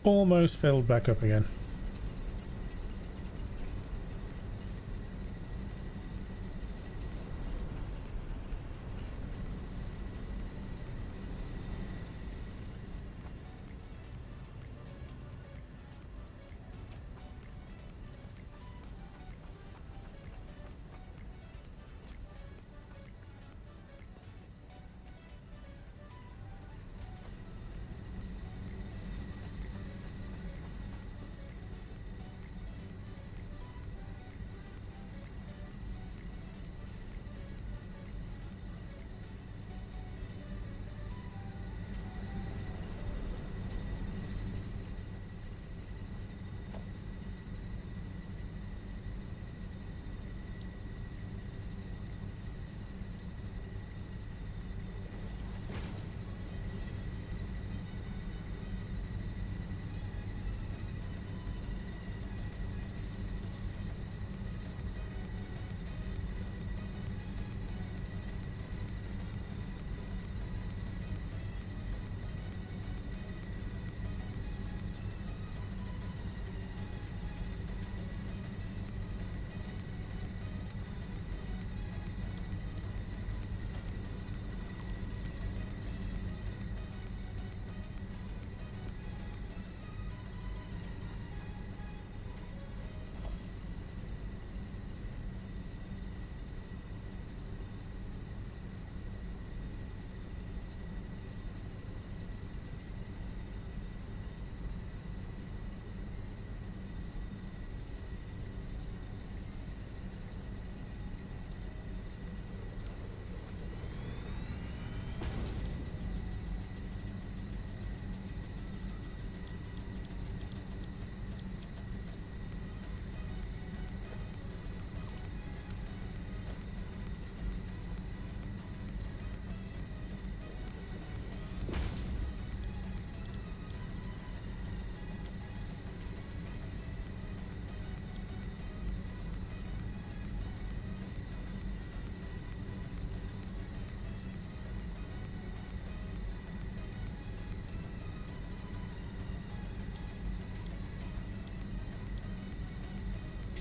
Almost filled back up again.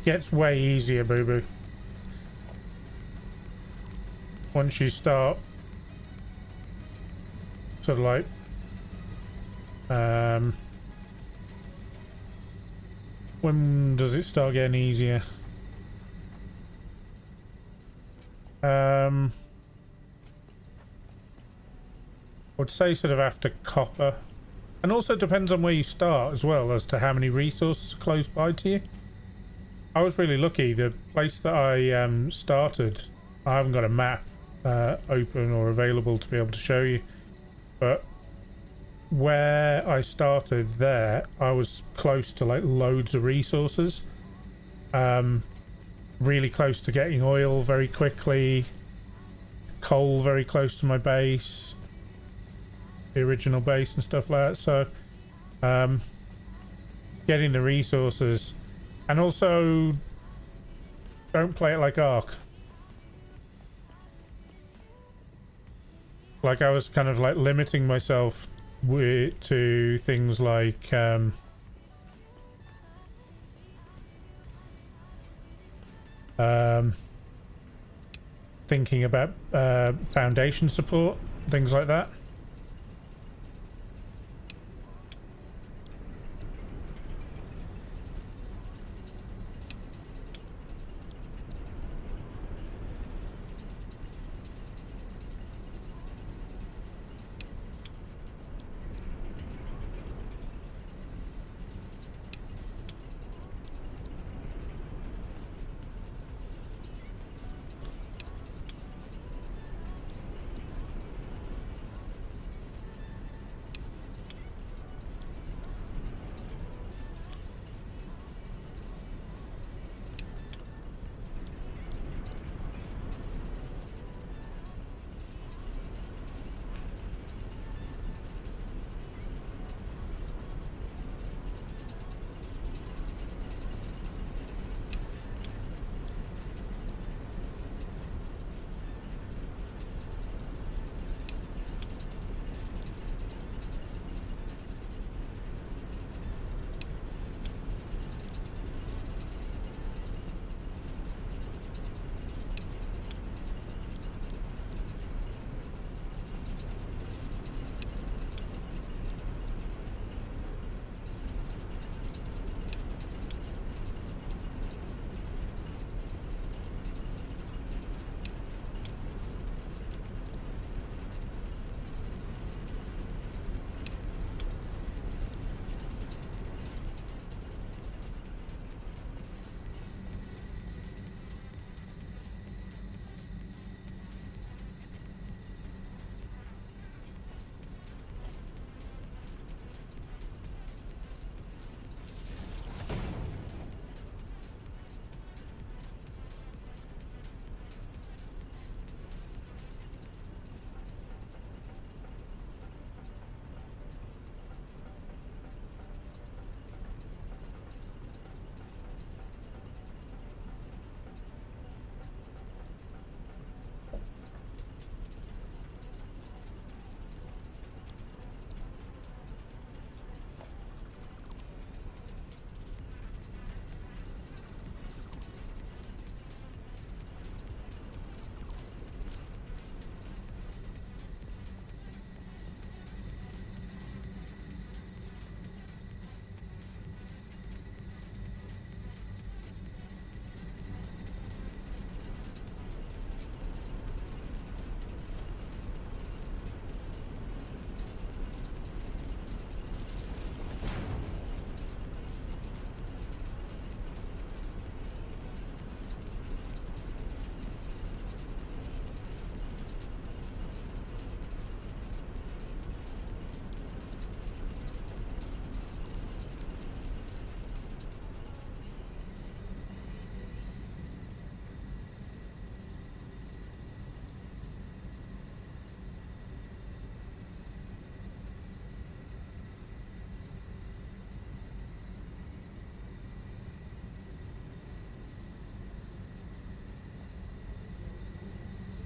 Gets way easier, Boo Boo. Once you start sort of like when does it start getting easier? I would say sort of after copper, and also depends on where you start as well as to how many resources are close by to you. I was really lucky. The place that I started, I haven't got a map open or available to be able to show you, but where I started there, I was close to like loads of resources, really close to getting oil very quickly, coal very close to my base, the original base and stuff like that. So getting the resources. And also, don't play it like Ark. Like, I was kind of like limiting myself to things like Thinking about foundation support, things like that.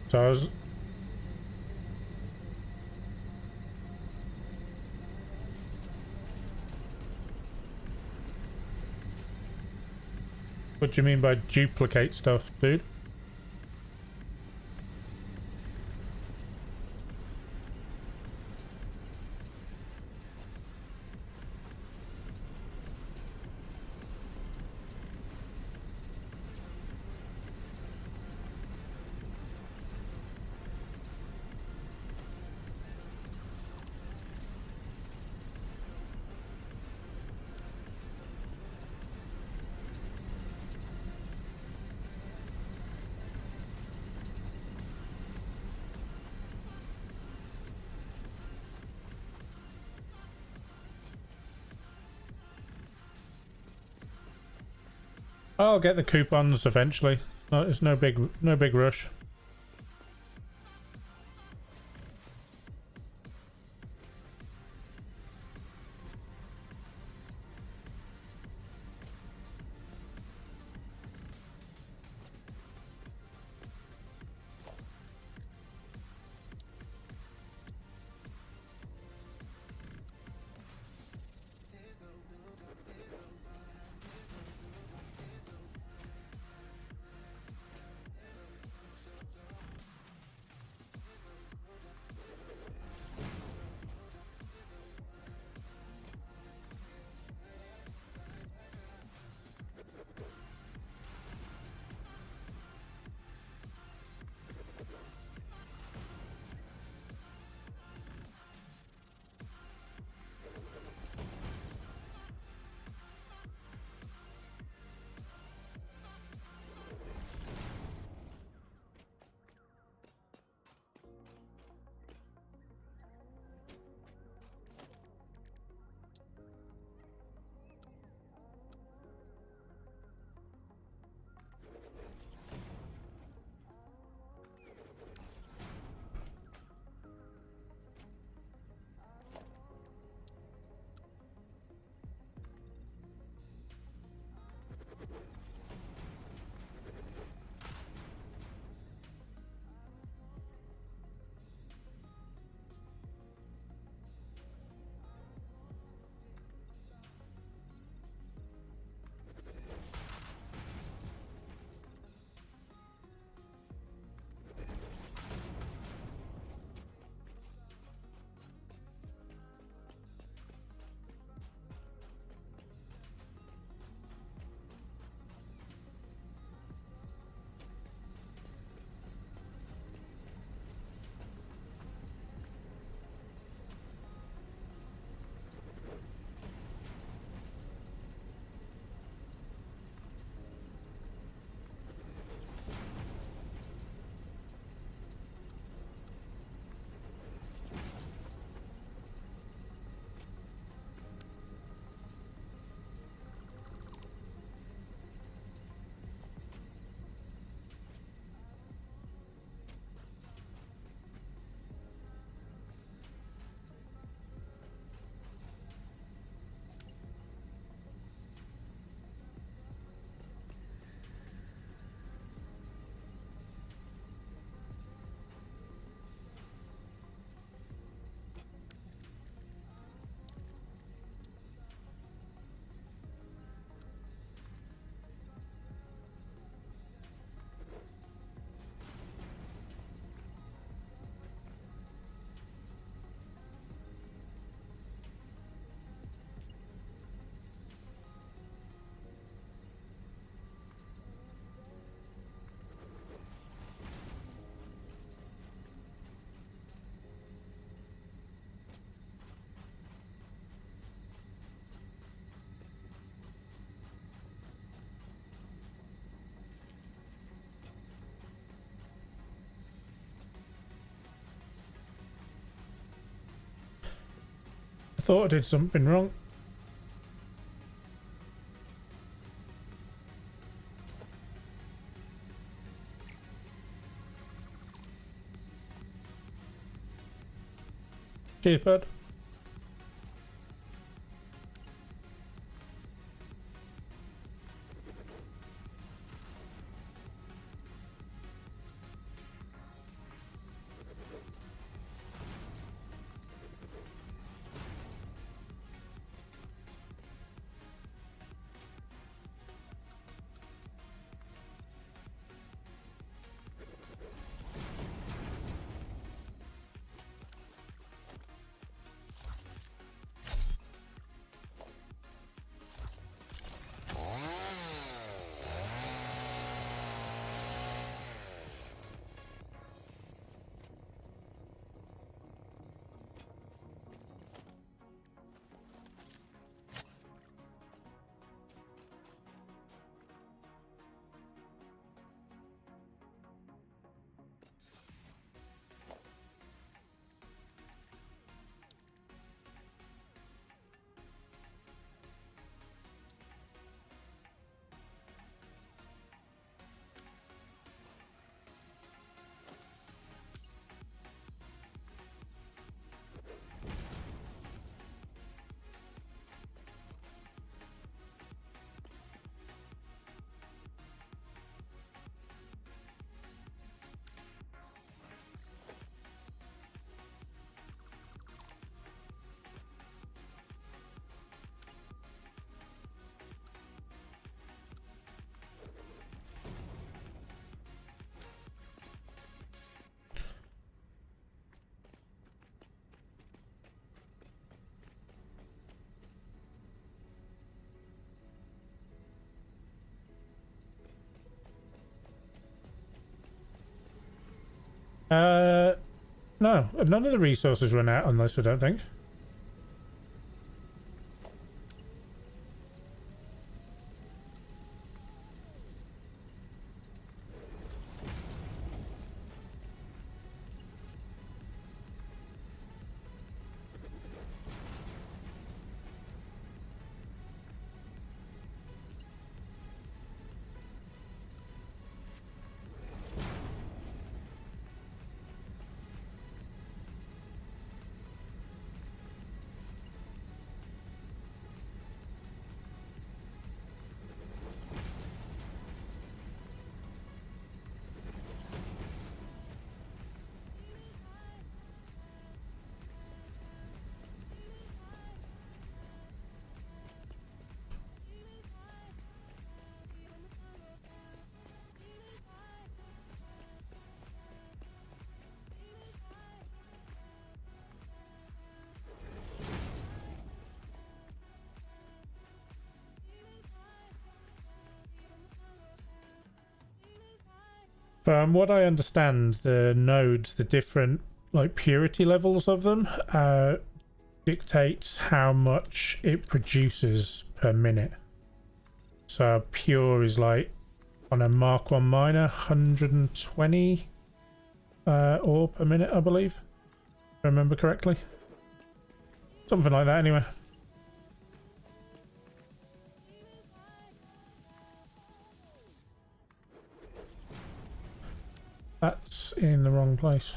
So I was... What do you mean by duplicate stuff, dude? I'll get the coupons eventually. No, it's no big rush. I thought I did something wrong. Cheers, bud. No, none of the resources run out on this, I don't think. From what I understand, the nodes, the different like purity levels of them, dictates how much it produces per minute. So pure is like on a Mark 1 miner, 120 ore per minute, I believe. If I remember correctly. Something like that anyway. That's in the wrong place.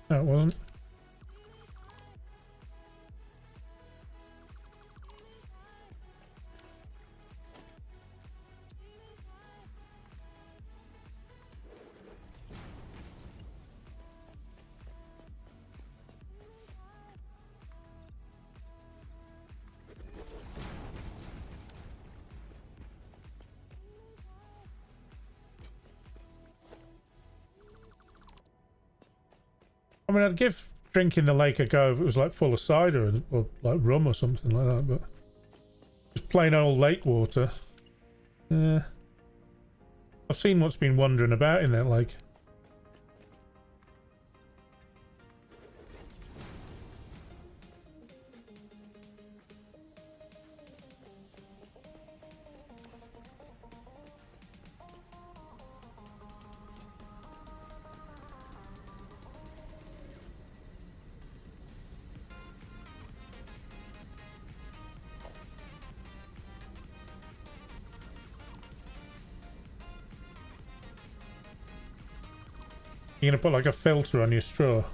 No, it wasn't. I mean, I'd give drinking the lake a go if it was like full of cider or like rum or something like that, but just plain old lake water. Yeah. I've seen what's been wandering about in that lake. You're gonna put like a filter on your straw.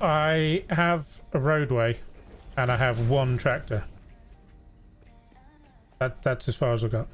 I have a roadway and I have one tractor. That's as far as I got.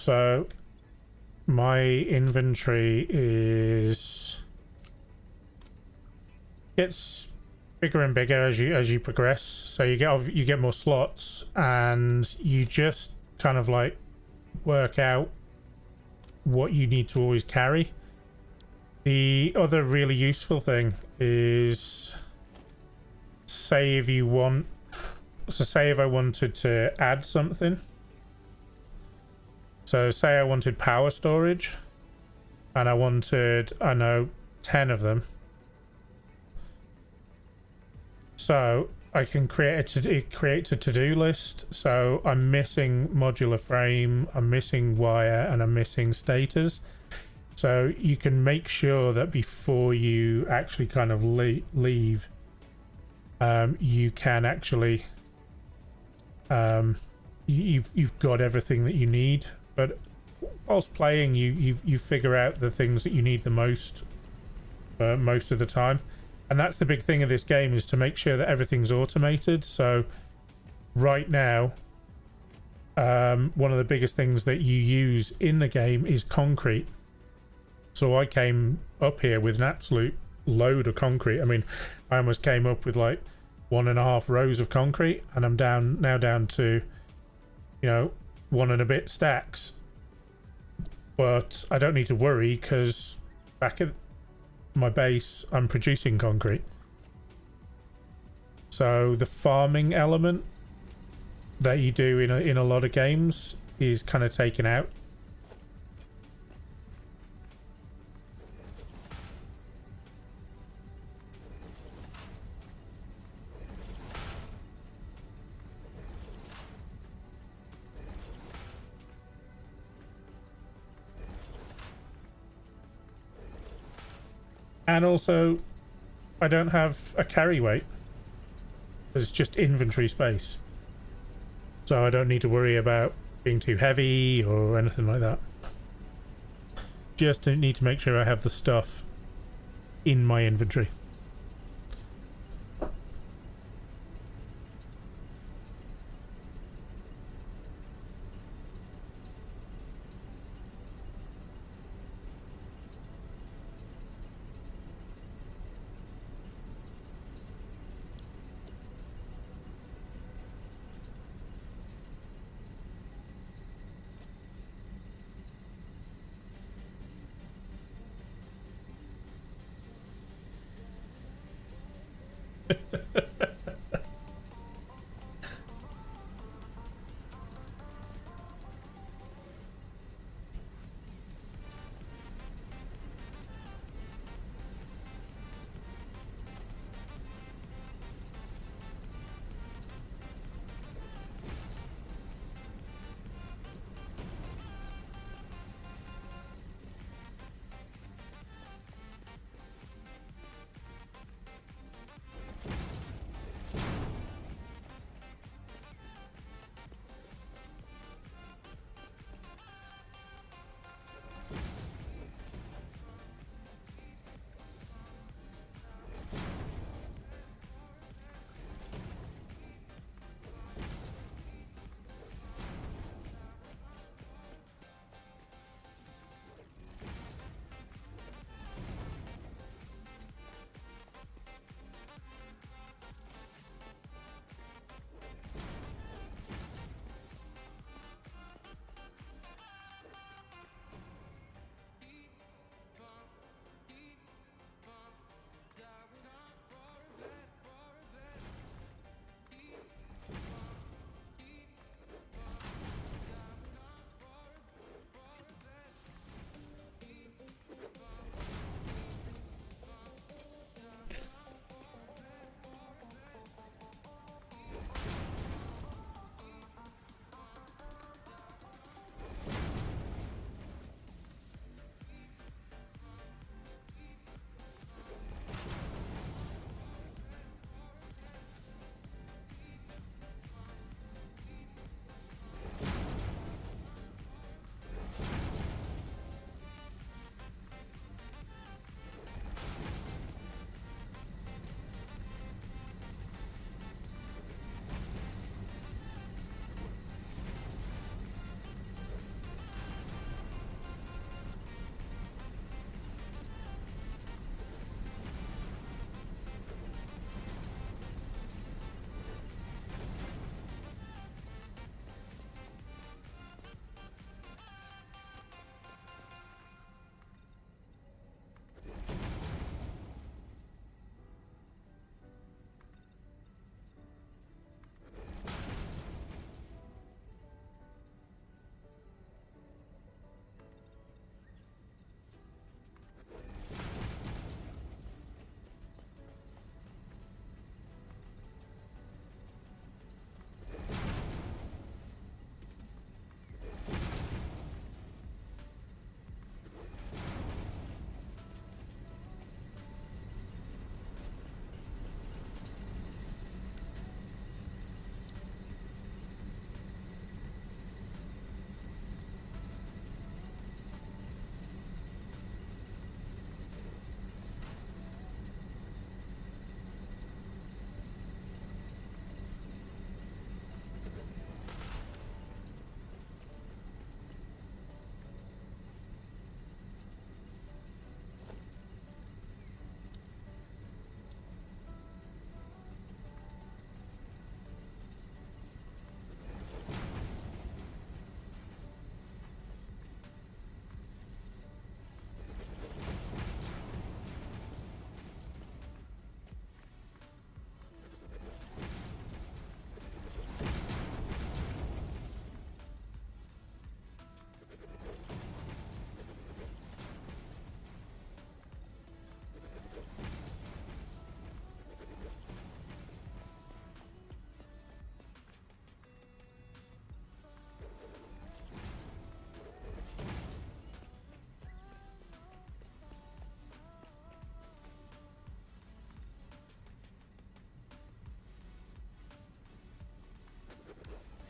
So my inventory gets bigger and bigger as you progress. So you get more slots, and you just kind of like work out what you need to always carry. The other really useful thing is, say if you want, so say if I wanted to add something. So say I wanted power storage, and I wanted, I know, 10 of them. So I can it creates a to-do list. So I'm missing modular frame, I'm missing wire, and I'm missing stators. So you can make sure that before you actually kind of leave, you can actually you've got everything that you need. But whilst playing, you figure out the things that you need the most most of the time. And that's the big thing of this game, is to make sure that everything's automated. So right now, one of the biggest things that you use in the game is concrete. So I came up here with an absolute load of concrete. I mean, I almost came up with like 1.5 rows of concrete, and I'm now down to, you know, 1 and a bit stacks. But I don't need to worry, because back at my base I'm producing concrete. So the farming element that you do in a lot of games is kind of taken out. And also, I don't have a carry weight. It's just inventory space. So I don't need to worry about being too heavy or anything like that. Just need to make sure I have the stuff in my inventory.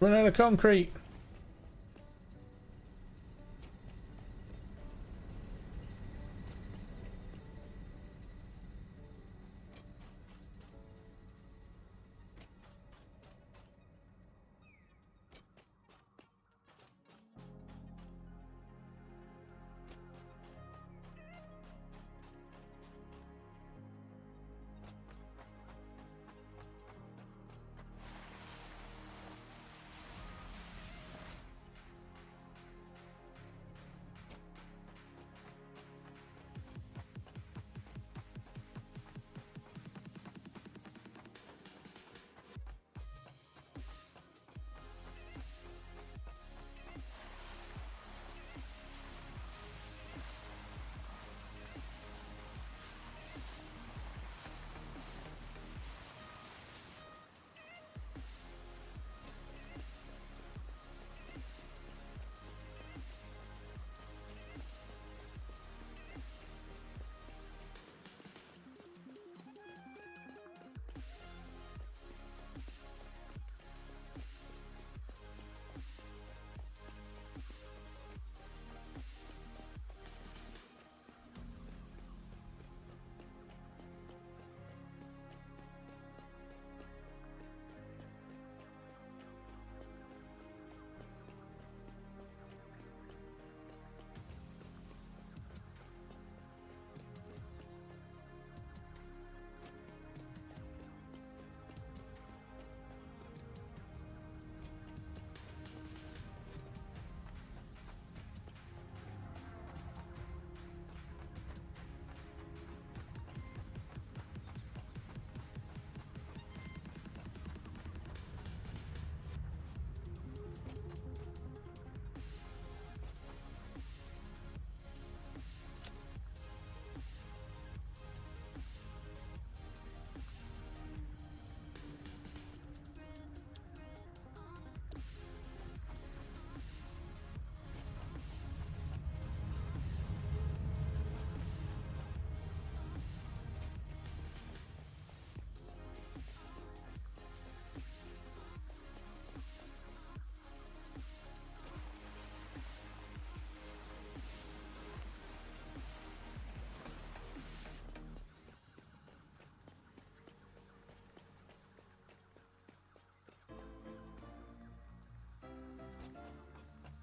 Run out of concrete.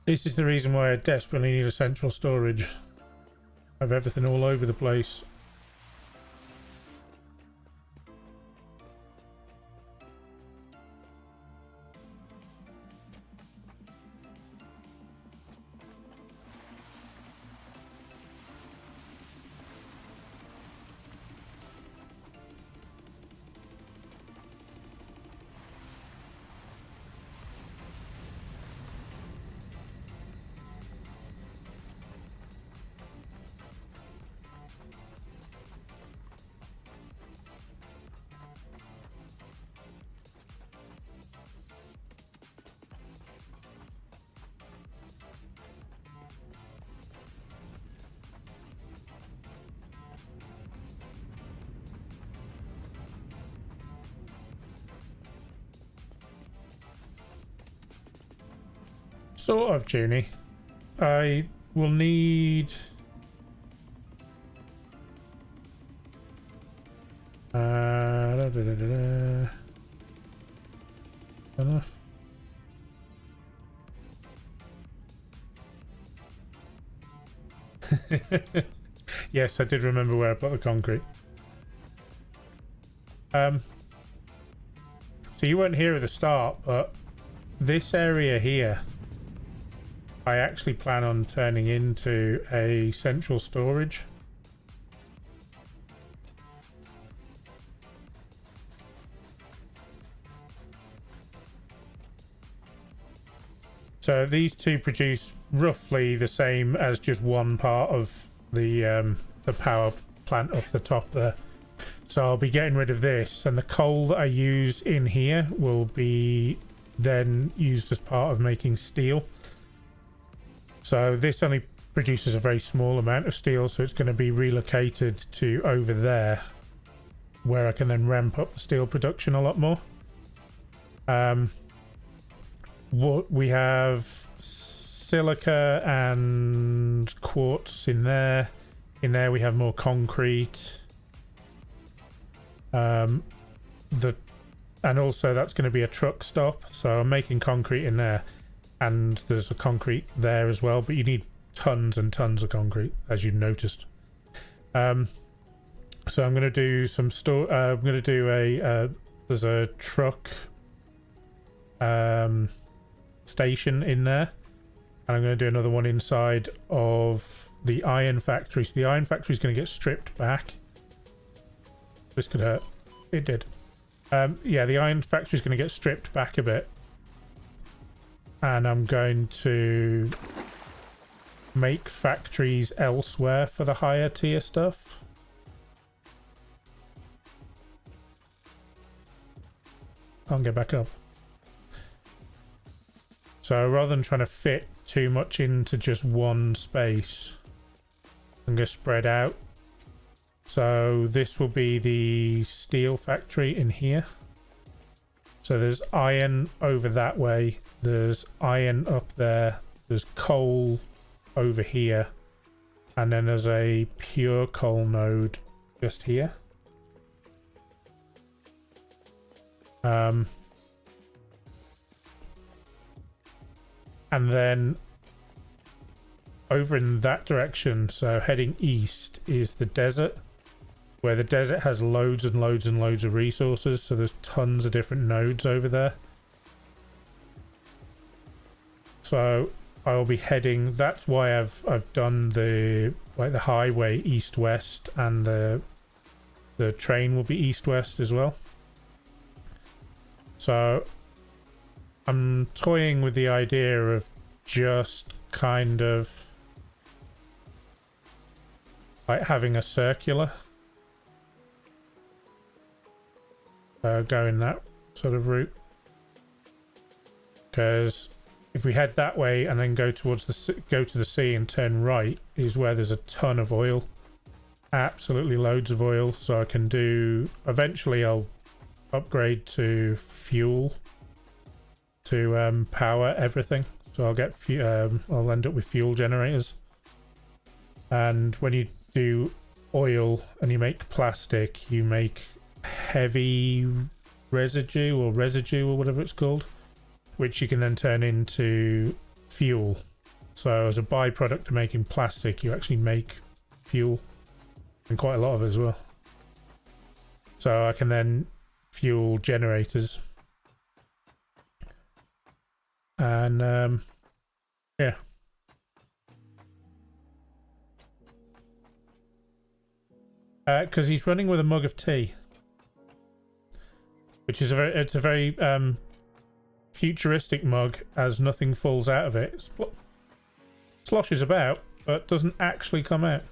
This is the reason why I desperately need a central storage. I have everything all over the place. Sort of, Junie. I will need... Enough. Yes, I did remember where I put the concrete. So you weren't here at the start, but this area here I actually plan on turning into a central storage. So these two produce roughly the same as just one part of the power plant up the top there. So I'll be getting rid of this, and the coal that I use in here will be then used as part of making steel. So this only produces a very small amount of steel, so it's going to be relocated to over there, where I can then ramp up the steel production a lot more. what we have silica and quartz in there. In there we have more concrete. And also that's going to be a truck stop, so I'm making concrete in there, and there's a concrete there as well, but you need tons and tons of concrete, as you noticed. So I'm going to do some I'm going to do a there's a truck station in there, and I'm going to do another one inside of the iron factory. So the iron factory is going to get stripped back. This could hurt. It did. Yeah, the iron factory is going to get stripped back a bit, and I'm going to make factories elsewhere for the higher tier stuff. Can't get back up. So rather than trying to fit too much into just one space, I'm going to spread out. So this will be the steel factory in here. So there's iron over that way, there's iron up there, there's coal over here, and then there's a pure coal node just here. And then over in that direction, so heading east, is the desert, where the desert has loads and loads and loads of resources, so there's tons of different nodes over there. So I'll be heading, that's why I've done the highway east-west, and the train will be east-west as well. So I'm toying with the idea of just kind of like having a circular, going that sort of route, because if we head that way and then go towards go to the sea and turn right, is where there's a ton of oil, absolutely loads of oil. So I can do, eventually I'll upgrade to fuel to power everything, so I'll get I'll end up with fuel generators. And when you do oil and you make plastic, you make heavy residue or whatever it's called, which you can then turn into fuel. So as a byproduct of making plastic, you actually make fuel, and quite a lot of it as well. So I can then fuel generators, and yeah. Because he's running with a mug of tea, which is a very futuristic mug, as nothing falls out of it. Sloshes about, but doesn't actually come out.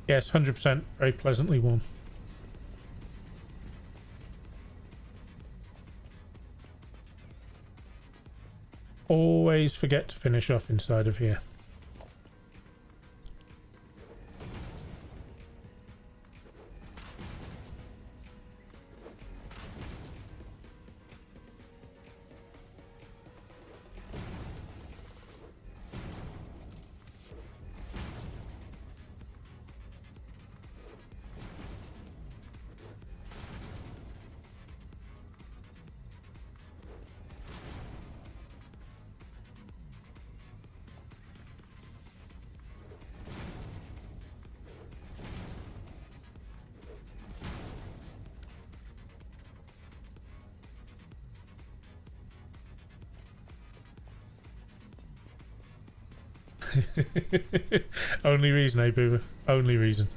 Yes, 100%, very pleasantly warm. Always forget to finish off inside of here. Only reason, eh, Boober? Only reason.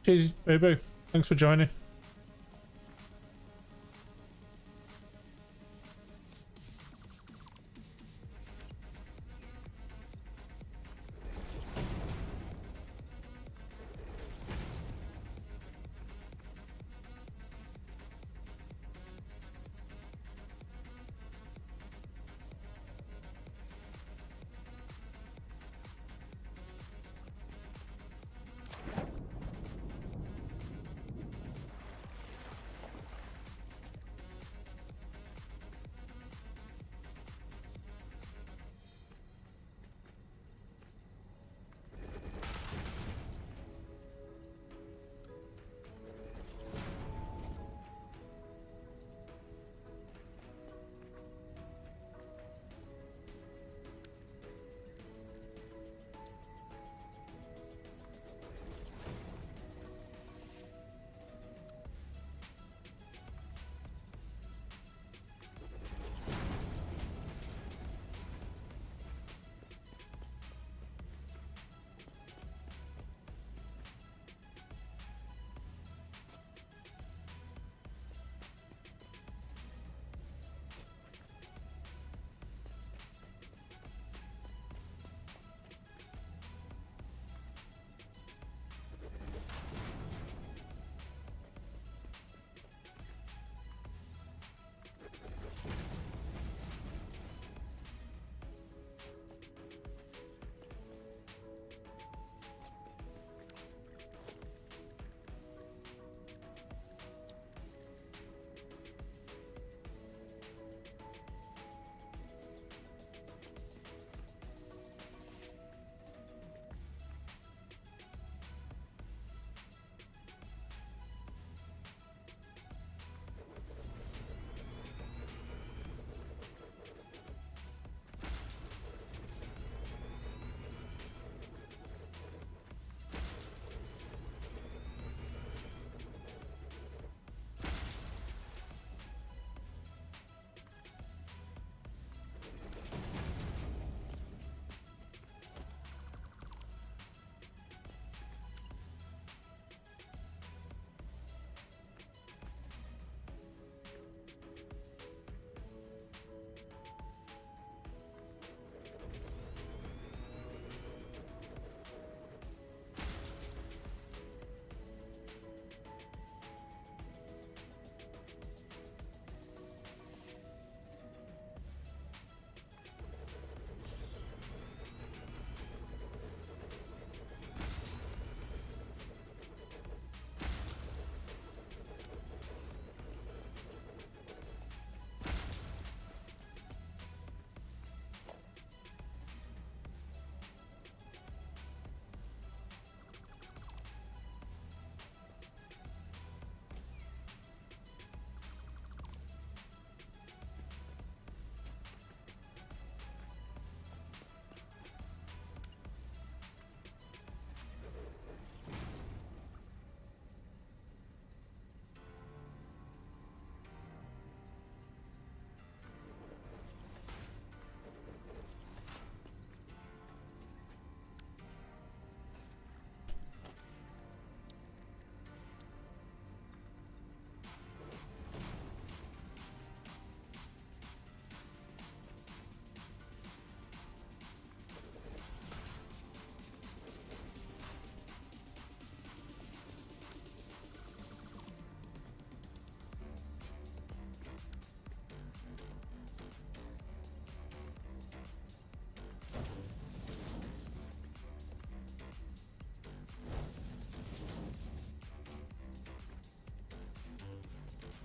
Cheers, Boo Boo. Thanks for joining.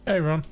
Hey, Ron.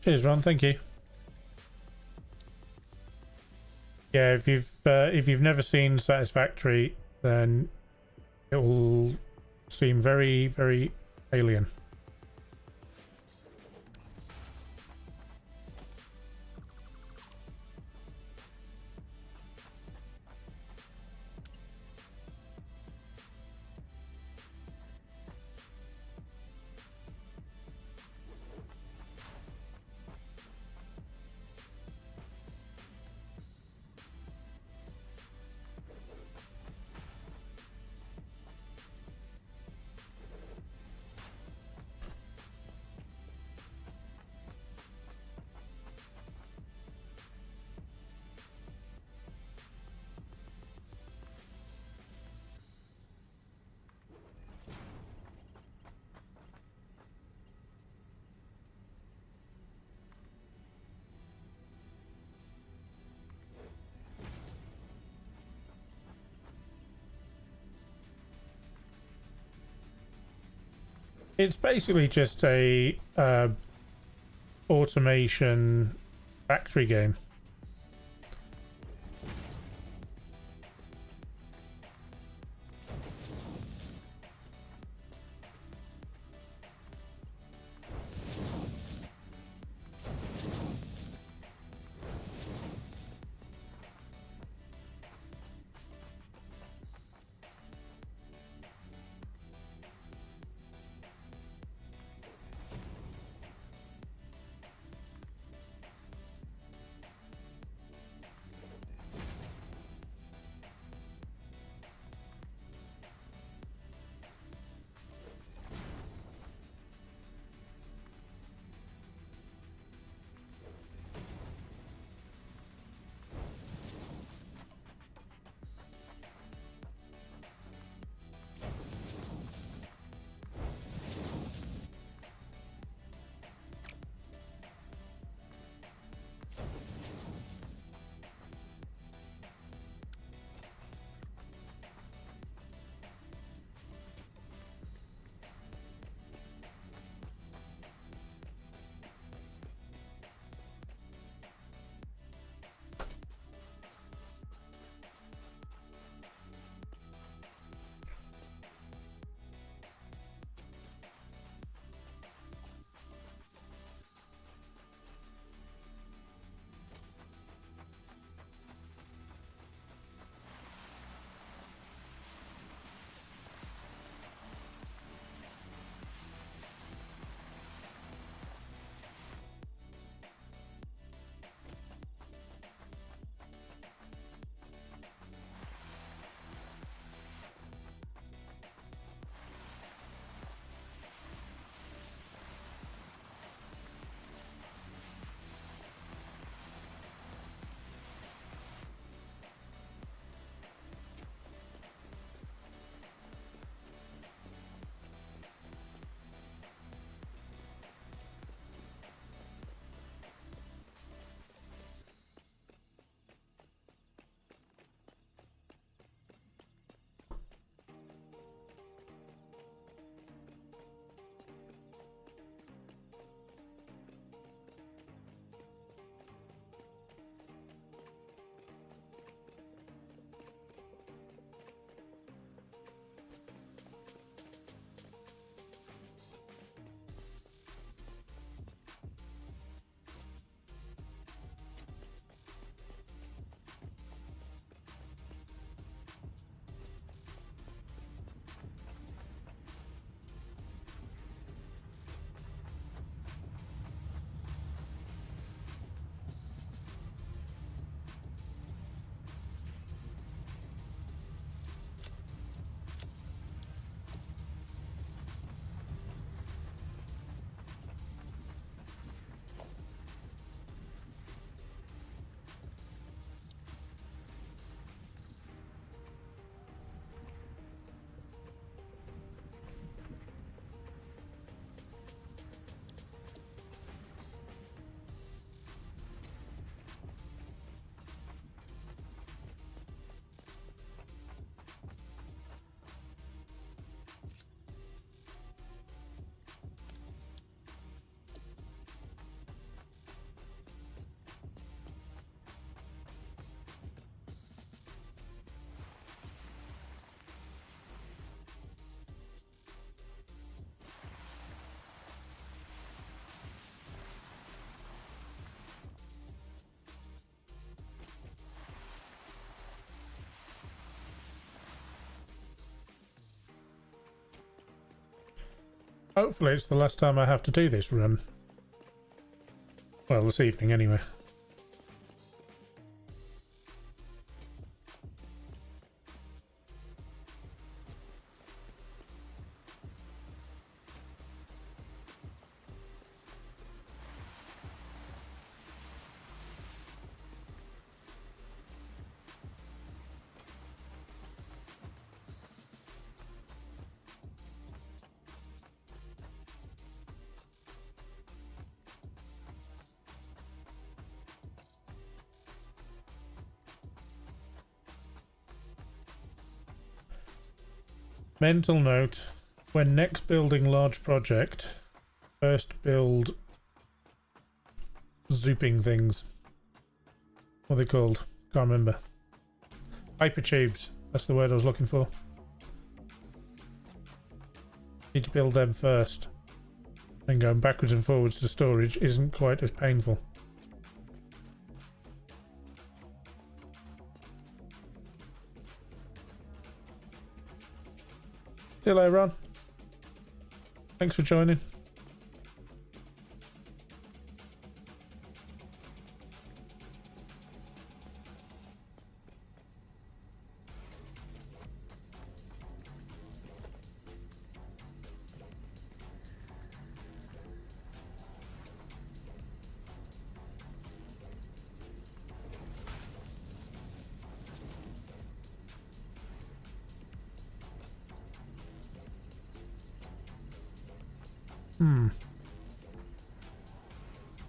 Cheers, Ron. Thank you. Yeah, if you've never seen Satisfactory, then it will seem very, very alien. It's basically just a automation factory game. Hopefully it's the last time I have to do this run. Well, this evening anyway. Mental note, when next building large project, first build zooping things. What are they called? Can't remember. Hypertubes, that's the word I was looking for. Need to build them first. Then going backwards and forwards to storage isn't quite as painful. See you later, Ron. Thanks for joining.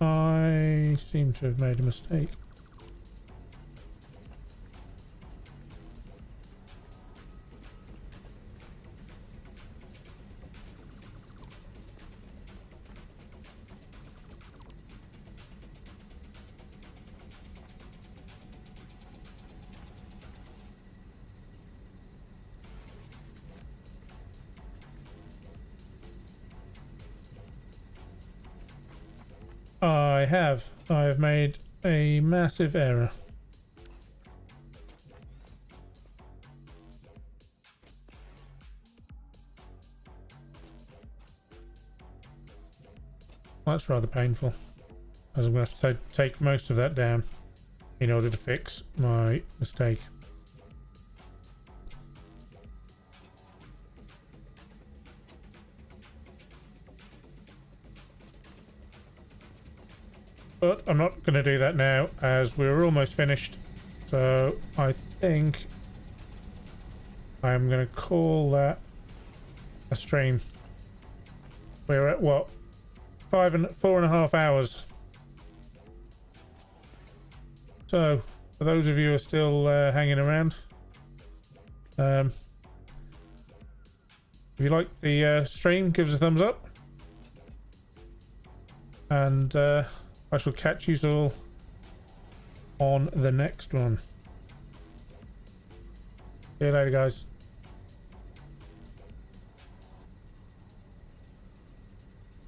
I seem to have made a mistake. I have made a massive error. That's rather painful, as I'm going to have to take most of that down in order to fix my mistake. But I'm not going to do that now, as we're almost finished. So I think I'm going to call that a stream. We're at what? 4.5 hours. So for those of you who are still hanging around, if you like the stream, give us a thumbs up, and I shall catch you all on the next one. See you later, guys.